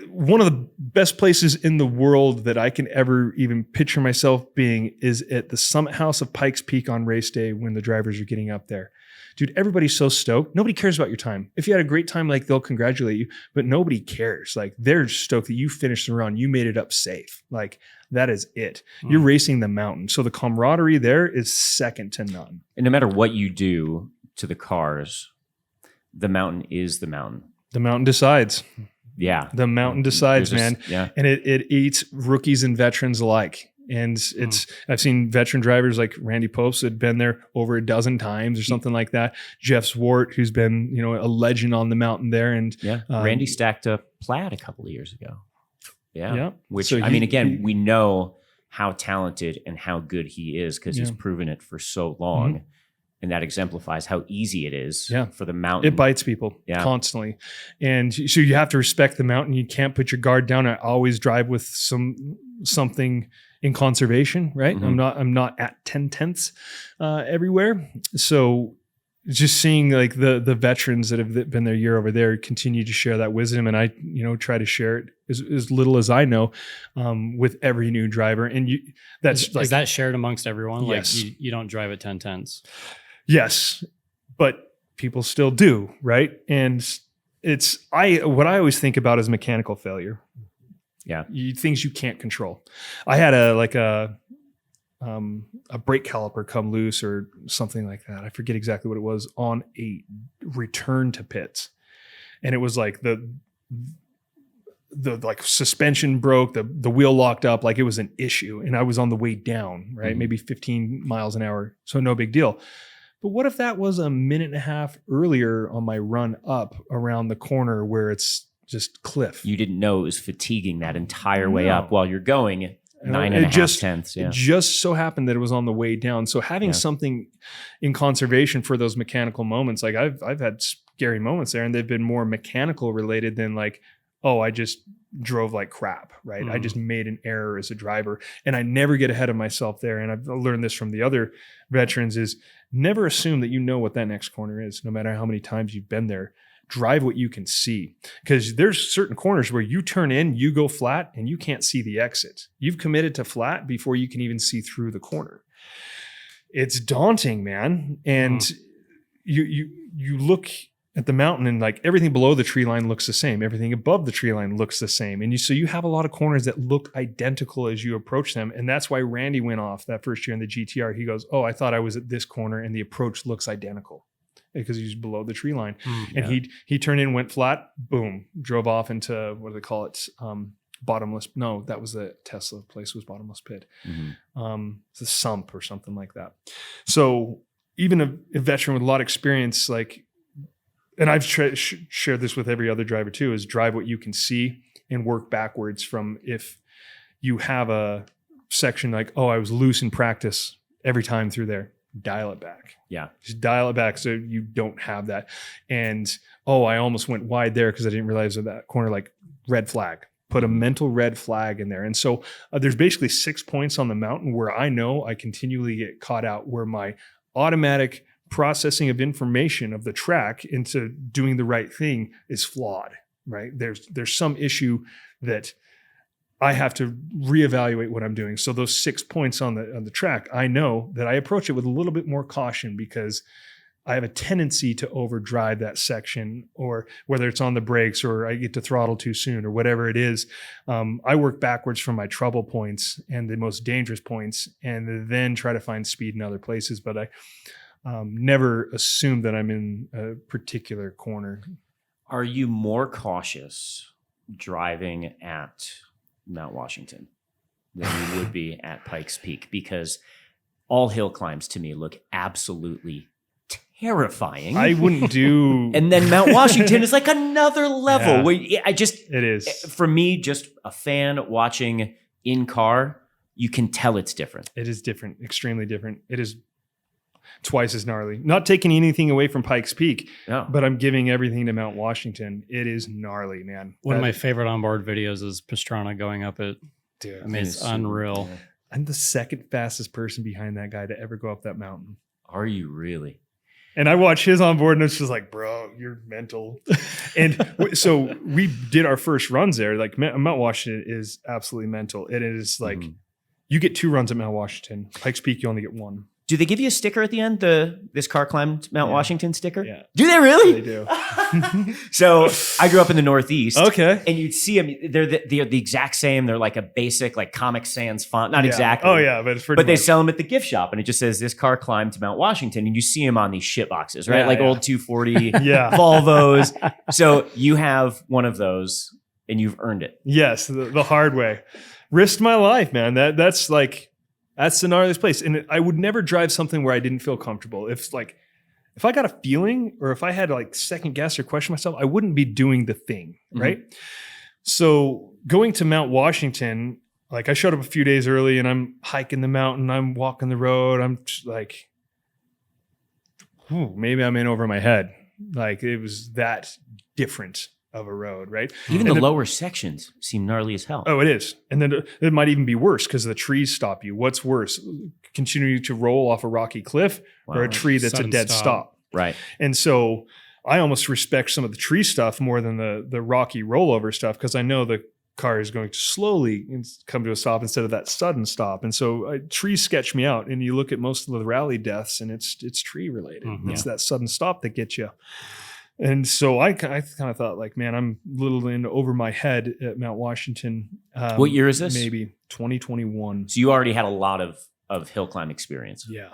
one of the best places in the world that I can ever even picture myself being is at the summit house of Pikes Peak on race day when the drivers are getting up there. Dude, everybody's so stoked. Nobody cares about your time. If you had a great time, like, they'll congratulate you, but nobody cares. Like, they're stoked that you finished the run. You made it up safe. Like, that is it. You're racing the mountain. So the camaraderie there is second to none. And no matter what you do to the cars, the mountain is the mountain. The mountain decides. Yeah. The mountain decides, There's man. just- yeah. And it eats rookies and veterans alike. And I've seen veteran drivers like Randy Popes had been there over a dozen times or something like that. Jeff Swart, who's been, a legend on the mountain there. And Yeah. Randy stacked a Plaid a couple of years ago. Yeah. Yeah. Which, So we know how talented and how good he is because he's proven it for so long. Mm-hmm. And that exemplifies how easy it is Yeah. for the mountain. it bites people constantly. And so you have to respect the mountain. You can't put your guard down. I always drive with something in conservation, right? Mm-hmm. I'm not at 10/10ths everywhere. So just seeing like the veterans that have been there year over there continue to share that wisdom. And I, try to share it as little as I know with every new driver. And is that shared amongst everyone? Yes. Like you don't drive at 10/10s. Yes, but people still do, right? And what I always think about is mechanical failure. Yeah. Things you can't control. I had a brake caliper come loose or something like that. I forget exactly what it was on a return to pits. And it was like the like suspension broke, the wheel locked up, like it was an issue. And I was on the way down, right? Maybe 15 miles an hour. So no big deal. But what if that was a minute and a half earlier on my run up around the corner where it's just cliff? You didn't know it was fatiguing that entire way up while you're going 9.5 tenths. Yeah. It just so happened that it was on the way down. So having something in conservation for those mechanical moments, like I've had scary moments there, and they've been more mechanical related than like, oh, I just drove like crap, right? I just made an error as a driver, and I never get ahead of myself there. And I've learned this from the other veterans: is never assume that you know what that next corner is, no matter how many times you've been there. Drive what you can see, because there's certain corners where you turn in, you go flat, and you can't see the exit. You've committed to flat before you can even see through the corner. It's daunting, man. And you look at the mountain, and like everything below the tree line looks the same. Everything above the tree line looks the same. And so you have a lot of corners that look identical as you approach them. And that's why Randy went off that first year in the GTR. He goes, oh, I thought I was at this corner and the approach looks identical, because he's below the tree line. And he turned in, went flat, boom, drove off into, what do they call it? Bottomless. No, that was the Tesla place, was bottomless pit. It's a sump or something like that. So even a veteran with a lot of experience, like, and I've shared this with every other driver too, is drive what you can see and work backwards from, if you have a section like, oh, I was loose in practice every time through there, dial it back. Yeah. Just dial it back so you don't have that. And, oh, I almost went wide there because I didn't realize that corner, like red flag. Put a mental red flag in there. And so there's basically 6 points on the mountain where I know I continually get caught out, where my automatic processing of information of the track into doing the right thing is flawed, right? There's some issue that I have to reevaluate what I'm doing. So those 6 points on the track, I know that I approach it with a little bit more caution, because I have a tendency to overdrive that section, or whether it's on the brakes or I get to throttle too soon or whatever it is. I work backwards from my trouble points and the most dangerous points, and then try to find speed in other places. But I never assume that I'm in a particular corner. Are you more cautious driving at Mount Washington than you would be at Pikes Peak? Because all hill climbs to me look absolutely terrifying. I wouldn't do. And then Mount Washington is like another level. Yeah. Where It is. For me, just a fan watching in car, you can tell it's different. It is different, extremely different. It is twice as gnarly. Not taking anything away from Pikes Peak, but I'm giving everything to Mount Washington. It is gnarly, man. One of my favorite onboard videos is Pastrana going up it. Dude, I mean, it's unreal. Yeah. I'm the second fastest person behind that guy to ever go up that mountain. Are you really? And I watch his onboard, and it's just like, bro, you're mental. And so we did our first runs there. Like Mount Washington is absolutely mental. It is like, you get 2 runs at Mount Washington. Pikes Peak, you only get 1. Do they give you a sticker at the end? This car climbed Mount Washington sticker? Yeah. Do they really? They do. So I grew up in the Northeast. Okay. And you'd see them. They're the exact same. They're like a basic like Comic Sans font. Not exactly. Oh yeah, but it's pretty. But they much. sell them at the gift shop, and it just says this car climbed Mount Washington, and you see them on these shit boxes, right? Yeah, like yeah. old 240 Yeah. Volvos. So you have one of those, and you've earned it. Yes, the hard way. Risked my life, man. That's the gnarliest place. And I would never drive something where I didn't feel comfortable. If I got a feeling or if I had to like second guess or question myself, I wouldn't be doing the thing, right? So going to Mount Washington, like I showed up a few days early and I'm hiking the mountain, I'm walking the road. I'm just like, maybe I'm in over my head. Like it was that different of a road, right? Even And the lower sections seem gnarly as hell. Oh, it is. And then it might even be worse because the trees stop you. What's worse? Continuing to roll off a rocky cliff or a tree that's Sudden a dead stop. Right. And so I almost respect some of the tree stuff more than the rocky rollover stuff because I know the car is going to slowly come to a stop instead of that sudden stop. And so trees sketch me out. And you look at most of the rally deaths and it's tree related. It's that sudden stop that gets you. And so I kind of thought like, man, I'm a little in over my head at Mount Washington. What year is this? Maybe 2021. So you already had a lot of hill climb experience. Yeah.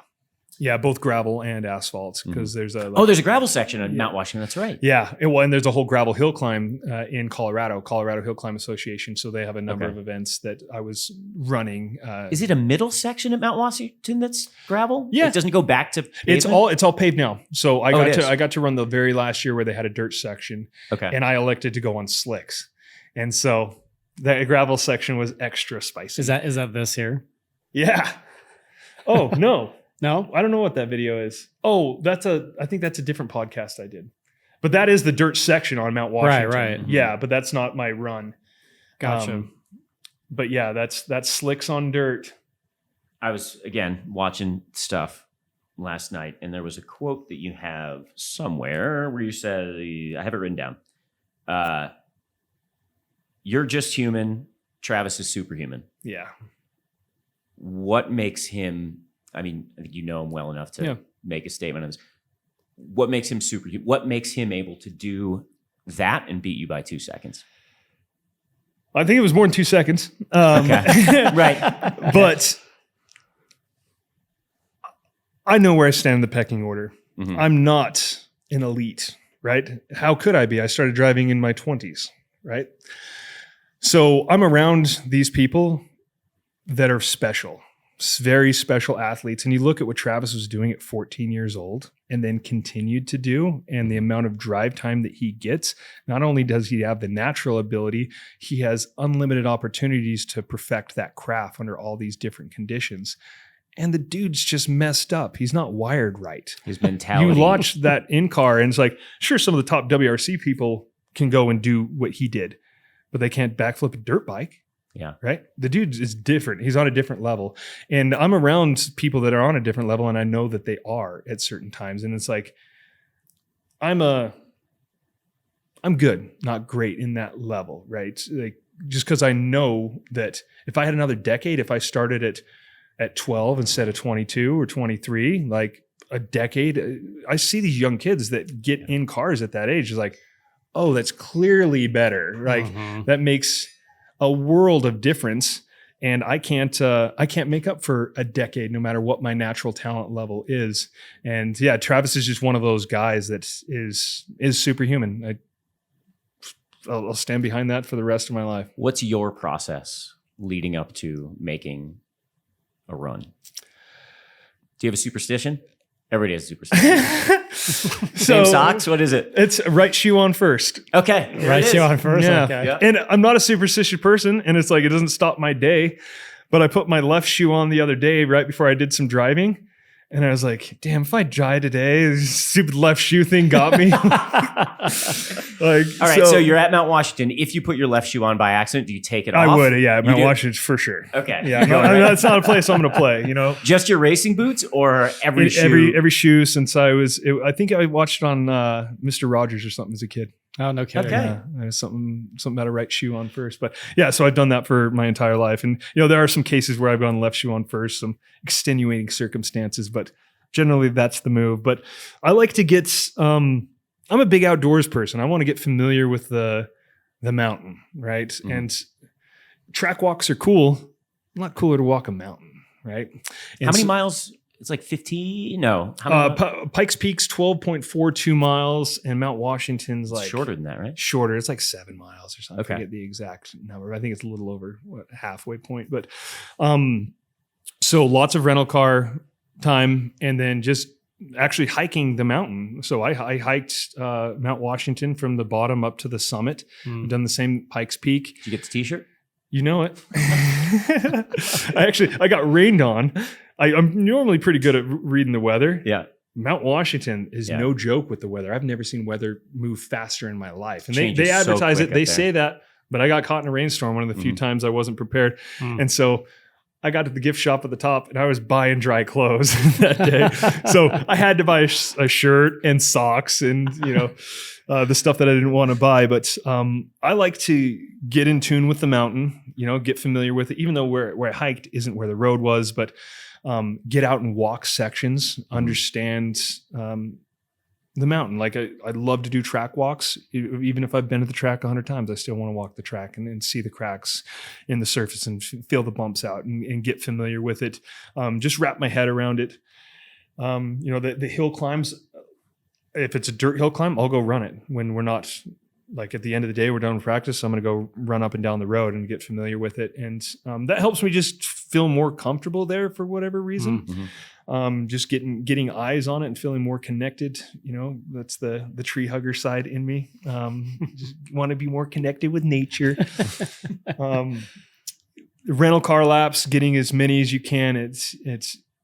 Yeah, both gravel and asphalt because there's a there's a gravel section on Mount Washington. That's right. Yeah, and there's a whole gravel hill climb in Colorado Hill Climb Association. So they have a number of events that I was running. Is it a middle section at Mount Washington that's gravel? Yeah. It doesn't go back to It's pavement? all paved now. So I it is. got to run the very last year where they had a dirt section, Okay. and I elected to go on slicks, and so the gravel section was extra spicy. Is that this here? Yeah. Oh no. No? I don't know what that video is. Oh, I think that's a different podcast I did. But that is the dirt section on Mount Washington. Right. Yeah, but that's not my run. Gotcha. But yeah, that's slicks on dirt. I was, again, watching stuff last night, and there was a quote that you have somewhere where you said, I have it written down. You're just human. Travis is superhuman. Yeah. What makes him, I mean, I think you know him well enough to make a statement on this. What makes him superhuman? What makes him able to do that and beat you by 2 seconds? I think it was more than 2 seconds. Okay. Right. But I know where I stand in the pecking order. Mhm. I'm not an elite, right? How could I be? I started driving in my 20s, right? So I'm around these people that are special, very special athletes. And you look at what Travis was doing at 14 years old and then continued to do, and the amount of drive time that he gets. Not only does he have the natural ability, he has unlimited opportunities to perfect that craft under all these different conditions. And the dude's just messed up. He's not wired right. His mentality. You launch that in car and it's like, sure, some of the top WRC people can go and do what he did, but they can't backflip a dirt bike. Yeah. Right. The dude is different. He's on a different level. And I'm around people that are on a different level, and I know that they are at certain times. And it's like, I'm good, not great in that level. Right. Like, just because I know that if I had another decade, if I started at 12 instead of 22 or 23, like a decade, I see these young kids that get in cars at that age. It's like, oh, that's clearly better. Like that makes a world of difference. And I can't make up for a decade, no matter what my natural talent level is. And yeah, Travis is just one of those guys that is superhuman. I'll stand behind that for the rest of my life. What's your process leading up to making a run? Do you have a superstition? Everybody has a superstition. Same socks? What is it? It's right shoe on first. Okay. Right shoe on first. Yeah. Okay. Yeah. And I'm not a superstitious person, and it's like it doesn't stop my day. But I put my left shoe on the other day right before I did some driving. And I was like, damn, if I die today, this stupid left shoe thing got me. Like, All right. So you're at Mount Washington. If you put your left shoe on by accident, do you take it off? I would, yeah. You Mount do? Washington for sure. Okay. Yeah, no, I mean, that's not a place I'm going to play, you know. Just your racing boots or every shoe? Every shoe since I think I watched on Mr. Rogers or something as a kid. Oh, no kidding. Okay. Yeah, there's something about a right shoe on first. But yeah, so I've done that for my entire life. And, there are some cases where I've gone left shoe on first, some extenuating circumstances, but generally that's the move. But I like to get, I'm a big outdoors person. I want to get familiar with the mountain, right? Mm-hmm. And track walks are cool. A lot cooler to walk a mountain, right? And How many miles? It's like 15? No. How many Pikes Peak's 12.42 miles, and Mount Washington's like shorter than that, right? shorter. It's like 7 miles or something. Okay. I forget the exact number. I think it's a little over halfway point. But so lots of rental car time, and then just actually hiking the mountain. So I hiked Mount Washington from the bottom up to the summit. I've done the same Pikes Peak. Did you get the t-shirt? You know it. I got rained on. I'm normally pretty good at reading the weather. Yeah. Mount Washington is no joke with the weather. I've never seen weather move faster in my life. And Changes they advertise so it. quick They up there. say that, but I got caught in a rainstorm one of the few times I wasn't prepared. And so I got to the gift shop at the top and I was buying dry clothes that day. So I had to buy a shirt and socks and, the stuff that I didn't want to buy. But I like to get in tune with the mountain, get familiar with it, even though where I hiked isn't where the road was, but get out and walk sections, understand the mountain. Like I'd love to do track walks. Even if I've been at the track 100 times, I still want to walk the track and see the cracks in the surface and feel the bumps out and get familiar with it. Just wrap my head around it. The hill climbs, if it's a dirt hill climb, I'll go run it when we're not, like at the end of the day, we're done with practice. I'm going to go run up and down the road and get familiar with it. And that helps me just feel more comfortable there for whatever reason. Mm-hmm. Just getting eyes on it and feeling more connected. That's the tree hugger side in me. Just want to be more connected with nature. Rental car laps, getting as many as you can.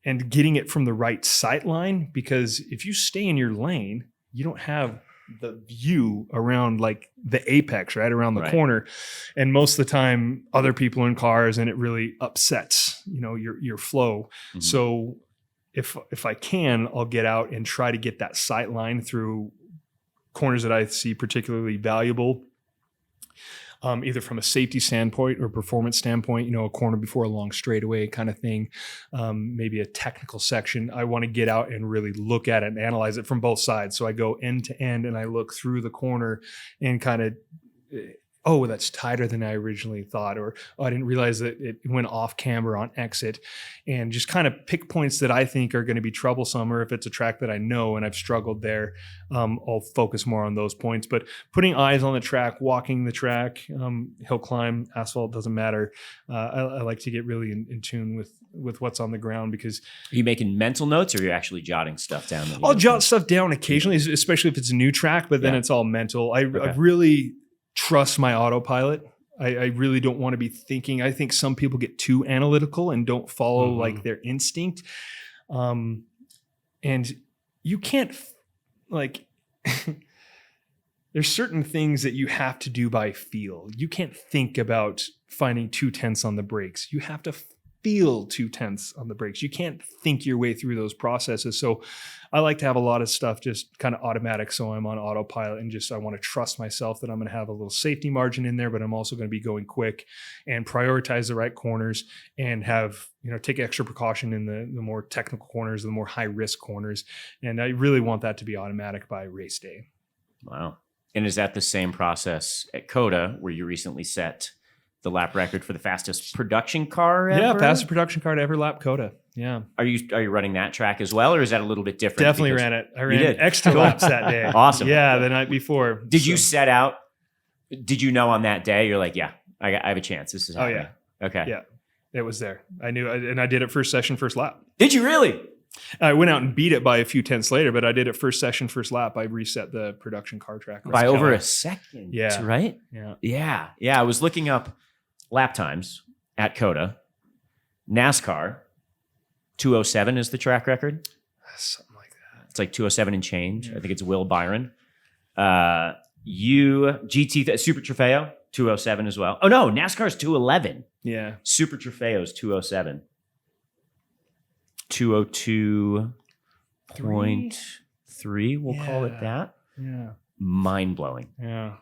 And getting it from the right sight line, because if you stay in your lane, you don't have the view around like the apex, right around the corner. And most of the time other people are in cars and it really upsets, your flow. Mm-hmm. So if I can, I'll get out and try to get that sight line through corners that I see particularly valuable. Either from a safety standpoint or performance standpoint, a corner before a long straightaway kind of thing, maybe a technical section. I want to get out and really look at it and analyze it from both sides. So I go end to end and I look through the corner and kind of, oh, that's tighter than I originally thought, or I didn't realize that it went off camber on exit, and just kind of pick points that I think are going to be troublesome, or if it's a track that I know and I've struggled there, I'll focus more on those points. But putting eyes on the track, walking the track, hill climb, asphalt, doesn't matter. I like to get really in tune with what's on the ground, because Are you making mental notes, or are you actually jotting stuff down? I'll jot stuff down occasionally, especially if it's a new track, but then it's all mental. I really trust my autopilot. I really don't want to be thinking. I think some people get too analytical and don't follow like their instinct. And you can't there's certain things that you have to do by feel. You can't think about finding 2/10 on the brakes. You have to feel 2/10 on the brakes. You can't think your way through those processes. So I like to have a lot of stuff just kind of automatic. So I'm on autopilot and I want to trust myself that I'm going to have a little safety margin in there, but I'm also going to be going quick and prioritize the right corners and have, take extra precaution in the more technical corners, the more high risk corners. And I really want that to be automatic by race day. Wow. And is that the same process at COTA, where you recently set the lap record for the fastest production car ever? Yeah, fastest production car to ever lap COTA. Yeah. Are you running that track as well, or is that a little bit different? Definitely ran it. I ran extra laps that day. Awesome. Yeah, the night before. Did you set out? Did you know on that day? You're like, yeah, I have a chance. This is happening. Yeah. Okay. Yeah, it was there. I knew, and I did it first session, first lap. Did you really? I went out and beat it by a few tenths later, but I did it first session, first lap. I reset the production car track By over a second. Yeah. Right? Yeah. Yeah. I was looking up lap times at COTA. NASCAR, 207 is the track record. Something like that. It's like 207 and change. I think it's Will Byron. GT Super Trofeo, 207 as well. Oh no, NASCAR's 211. Yeah. Super Trofeo's 207. 202.3, we'll call it that. Yeah. mind blowing. Yeah.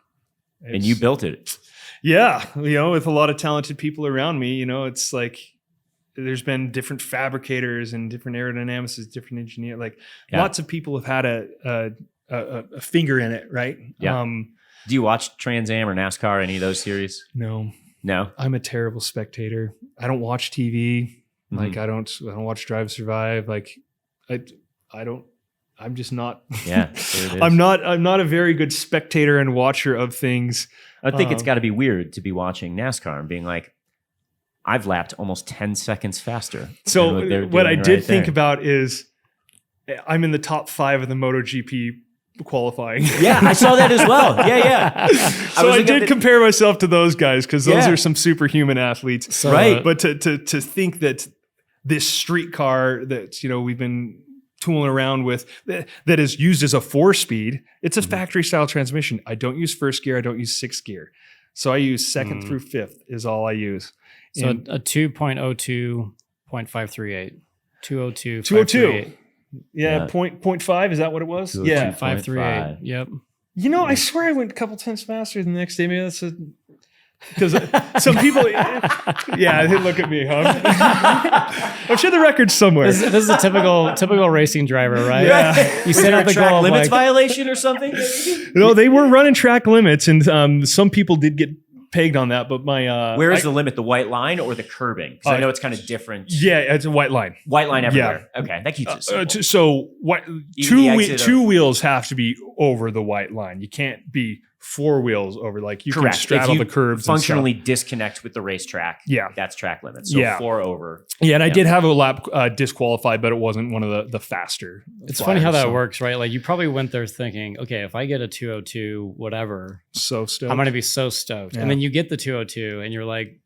And you built it. Yeah. With a lot of talented people around me, it's like there's been different fabricators and different aerodynamicists, different engineers. Like lots of people have had a finger in it, right? Yeah. Do you watch Trans Am or NASCAR, any of those series? No. I'm a terrible spectator. I don't watch TV. Like I don't watch Drive Survive. Like I'm just not. Yeah, I'm not a very good spectator and watcher of things. I think it's got to be weird to be watching NASCAR and being like, I've lapped almost 10 seconds faster. So what I did think about is I'm in the top 5 of the MotoGP qualifying. Yeah, I saw that as well. Yeah. So I did compare myself to those guys because those are some superhuman athletes. So, right. But to think that this street car that we've been tooling around with that is used as a 4-speed, it's a factory style transmission. I don't use first gear. I don't use 6th gear. So I use 2nd through 5th is all I use. So a 2.02.538. 202. 202. Yeah. 0.5. Is that what it was? Yeah. 538. Yep. I swear I went a couple tenths faster than the next day. Maybe that's because some people, they look at me, huh? I'm sure the record's somewhere. This is a typical racing driver, right? Yeah. You set up the track goal limits violation or something? No, they were running track limits, and some people did get pegged on that. But where is the limit? The white line or the curbing? Because I know it's kind of different. Yeah, it's a white line. White line everywhere. Yeah. Okay, that keeps it simple. So two wheels have to be over the white line. You can't be 4 wheels over. Like you can straddle the curves. Functionally disconnect with the racetrack. Yeah, that's track limits. So 4 over. Yeah, and I did have a lap disqualified, but it wasn't one of the faster. It's funny how that works, right? Like you probably went there thinking, okay, if I get a 202, whatever, so stoked. I'm going to be so stoked. Yeah. And then you get the 202, and you're like,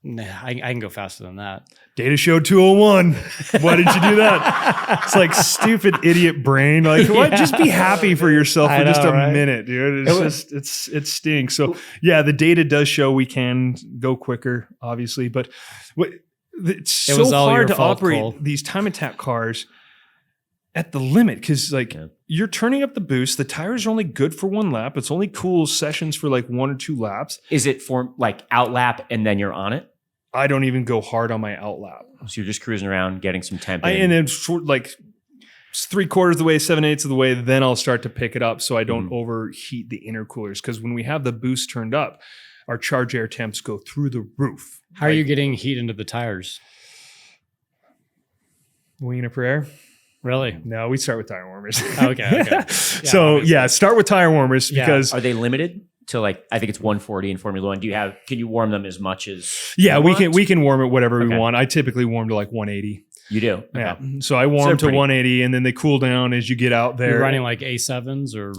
nah, I can go faster than that. Data showed 201. Why did you do that? It's like stupid idiot brain. Like, why just be happy for yourself for just a minute, dude? It stinks. So yeah, the data does show we can go quicker, obviously, but it's so hard to operate these time attack cars at the limit because you're turning up the boost. The tires are only good for 1 lap. It's only cool sessions for like 1 or 2 laps. Is it for like out lap and then you're on it? I don't even go hard on my out lap. So you're just cruising around, getting some temp. And then like 3/4 of the way, 7/8 of the way, then I'll start to pick it up so I don't overheat the intercoolers. Because when we have the boost turned up, our charge air temps go through the roof. How are you getting heat into the tires? Wing and a prayer? Really? No, we start with tire warmers. Okay. Yeah, start with tire warmers because are they limited to like I think it's 140 in Formula One? Can you warm them as much as? Yeah, we can warm it whatever we want. I typically warm to like 180. You do? Okay. Yeah. So I warm to 180 and then they cool down as you get out there. You're running like A7s or?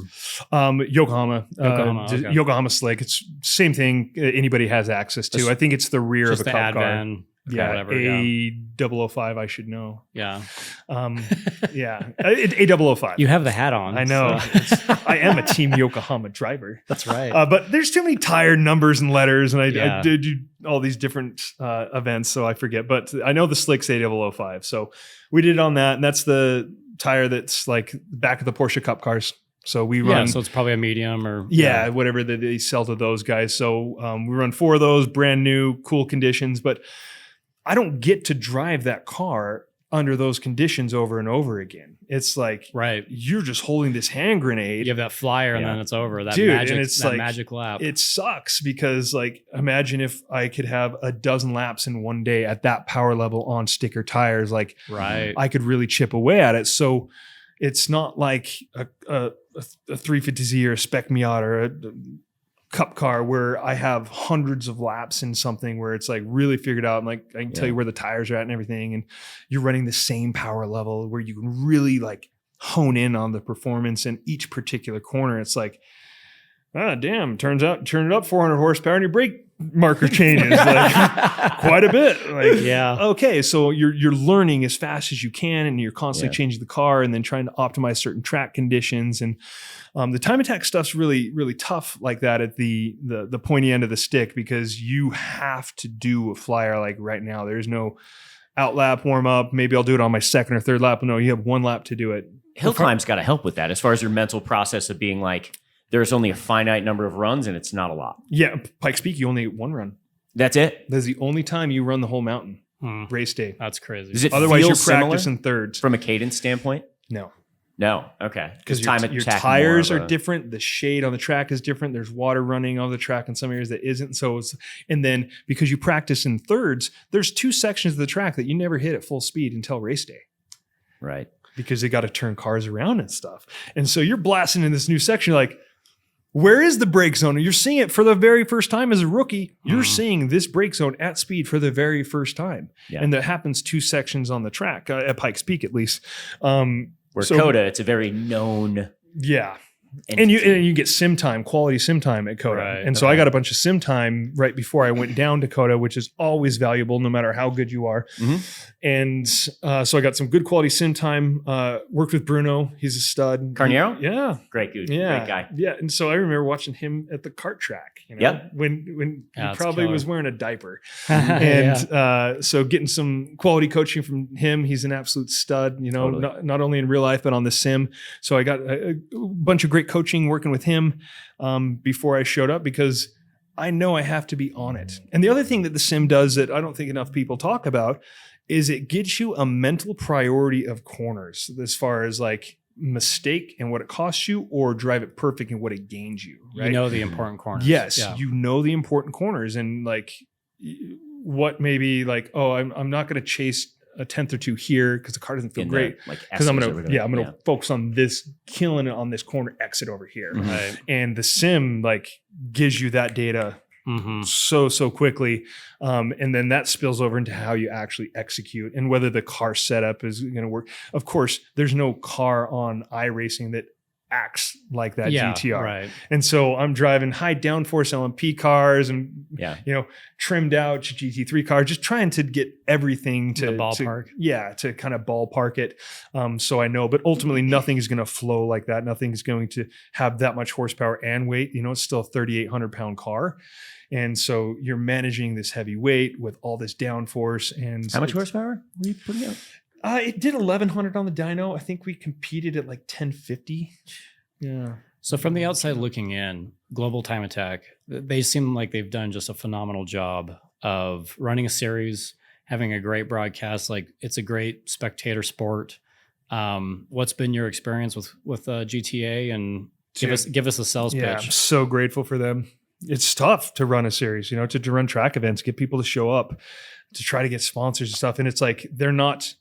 Yokohama. Okay. Yokohama Slick. It's same thing anybody has access to. I think it's the rear of a cup car. Yeah, whatever. A005, I should know. Yeah. A005. You have the hat on. I know. So. I am a Team Yokohama driver. That's right. But there's too many tire numbers and letters, and I did do all these different events, so I forget. But I know the Slick's A005, so we did it on that, and that's the tire that's like the back of the Porsche Cup cars. So we run. So it's probably a medium or whatever that they sell to those guys. So we run 4 of those, brand new, cool conditions, but I don't get to drive that car under those conditions over and over again. It's like you're just holding this hand grenade. You have that flyer and then it's over. That magic lap. It sucks because like imagine if I could have a dozen laps in one day at that power level on sticker tires. Like I could really chip away at it. So it's not like a 350Z or a Spec Miata or a cup car where I have hundreds of laps in something where it's like really figured out and like I can tell you where the tires are at and everything, and you're running the same power level where you can really like hone in on the performance in each particular corner. It's like, damn, turns out turn it up 400 horsepower and your brake marker changes like quite a bit. Like, okay, so you're learning as fast as you can and you're constantly changing the car and then trying to optimize certain track conditions. And the time attack stuff's really, really tough like that at the pointy end of the stick because you have to do a flyer like right now. There's no out lap, warm up. Maybe I'll do it on my 2nd or 3rd lap. No, you have 1 lap to do it. Hill climb's got to help with that as far as your mental process of being like, there's only a finite number of runs and it's not a lot. Yeah, Pikes Peak, you only get one run. That's it. That's the only time you run the whole mountain. Race day. That's crazy. Does it Otherwise, feel you're similar practicing thirds. from a cadence standpoint? No. No. Okay. Because time your attack tires more are of a- different. The shade on the track is different. There's water running on the track in some areas that isn't. So and then because you practice in thirds, there's 2 sections of the track that you never hit at full speed until race day. Right. Because they got to turn cars around and stuff. And so you're blasting in this new section. You're like, where is the brake zone? And you're seeing it for the very first time as a rookie. You're seeing this brake zone at speed for the very first time. Yeah. And that happens 2 sections on the track, at Pikes Peak at least. Where COTA, it's a very known. Yeah. entity. And you get sim time, quality sim time at COTA. Right. And so I got a bunch of sim time right before I went down to COTA, which is always valuable no matter how good you are. And so I got some good quality sim time, worked with Bruno. He's a stud. Carniero? Yeah. Great dude. Yeah. Great guy. Yeah. And so I remember watching him at the kart track, you know, Yep. when he That's probably killer. was wearing a diaper. Yeah. And so getting some quality coaching from him, he's an absolute stud, you know, Totally. not only in real life, but on the sim. So I got a bunch of great coaching working with him before I showed up because I know I have to be on it. And the other thing that the sim does that I don't think enough people talk about is it gives you a mental priority of corners as far as like mistake and what it costs you or drive it perfect and what it gains you, right? You know the important corners. Yes, Yeah. you know the important corners and like what maybe like, oh, I'm not going to chase a 10th or 2 here because the car doesn't feel In great. the, like, Because I'm S's or gonna, whatever. I'm gonna focus on this, killing it on this corner exit over here. Mhm. Right. And the sim like gives you that data so quickly, and then that spills over into how you actually execute and whether the car setup is going to work. Of course, there's no car on iRacing that acts like that Yeah, GTR. right. And so I'm driving high downforce LMP cars and Yeah. you know, trimmed out GT3 cars, just trying to get everything to The ballpark. to kind of ballpark it. So I know, but ultimately nothing is going to flow like that. Nothing is going to have that much horsepower and weight. You know, it's still a 3,800 pound car. And so you're managing this heavy weight with all this downforce. And How much it's- horsepower were you putting out? It did 1,100 on the dyno. I think we competed at like 1050. Yeah. So from the outside looking in, Global Time Attack, they seem like they've done just a phenomenal job of running a series, having a great broadcast. Like it's a great spectator sport. What's been your experience with GTA? And give us a sales Yeah, I'm pitch. so grateful for them. It's tough to run a series, you know, to run track events, get people to show up, to try to get sponsors and stuff. And it's like they're not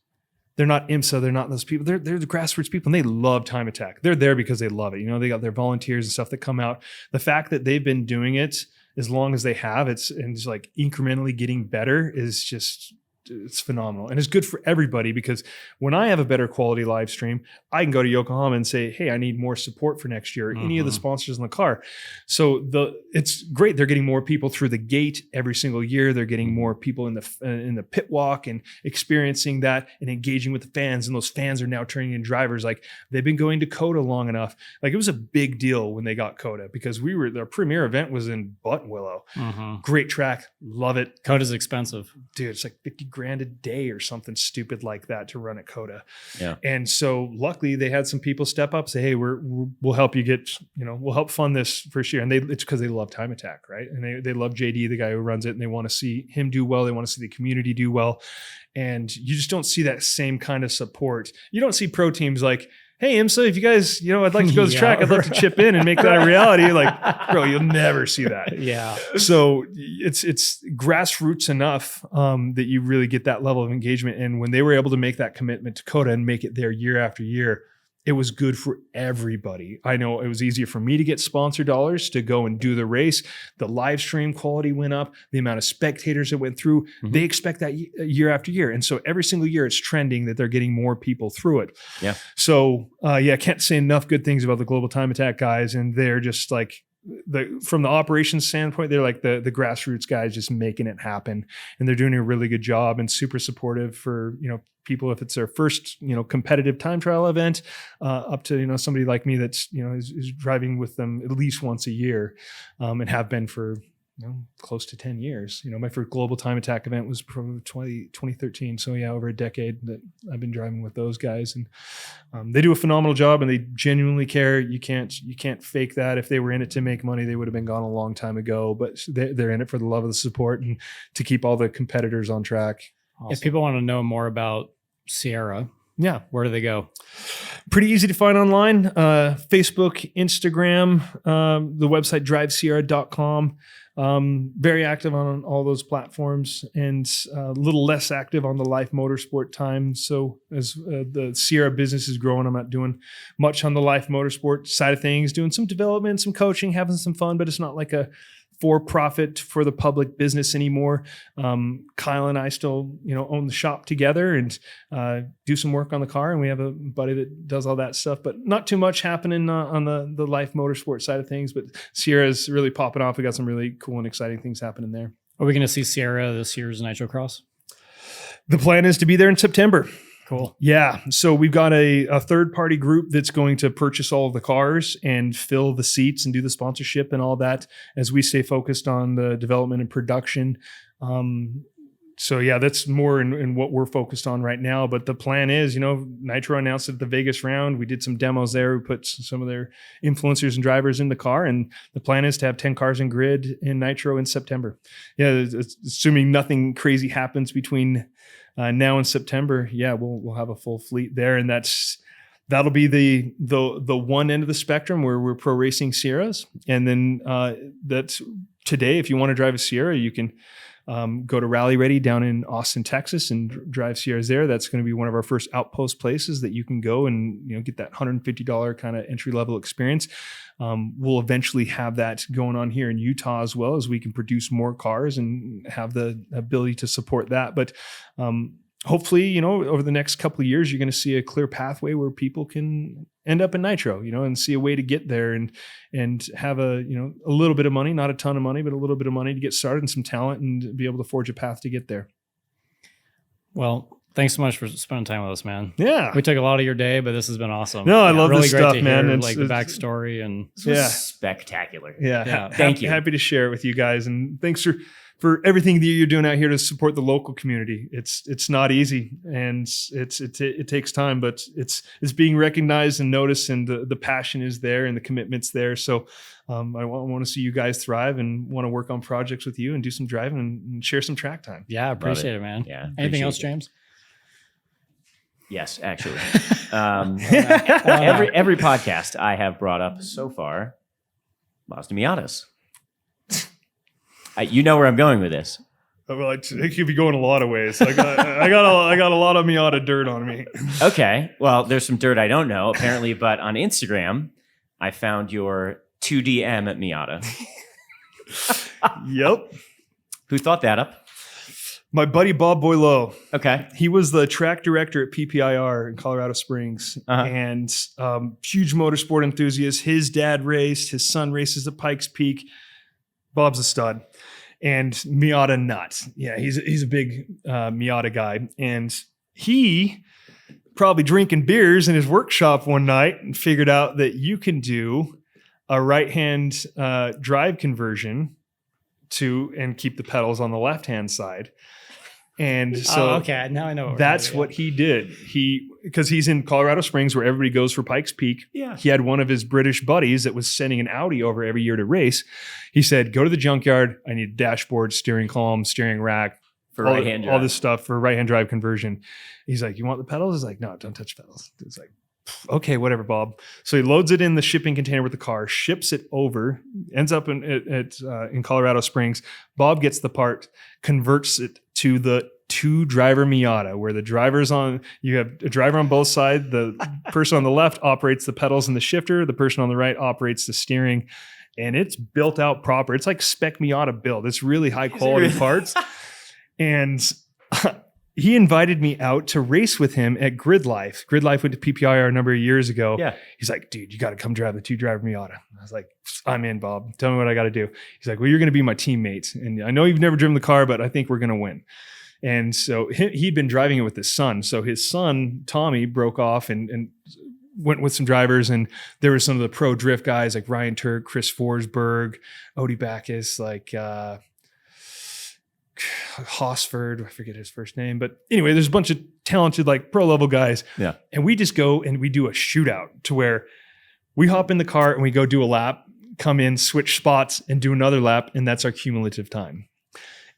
IMSA, they're not those people. They're the grassroots people, and they love Time Attack. They're there because they love it. You know, they got their volunteers and stuff that come out. The fact that they've been doing it as long as they have, it's like incrementally getting better is just. It's phenomenal and it's good for everybody because when I have a better quality live stream, I can go to Yokohama and say, hey, I need more support for next year. Any of the sponsors in the car. So it's great. They're getting more people through the gate every single year. They're getting more people in the pit walk and experiencing that and engaging with the fans. And those fans are now turning in drivers. Like they've been going to COTA long enough. Like it was a big deal when they got COTA because our premier event was in Buttonwillow. Great track. Love it. COTA's expensive. Dude, it's like $50,000 a day or something stupid like that to run at COTA. Yeah. And so luckily they had some people step up, say, hey, we'll help you get, you know, we'll help fund this first year. And it's because they love Time Attack, right? And they love JD, the guy who runs it, and they want to see him do well. They want to see the community do well. And you just don't see that same kind of support. You don't see pro teams like, hey, IMSA, if you guys, you know, I'd like to go to this Yeah, track. I'd love to chip in and make that a reality. Like, bro, you'll never see that. Yeah. So it's grassroots enough that you really get that level of engagement. And when they were able to make that commitment to COTA and make it there year after year, it was good for everybody. I know it was easier for me to get sponsor dollars to go and do the race. The live stream quality went up. The amount of spectators that went through, they expect that year after year. And so every single year it's trending that they're getting more people through it. Yeah. So I can't say enough good things about the Global Time Attack guys. And they're just like, from the operations standpoint, they're like the grassroots guys just making it happen. And they're doing a really good job and super supportive for, you know, people if it's their first, you know, competitive time trial event, up to, you know, somebody like me that's, you know, is driving with them at least once a year, and have been for close to 10 years. My first global time attack event was probably 2013. So yeah, over a decade that I've been driving with those guys, and they do a phenomenal job, and they genuinely care. You can't fake that. If they were in it to make money, they would have been gone a long time ago, but they're in it for the love of the support and to keep all the competitors on track. Awesome. If people want to know more about Sierra, where do they go? Pretty easy to find online. Facebook, Instagram, the website drivesierra.com. Very active on all those platforms, and a little less active on the LYFE Motorsport time. So as the Sierra business is growing, I'm not doing much on the LYFE Motorsport side of things, doing some development, some coaching, having some fun, but it's not like a for-profit for the public business anymore. Kyle and I still, own the shop together and do some work on the car, and we have a buddy that does all that stuff, but not too much happening on the LYFE Motorsport side of things. But Sierra's really popping off. We got some really cool and exciting things happening there. Are we going to see Sierra this year's Nitro Cross? The plan is to be there in September. Cool. Yeah. So we've got a third-party group that's going to purchase all of the cars and fill the seats and do the sponsorship and all that as we stay focused on the development and production. So yeah, that's more in what we're focused on right now. But the plan is, Nitro announced it at the Vegas round. We did some demos there. We put some of their influencers and drivers in the car. And the plan is to have 10 cars in grid in Nitro in September. Yeah, assuming nothing crazy happens between now in September, we'll have a full fleet there, and that'll be the one end of the spectrum where we're pro racing Sierras, and then that's today. If you want to drive a Sierra, you can go to Rally Ready down in Austin, Texas, and drive Sierras there. That's going to be one of our first outpost places that you can go and get that $150 kind of entry level experience. We'll eventually have that going on here in Utah as well, as we can produce more cars and have the ability to support that. But hopefully, over the next couple of years, you're going to see a clear pathway where people can end up in Nitro, and see a way to get there and have a little bit of money, not a ton of money, but a little bit of money to get started and some talent and be able to forge a path to get there. Well, thanks so much for spending time with us, man. Yeah. We took a lot of your day, but this has been awesome. No, I love really this great stuff, to man. hear, It's the backstory and spectacular. Yeah. Thank you. Happy to share it with you guys. And thanks for everything that you're doing out here to support the local community. It's not easy, and it takes time, but it's being recognized and noticed, and the passion is there and the commitment's there. So I want to see you guys thrive and want to work on projects with you and do some driving and share some track time. Yeah, appreciate it, man. Yeah. Anything else, James? Yes, actually. Every podcast I have brought up so far, Mazda Miatas. You know where I'm going with this. Well, it could be going a lot of ways. I got a lot of Miata dirt on me. Okay, well, there's some dirt I don't know apparently, but on Instagram, I found your 2DM at Miata. Yep. Who thought that up? My buddy Bob Boileau. Okay. He was the track director at PPIR in Colorado Springs, and huge motorsport enthusiast. His dad raced. His son races at Pikes Peak. Bob's a stud. And Miata nut. Yeah, he's a big Miata guy. And he probably drinking beers in his workshop one night and figured out that you can do a right-hand drive conversion and keep the pedals on the left-hand side. And so okay, now I know. That's what he did. Because he's in Colorado Springs where everybody goes for Pikes Peak. Yeah. He had one of his British buddies that was sending an Audi over every year to race. He said, go to the junkyard. I need a dashboard, steering column, steering rack, for right-hand drive. All this stuff for right-hand drive conversion. He's like, you want the pedals? He's like, no, don't touch pedals. It's like, okay, whatever, Bob. So he loads it in the shipping container with the car, ships it over, ends up in Colorado Springs. Bob gets the part, converts it to the 2-driver Miata, where you have a driver on both sides. The person on the left operates the pedals and the shifter. The person on the right operates the steering. And it's built out proper. It's like spec Miata build. It's really high quality parts. And he invited me out to race with him at Grid LYFE. Grid LYFE went to PPIR a number of years ago. Yeah. He's like, dude, you got to come drive the 2-driver Miata. I was like, I'm in, Bob. Tell me what I got to do. He's like, well, you're going to be my teammate. And I know you've never driven the car, but I think we're going to win. And so he'd been driving it with his son. So his son, Tommy, broke off and went with some drivers, and there were some of the pro drift guys like Ryan Turk, Chris Forsberg, Odie Backus, like Hosford, I forget his first name, but anyway, there's a bunch of talented like pro level guys. Yeah. And we just go and we do a shootout to where we hop in the car and we go do a lap, come in, switch spots, and do another lap, and that's our cumulative time.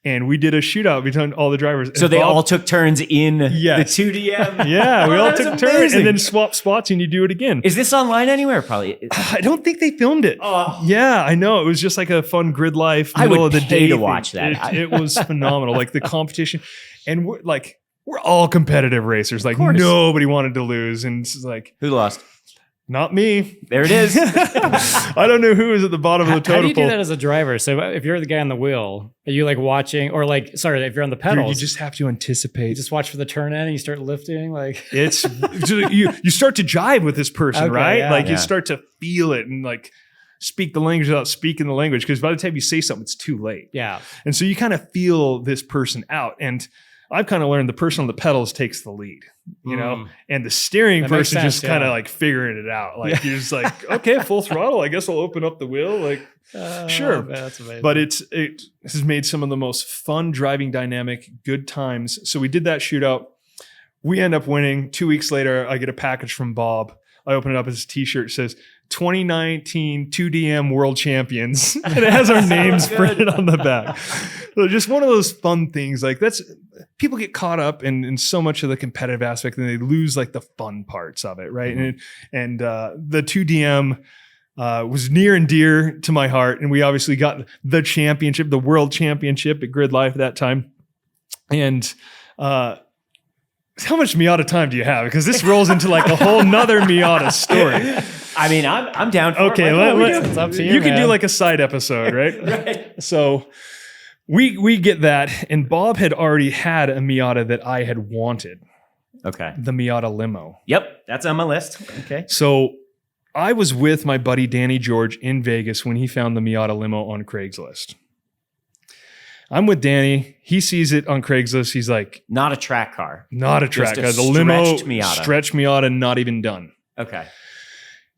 And we did a shootout between all the drivers. So and they Bob- all took turns in Yes. the 2DM? Yeah, we all That's took turns amazing. and then swap spots and you do it again. Is this online anywhere? Probably. I don't think they filmed it. Oh. Yeah, I know. It was just like a fun grid life, I middle would of the pay day to thing. watch that. It was phenomenal. Like the competition. And we're all competitive racers. Like course. nobody wanted to lose. And it's like, Who lost? not me. There it is. I don't know who is at the bottom of the How do totem you do pole. that as a driver? So if you're the guy on the wheel, are you like watching, or like, sorry, if you're on the Dude, pedals, you just have to anticipate. you just watch for the turn in and you start lifting, like It's you start to jive with this person, Okay, right? yeah. Like Yeah. you start to feel it and like speak the language without speaking the language, because by the time you say something, it's too late. yeah. And so you kind of feel this person out. And I've kind of learned the person on the pedals takes the lead, you know, and the steering That makes person sense, just kind of yeah. like figuring it out. Like you're just like, okay, full throttle. I guess I'll open up the wheel. Like, Sure. Man, that's amazing. but it has made some of the most fun driving dynamic, good times. So we did that shootout. We end up winning. 2 weeks later, I get a package from Bob. I open it up. His t-shirt says 2019 2DM World Champions. And it has our names printed on the back. So just one of those fun things. Like that's people get caught up in so much of the competitive aspect and they lose like the fun parts of it. Right. Mhm. And the 2DM was near and dear to my heart. And we obviously got the championship, the world championship at Grid Life at that time. And how much Miata time do you have? Because this rolls into like a whole nother Miata story. I mean, I'm down for Okay, it. Like, what we do? It's up to you you, can do man. like a side episode, right? Right. So we get that. And Bob had already had a Miata that I had wanted, Okay. the Miata limo. Yep. That's on my list. Okay. So I was with my buddy Danny George in Vegas when he found the Miata limo on Craigslist. I'm with Danny. He sees it on Craigslist. He's like, Not a track car. not a Just track a car. The limo, stretched Miata. stretched Miata, not even done. Okay.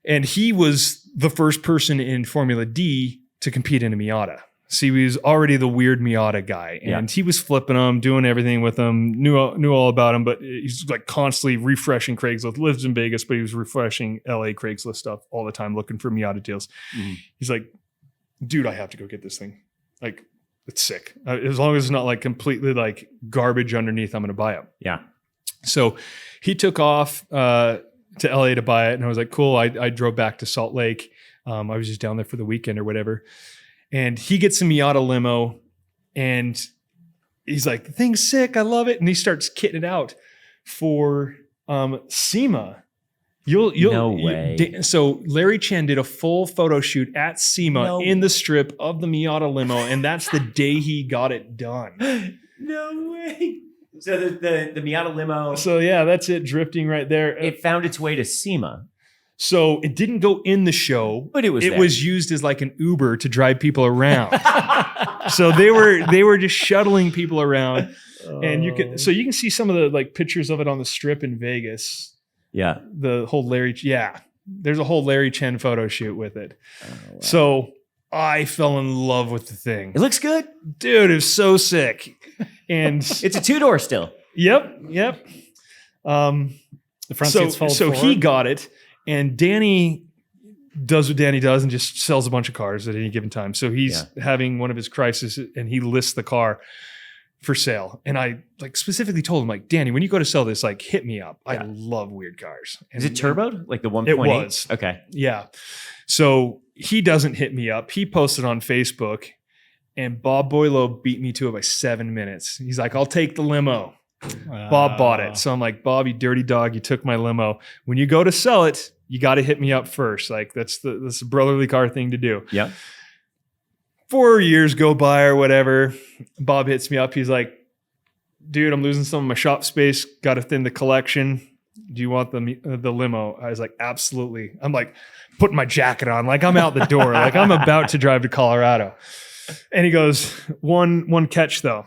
And he was the first person in Formula D to compete in a Miata. So he was already the weird Miata guy. And he was flipping them, doing everything with them, knew all about them, but he's like constantly refreshing Craigslist. Lives in Vegas, but he was refreshing LA Craigslist stuff all the time, looking for Miata deals. Mhm. He's like, dude, I have to go get this thing. Like, it's sick. As long as it's not like completely like garbage underneath, I'm going to buy it. Yeah. So he took off to LA to buy it. And I was like, cool. I drove back to Salt Lake. I was just down there for the weekend or whatever. And he gets a Miata limo and he's like, the thing's sick. I love it. And he starts kitting it out for SEMA. No way. So Larry Chen did a full photo shoot at SEMA No in the strip of the Miata limo. And that's the day he got it done. No way. So the Miata limo, So yeah, that's it. Drifting right there. it found its way to SEMA, So it didn't go in the show. but it was It there. was used as like an Uber to drive people around. So they were just shuttling people around, and you can see some of the like pictures of it on the strip in Vegas. Yeah. The whole there's a whole Larry Chen photo shoot with it. Oh, wow. So I fell in love with the thing, It looks good. dude. It was so sick, and It's a 2-door still. yep. the front seats fold So he forward. got it, and Danny does what Danny does and just sells a bunch of cars at any given time. So he's having one of his crises, and he lists the car for sale. And I like specifically told him, like, Danny, when you go to sell this, like, hit me up. I love weird cars. Is it turboed? Like the 1.8? It was. Okay. Yeah. So he doesn't hit me up. He posted on Facebook, and Bob Boileau beat me to it by 7 minutes. He's like, I'll take the limo. Bob bought it. So I'm like, Bob, you dirty dog, you took my limo. When you go to sell it, you got to hit me up first. Like that's the brotherly car thing to do. Yeah. 4 years go by or whatever. Bob hits me up. He's like, dude, I'm losing some of my shop space. Got to thin the collection. Do you want the limo? I was like, absolutely. I'm like putting my jacket on. Like I'm out the door. Like I'm about to drive to Colorado. And he goes, one catch though.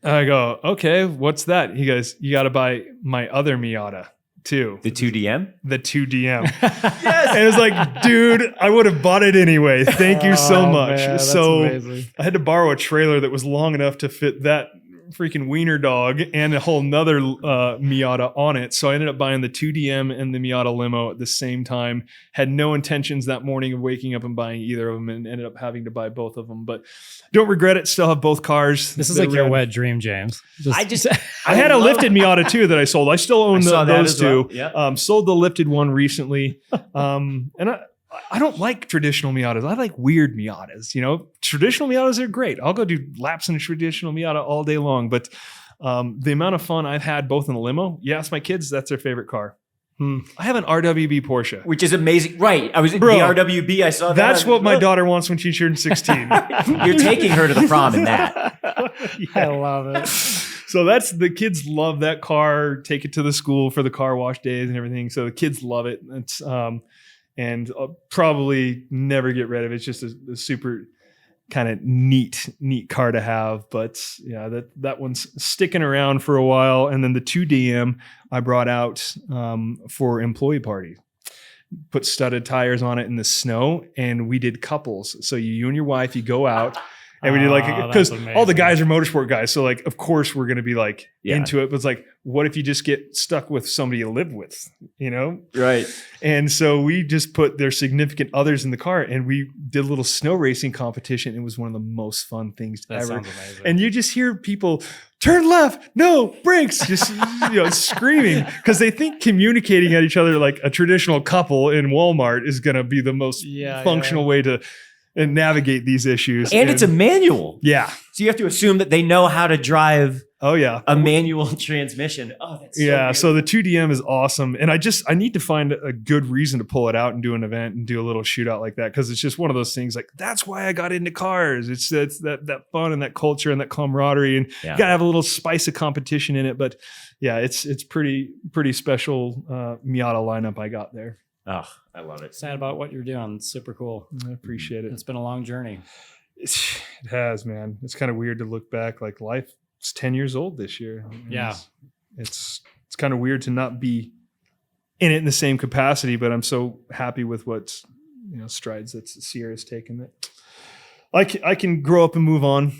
I go, okay, what's that? He goes, you got to buy my other Miata too. The 2DM? The 2DM. Yes. And it was like, dude, I would have bought it anyway. Thank you so much. Man, that's so amazing. I had to borrow a trailer that was long enough to fit that freaking wiener dog and a whole nother Miata on it. So I ended up buying the 2DM and the Miata limo at the same time. Had no intentions that morning of waking up and buying either of them, and ended up having to buy both of them. But don't regret it. Still have both cars. This is They're like your rad. wet dream, James. I had a lifted Miata too that I sold. I still own those two. Well. Yeah. Sold the lifted one recently. And I don't like traditional Miatas. I like weird Miatas. You know, traditional Miatas are great. I'll go do laps in a traditional Miata all day long. But the amount of fun I've had both in the limo, yes, my kids, that's their favorite car. I have an RWB Porsche. Which is amazing. Right. I was Bro, the RWB. I saw that. That's what my daughter wants when she turns 16. You're taking her to the prom in that. I love it. So the kids love that car. Take it to the school for the car wash days and everything. So the kids love it. It's and I'll probably never get rid of it. It's just a super kind of neat car to have. But yeah, that one's sticking around for a while. And then the 2DM I brought out for employee party. Put studded tires on it in the snow, and we did couples. So you and your wife, you go out. And we did because all the guys are motorsport guys. So like, of course we're going to be like into it. But it's like, what if you just get stuck with somebody you live with, you know? Right. And so we just put their significant others in the car, and we did a little snow racing competition. It was one of the most fun things ever. Sounds amazing. And you just hear people turn left, no brakes, just screaming because they think communicating at each other like a traditional couple in Walmart is going to be the most functional way to and navigate these issues. And it's a manual. Yeah. So you have to assume that they know how to drive a manual transmission. Oh, that's so the 2DM is awesome. And I need to find a good reason to pull it out and do an event and do a little shootout like that. Cause it's just one of those things like, that's why I got into cars. It's that fun and that culture and that camaraderie. And you gotta have a little spice of competition in it. But yeah, it's pretty special Miata lineup I got there. Oh, I love it. Sad about what you're doing. It's super cool. I appreciate it. It's been a long journey. It has, man. It's kind of weird to look back. Like life is 10 years old this year. Yeah. It's kind of weird to not be in it in the same capacity, but I'm so happy with what strides that Sierra's taken that I can grow up and move on.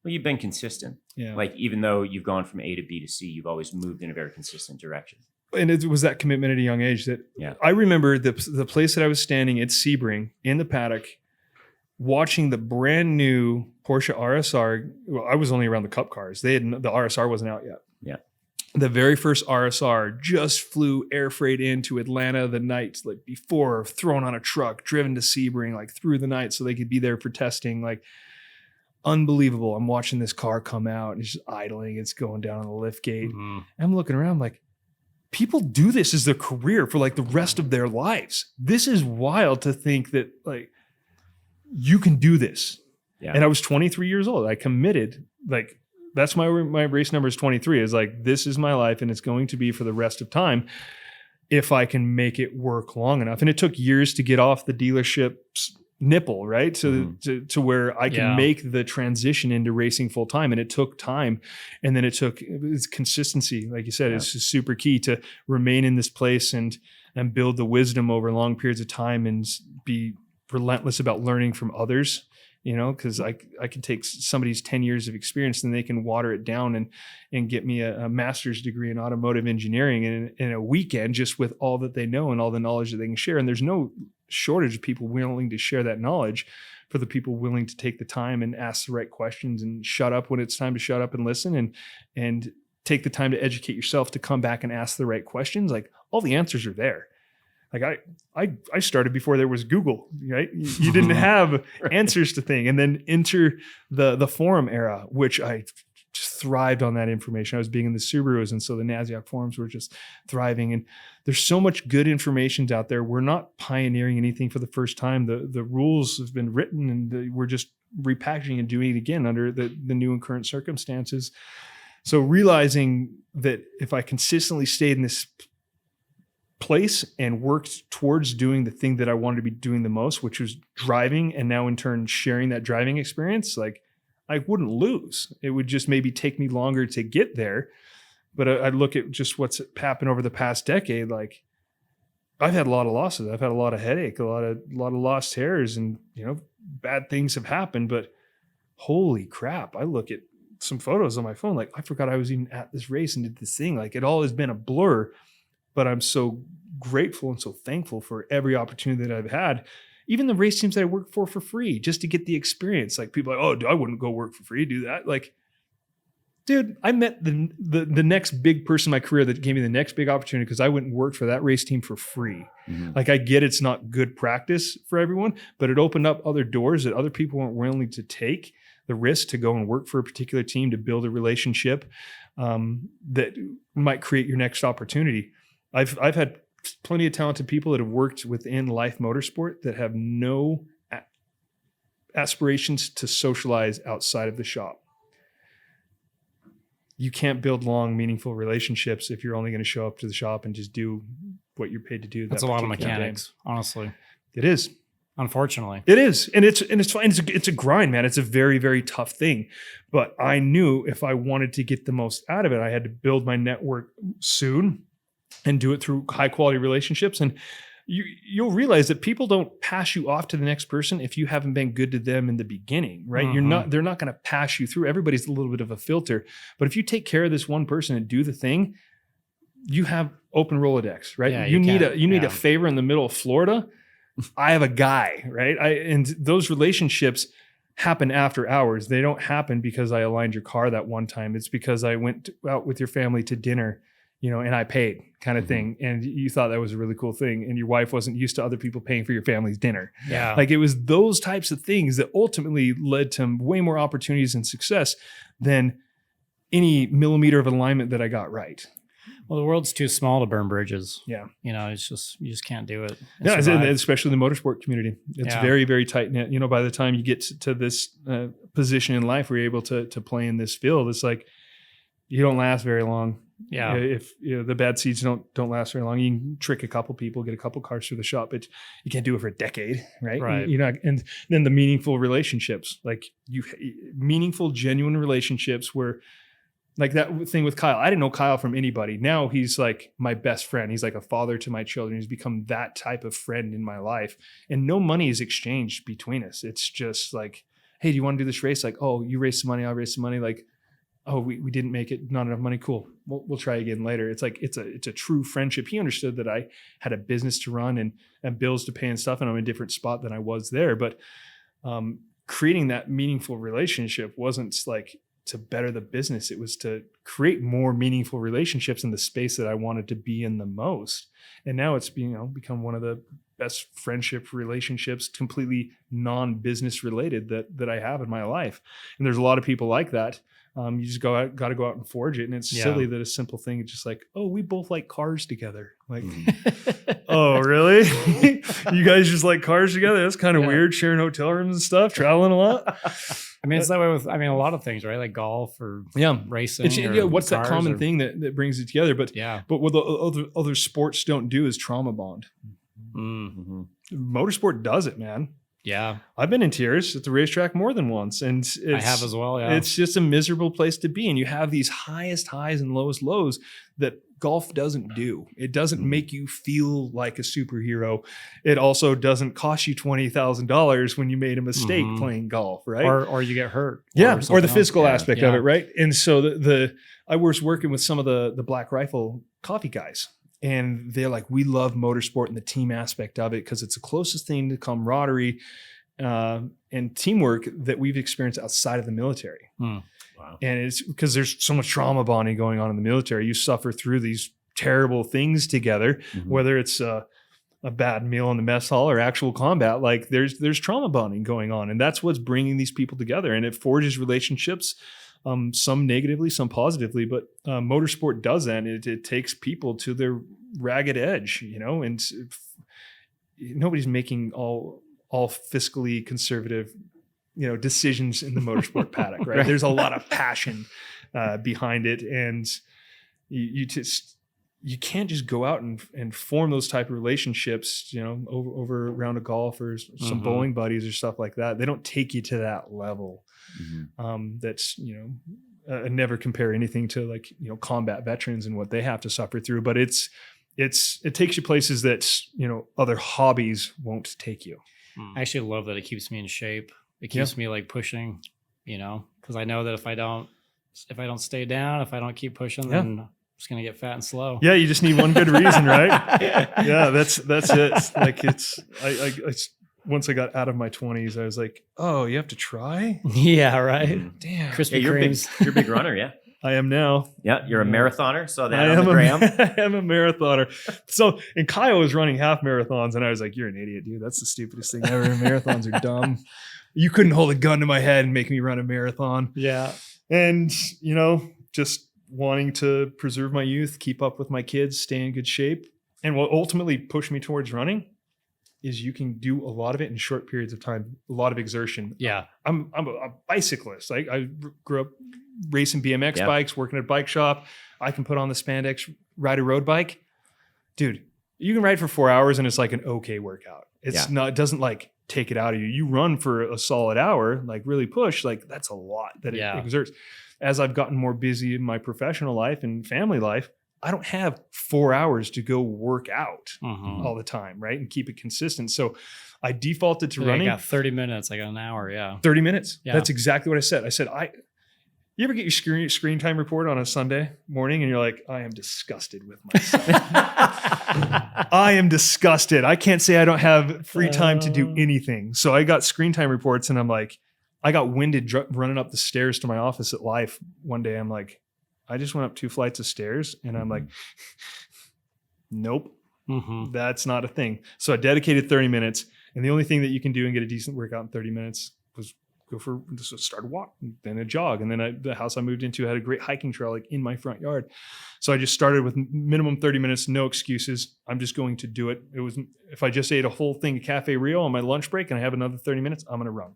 Well, you've been consistent. Yeah. Like even though you've gone from A to B to C, you've always moved in a very consistent direction. And it was that commitment at a young age that I remember the place that I was standing at Sebring in the paddock, watching the brand new Porsche RSR. Well, I was only around the Cup cars. The RSR wasn't out yet. Yeah. The very first RSR just flew air freight into Atlanta the night like before, thrown on a truck, driven to Sebring like through the night so they could be there for testing. Like unbelievable. I'm watching this car come out and it's just idling. It's going down on the lift gate. Mm-hmm. I'm looking around like, people do this as their career for like the rest of their lives. This is wild to think that like you can do this. Yeah. And I was 23 years old. I committed. Like that's my race number is 23. Is like, this is my life and it's going to be for the rest of time if I can make it work long enough. And it took years to get off the dealership's nipple, right? To where I can make the transition into racing full time. And it took time. And then it's consistency. Like you said, it's just super key to remain in this place and build the wisdom over long periods of time and be relentless about learning from others, because I can take somebody's 10 years of experience and they can water it down and get me a master's degree in automotive engineering in a weekend, just with all that they know and all the knowledge that they can share. And there's no shortage of people willing to share that knowledge for the people willing to take the time and ask the right questions and shut up when it's time to shut up and listen and take the time to educate yourself to come back and ask the right questions. Like all the answers are there. Like I started before there was Google, right? You didn't have answers to things. And then enter the forum era, which I just thrived on that information. I was being in the Subarus, and so the NASDAQ forums were just thriving. And there's so much good information out there. We're not pioneering anything for the first time. The rules have been written, and we're just repackaging and doing it again under the new and current circumstances. So realizing that if I consistently stayed in this place and worked towards doing the thing that I wanted to be doing the most, which was driving, and now in turn sharing that driving experience, like I wouldn't lose. It would just maybe take me longer to get there, But I look at just what's happened over the past decade. Like, I've had a lot of losses. I've had a lot of headache, a lot of lost hairs, and bad things have happened. But holy crap, I look at some photos on my phone, like I forgot I was even at this race and did this thing. Like, it all has been a blur, but I'm so grateful and so thankful for every opportunity that I've had. Even the race teams that I work for free, just to get the experience. Like, people are like, oh, I wouldn't go work for free, do that. Like, dude, I met the next big person in my career that gave me the next big opportunity because I went and worked for that race team for free. Mm-hmm. Like, I get it's not good practice for everyone, but it opened up other doors that other people weren't willing to take the risk to go and work for a particular team to build a relationship that might create your next opportunity. I've had plenty of talented people that have worked within LYFE Motorsport that have no aspirations to socialize outside of the shop. You can't build long, meaningful relationships if you're only going to show up to the shop and just do what you're paid to do. That's a lot of mechanics, honestly. It is. Unfortunately. It is. And it's fine. It's a grind, man. It's a very, very tough thing. But I knew if I wanted to get the most out of it, I had to build my network soon and do it through high quality relationships. And you'll realize that people don't pass you off to the next person if you haven't been good to them in the beginning, right? Mm-hmm. They're not going to pass you through. Everybody's a little bit of a filter. But if you take care of this one person and do the thing, you have open Rolodex, right? Yeah, you need a favor in the middle of Florida. I have a guy, right? And those relationships happen after hours. They don't happen because I aligned your car that one time. It's because I went out with your family to dinner, and I paid, kind of mm-hmm. thing. And you thought that was a really cool thing. And your wife wasn't used to other people paying for your family's dinner. Yeah. Like, it was those types of things that ultimately led to way more opportunities and success than any millimeter of alignment that I got right. Well, the world's too small to burn bridges. Yeah. It's just, you just can't do it. Yeah, especially the motorsport community. It's very, very tight knit. By the time you get to this position in life where you're able to play in this field, it's like, you don't last very long. Yeah. If the bad seeds don't last very long, you can trick a couple people, get a couple cars through the shop, but you can't do it for a decade, right? Right. And then the meaningful relationships, like meaningful, genuine relationships where, like that thing with Kyle. I didn't know Kyle from anybody. Now he's like my best friend. He's like a father to my children. He's become that type of friend in my life. And no money is exchanged between us. It's just like, hey, do you want to do this race? Like, oh, you raise some money, I'll raise some money. Like, oh, we didn't make it, not enough money. Cool. We'll try again later. It's like, it's a true friendship. He understood that I had a business to run and bills to pay and stuff, and I'm in a different spot than I was there. But creating that meaningful relationship wasn't like to better the business. It was to create more meaningful relationships in the space that I wanted to be in the most. And now it's become one of the best friendship relationships, completely non-business related that I have in my life. And there's a lot of people like that. You just got to go out and forge it. And it's silly that a simple thing is just like, oh, we both like cars together. Like, oh, really? You guys just like cars together? That's kind of weird, sharing hotel rooms and stuff, traveling a lot. I mean, it's that way with, a lot of things, right? Like golf or racing. What's that common thing that brings it together? But what the other sports don't do is trauma bond. Mm-hmm. Motorsport does it, man. Yeah. I've been in tears at the racetrack more than once. And I have as well. Yeah. It's just a miserable place to be. And you have these highest highs and lowest lows that golf doesn't do. It doesn't make you feel like a superhero. It also doesn't cost you $20,000 when you made a mistake playing golf, right? Or you get hurt. Or the physical aspect of it, right? And so I was working with some of the Black Rifle coffee guys. And they're like, we love motorsport and the team aspect of it because it's the closest thing to camaraderie and teamwork that we've experienced outside of the military. Wow. And it's because there's so much trauma bonding going on in the military. You suffer through these terrible things together, whether it's a bad meal in the mess hall or actual combat. Like there's trauma bonding going on, and that's what's bringing these people together. And it forges relationships. Some negatively, some positively, but motorsport does that. And it takes people to their ragged edge, and nobody's making all fiscally conservative, decisions in the motorsport paddock, right? There's a lot of passion behind it, and you can't just go out and form those type of relationships, over a round of golf or some bowling buddies or stuff like that. They don't take you to that level. That's never compare anything to like, combat veterans and what they have to suffer through, but it takes you places that, other hobbies won't take you. I actually love that it keeps me in shape. It keeps me like pushing, because I know that if I don't stay down, if I don't keep pushing, then I'm just going to get fat and slow. Yeah. You just need one good reason, right? Yeah. That's it. Like I once I got out of my 20s, I was like, oh, you have to try? Yeah, right. Damn. Krispy You're Kremes. you're a big runner, yeah. I am now. Yeah, you're a marathoner. Saw that I on am the gram. I am a marathoner. So, and Kyle was running half marathons, and I was like, you're an idiot, dude. That's the stupidest thing ever. Marathons are dumb. You couldn't hold a gun to my head and make me run a marathon. Yeah. And, just wanting to preserve my youth, keep up with my kids, stay in good shape. And what ultimately pushed me towards running is you can do a lot of it in short periods of time, a lot of exertion. Yeah. I'm a bicyclist. I grew up racing BMX bikes, working at a bike shop. I can put on the spandex, ride a road bike. Dude, you can ride for 4 hours and it's like an okay workout. It's not, it doesn't like take it out of you. You run for a solid hour, like really push, like that's a lot that it exerts. As I've gotten more busy in my professional life and family life, I don't have 4 hours to go work out all the time, right? And keep it consistent. So I defaulted to running. I got 30 minutes. I got an hour. Yeah. 30 minutes. Yeah. That's exactly what I said. I said, you ever get your screen time report on a Sunday morning and you're like, I am disgusted with myself. I am disgusted. I can't say I don't have free time to do anything. So I got screen time reports and I'm like, I got winded running up the stairs to my office at LYFE one day. I'm like, I just went up 2 flights of stairs and I'm like, nope, that's not a thing. So I dedicated 30 minutes. And the only thing that you can do and get a decent workout in 30 minutes was start a walk, then a jog. And then the house I moved into had a great hiking trail like in my front yard. So I just started with minimum 30 minutes, no excuses. I'm just going to do it. It was, if I just ate a whole thing of Cafe Rio on my lunch break and I have another 30 minutes, I'm going to run.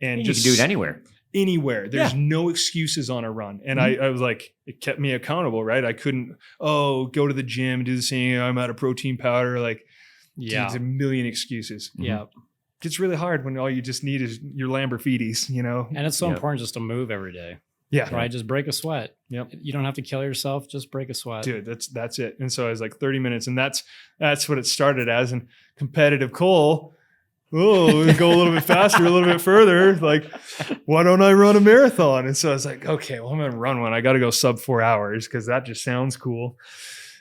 And you can do it anywhere. Anywhere. There's no excuses on a run. And I was like, it kept me accountable, right? I couldn't, go to the gym, do this thing. I'm out of protein powder. Like, there's a million excuses. Yeah. It's really hard when all you just need is your Lamborghinis, And it's so important just to move every day. Yeah. Right. Just break a sweat. Yep. You don't have to kill yourself. Just break a sweat. Dude, that's it. And so I was like 30 minutes and that's what it started as. And competitive Cole, we go a little bit faster, a little bit further. Like, why don't I run a marathon? And so I was like, okay, well, I'm going to run one. I got to go sub 4 hours because that just sounds cool.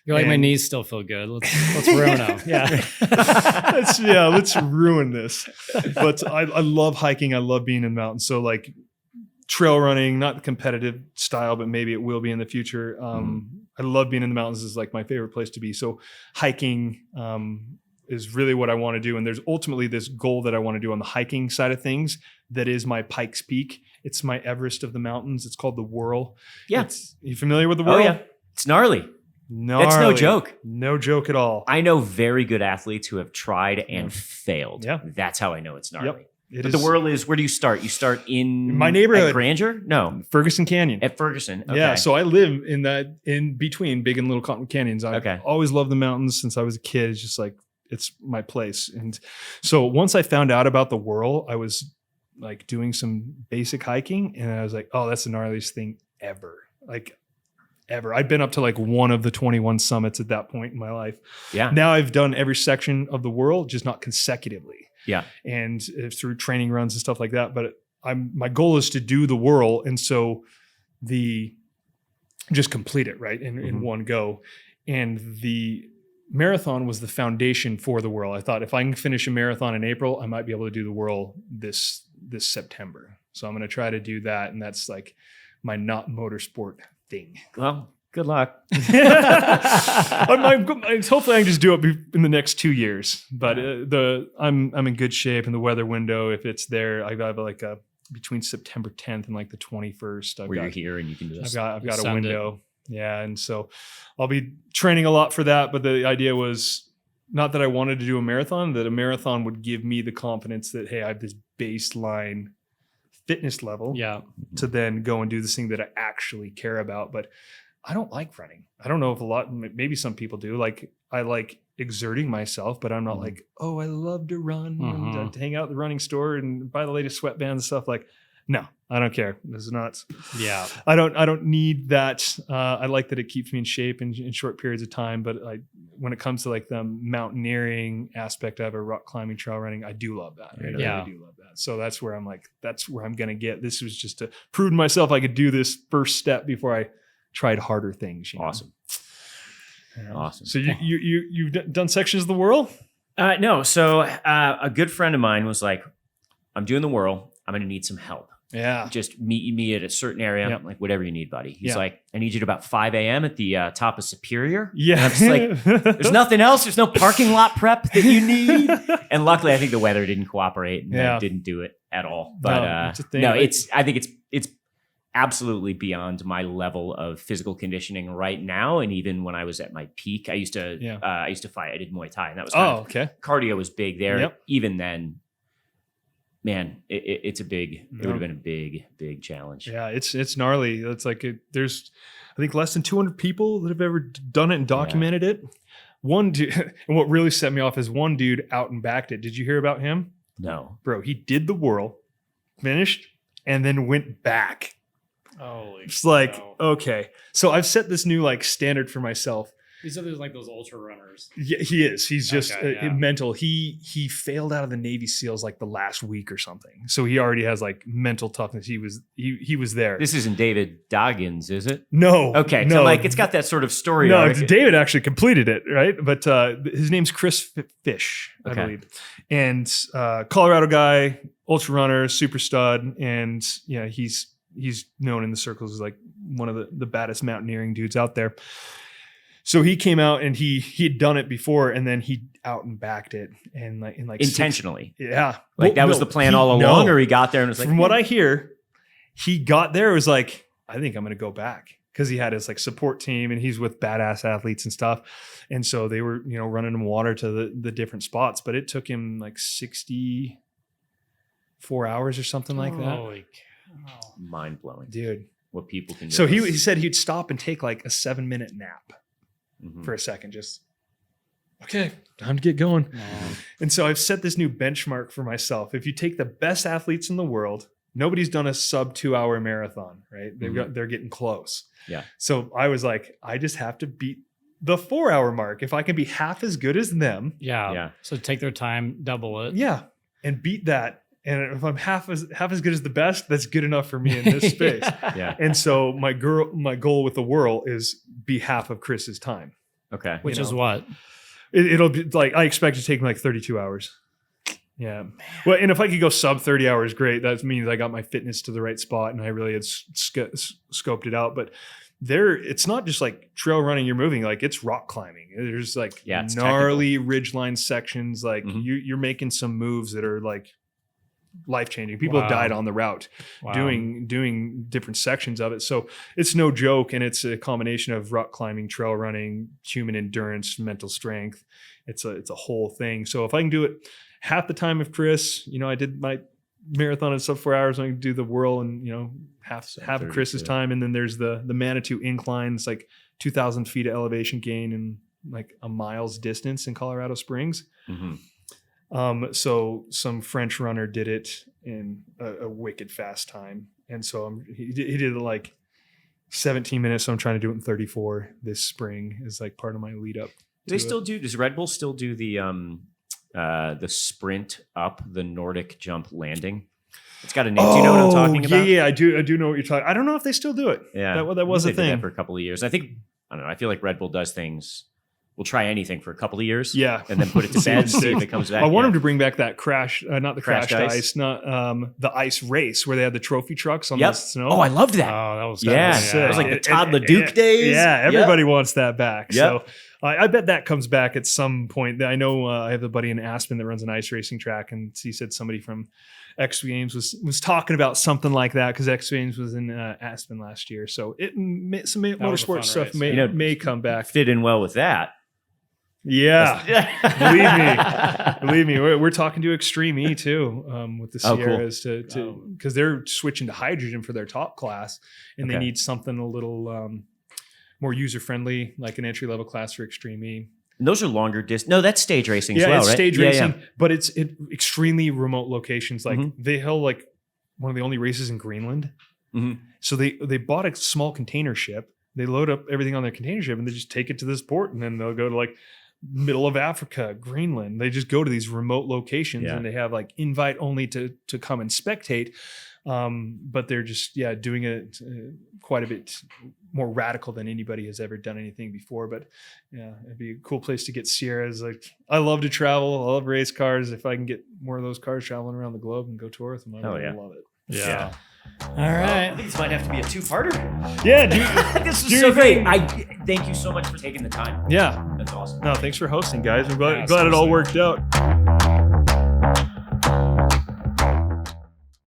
You're like, my knees still feel good. Let's ruin them. Yeah. Let's ruin this. But I love hiking. I love being in the mountains. So like trail running, not the competitive style, but maybe it will be in the future. I love being in the mountains. Is like my favorite place to be. So hiking is really what I want to do. And there's ultimately this goal that I want to do on the hiking side of things. That is my Pikes Peak. It's my Everest of the mountains. It's called the Whirl. Yeah. You familiar with the Whirl? Oh yeah. It's gnarly. That's no joke. No joke at all. I know very good athletes who have tried and failed. Yeah. That's how I know it's gnarly. Yep. But the Whirl is, where do you start? You start in my neighborhood. At Granger? No. Ferguson Canyon. At Ferguson. Okay. Yeah. So I live in between Big and Little Cotton Canyons. I always loved the mountains since I was a kid. It's just like, it's my place. And so once I found out about the Whirl, I was like doing some basic hiking and I was like, oh, that's the gnarliest thing ever. Like, ever. I've been up to like one of the 21 summits at that point in my life. Yeah. Now I've done every section of the Whirl, just not consecutively. Yeah. And through training runs and stuff like that. But my goal is to do the Whirl. And so just complete it right in one go. And the marathon was the foundation for the Whirl. I thought if I can finish a marathon in April, I might be able to do the Whirl this September. So I'm going to try to do that. And that's like my not motorsport thing. Well, good luck. Hopefully I can just do it in the next 2 years. But I'm in good shape in the weather window. If it's there, I've got like between September 10th and like the 21st. Where you're here and you can just I've got a window. Yeah, and so I'll be training a lot for that. But the idea was not that I wanted to do a marathon, that a marathon would give me the confidence that, hey, I have this baseline fitness level to then go and do this thing that I actually care about. But I don't like running. I don't know if maybe some people do. Like, I like exerting myself, but I'm not like, oh, I love to run and to hang out at the running store and buy the latest sweatbands and stuff. Like, No, I don't care. This is not. Yeah. I don't need that. I like that it keeps me in shape in short periods of time. But when it comes to like the mountaineering aspect of it, rock climbing, trail running, I do love that. Right? Yeah. I really do love that. So that's where I'm like, that's where I'm gonna get. This was just to prove to myself I could do this first step before I tried harder things. You know? Awesome. Yeah. Awesome. So you've done sections of the world? No. So a good friend of mine was like, I'm doing the whirl. I'm going to need some help. Yeah. Just meet me at a certain area. Yep. I'm like, whatever you need, buddy. He's Yeah. like, I need you at about 5 a.m. at the top of Superior. Yeah. And I'm just like, there's nothing else. There's no parking lot prep that you need. And luckily, I think the weather didn't cooperate and Yeah. I didn't do it at all. But it's a thing. no, Like- I think it's absolutely beyond my level of physical conditioning right now. And even when I was at my peak, I used to fight. I did Muay Thai, and that was kind of, okay. cardio was big there. Yep. Even then, man, it would have been a big challenge. Yeah, it's gnarly. It's like there's, I think, less than 200 people that have ever done it and documented it. One dude, and what really set me off is one dude out and backed it. Did you hear about him? No. Bro, he did the whirl, finished, and then went back. Holy. It's like, cow. okay. So I've set this new like standard for myself. He said there's like those ultra runners. Yeah, he is. He's just Okay, yeah. mental. He failed out of the Navy SEALs like the last week or something. So he already has like mental toughness. He was there. This isn't David Doggins, is it? No. Okay. No. So like it's got that sort of story. No, arc. David actually completed it, right? But his name's Chris Fish, I Okay. believe. And Colorado guy, ultra runner, super stud. And yeah, he's known in the circles as like one of the baddest mountaineering dudes out there. So he came out and he had done it before, and then he out and backed it, and like in like Intentionally. yeah, Like that was the plan all along, or he got there and was like, from what I hear, he got there, it was like, I think I'm going to go back, because he had his like support team and he's with badass athletes and stuff. And so they were, running him water to the different spots, but it took him like 64 hours or something like that. Holy cow. mind blowing, Dude. what people can do. So he said he'd stop and take like a 7-minute nap Mhm. for a second. Just, okay, time to get going. No. And so I've set this new benchmark for myself. If you take the best athletes in the world, nobody's done a sub 2-hour marathon, right? They're getting close. Yeah. So I was like, I just have to beat the 4-hour mark. If I can be half as good as them, Yeah. So take their time, double it. yeah, and beat that. And if I'm half as good as the best, that's good enough for me in this space. Yeah. And so my goal with the whirl is be half of Chris's time. Okay. Which You is know. what? It'll be like, I expect it to take me like 32 hours. Yeah. Well, and if I could go sub 30 hours, great. That means I got my fitness to the right spot and I really had scoped it out. But it's not just like trail running, you're moving, like it's rock climbing. There's like it's gnarly ridgeline sections. Like Mhm. you're making some moves that are like life changing. People have Wow. died on the route Wow. doing different sections of it. So it's no joke. And it's a combination of rock climbing, trail running, human endurance, mental strength. It's a whole thing. So if I can do it half the time of Chris, I did my marathon in sub 4 hours, I can do the whirl and, half of Chris's 32. time. And then there's the Manitou incline. It's like 2,000 feet of elevation gain in like a mile's distance in Colorado Springs. Mhm. So some French runner did it in a wicked fast time. And so he did it like 17 minutes. So I'm trying to do it in 34 this spring is like part of my lead up. Does Red Bull still do the sprint up the Nordic jump landing? It's got a name. Do you know what I'm talking about? Yeah, I do know what you're talking. I don't know if they still do it. Yeah. That was They a did that thing. for a couple of years. I don't know. I feel like Red Bull does things. We'll try anything for a couple of years. Yeah. And then put it to bed, see if it comes back. I want Yeah. him to bring back that not the Crashed crashed ice? ice, not the ice race where they had the trophy trucks on Yep. the snow. Oh, I loved that. Oh, that was Yeah. Sick. It was like the Todd And- LeDuc days. Yeah, everybody wants that back. Yep. So I bet that comes back at some point. I know I have a buddy in Aspen that runs an ice racing track, and he said somebody from X Games was talking about something like that because X Games was in Aspen last year. So some was a motorsport fun stuff race. may come back. Fit in well with that. Yeah. Believe me, we're talking to Extreme E too, with the Oh, cool. Sierras to because they're switching to hydrogen for their top class, and they Okay. need something a little more user friendly, like an entry level class for Extreme E. And those are longer distance. No, that's stage racing Yeah, as well, it's right? stage Yeah, racing, yeah. but it's extremely remote locations. Like Mhm. he'll like one of the only races in Greenland. Mhm. So they bought a small container ship. They load up everything on their container ship and they just take it to this port, and then they'll go to like middle of Africa, Greenland. They just go to these remote locations and they have like invite only to come and spectate. But they're just, doing it quite a bit more radical than anybody has ever done anything before. But yeah, it'd be a cool place to get Sierras. Like, I love to travel. I love race cars. If I can get more of those cars traveling around the globe and go tour with them, I love it. Yeah. All Well, right. I think this might have to be a two-parter. Yeah, dude. This was so great. Thank you so much for taking the time. Yeah. That's awesome. No, thanks for hosting, guys. I'm glad, Yeah, glad it all seriously. worked out.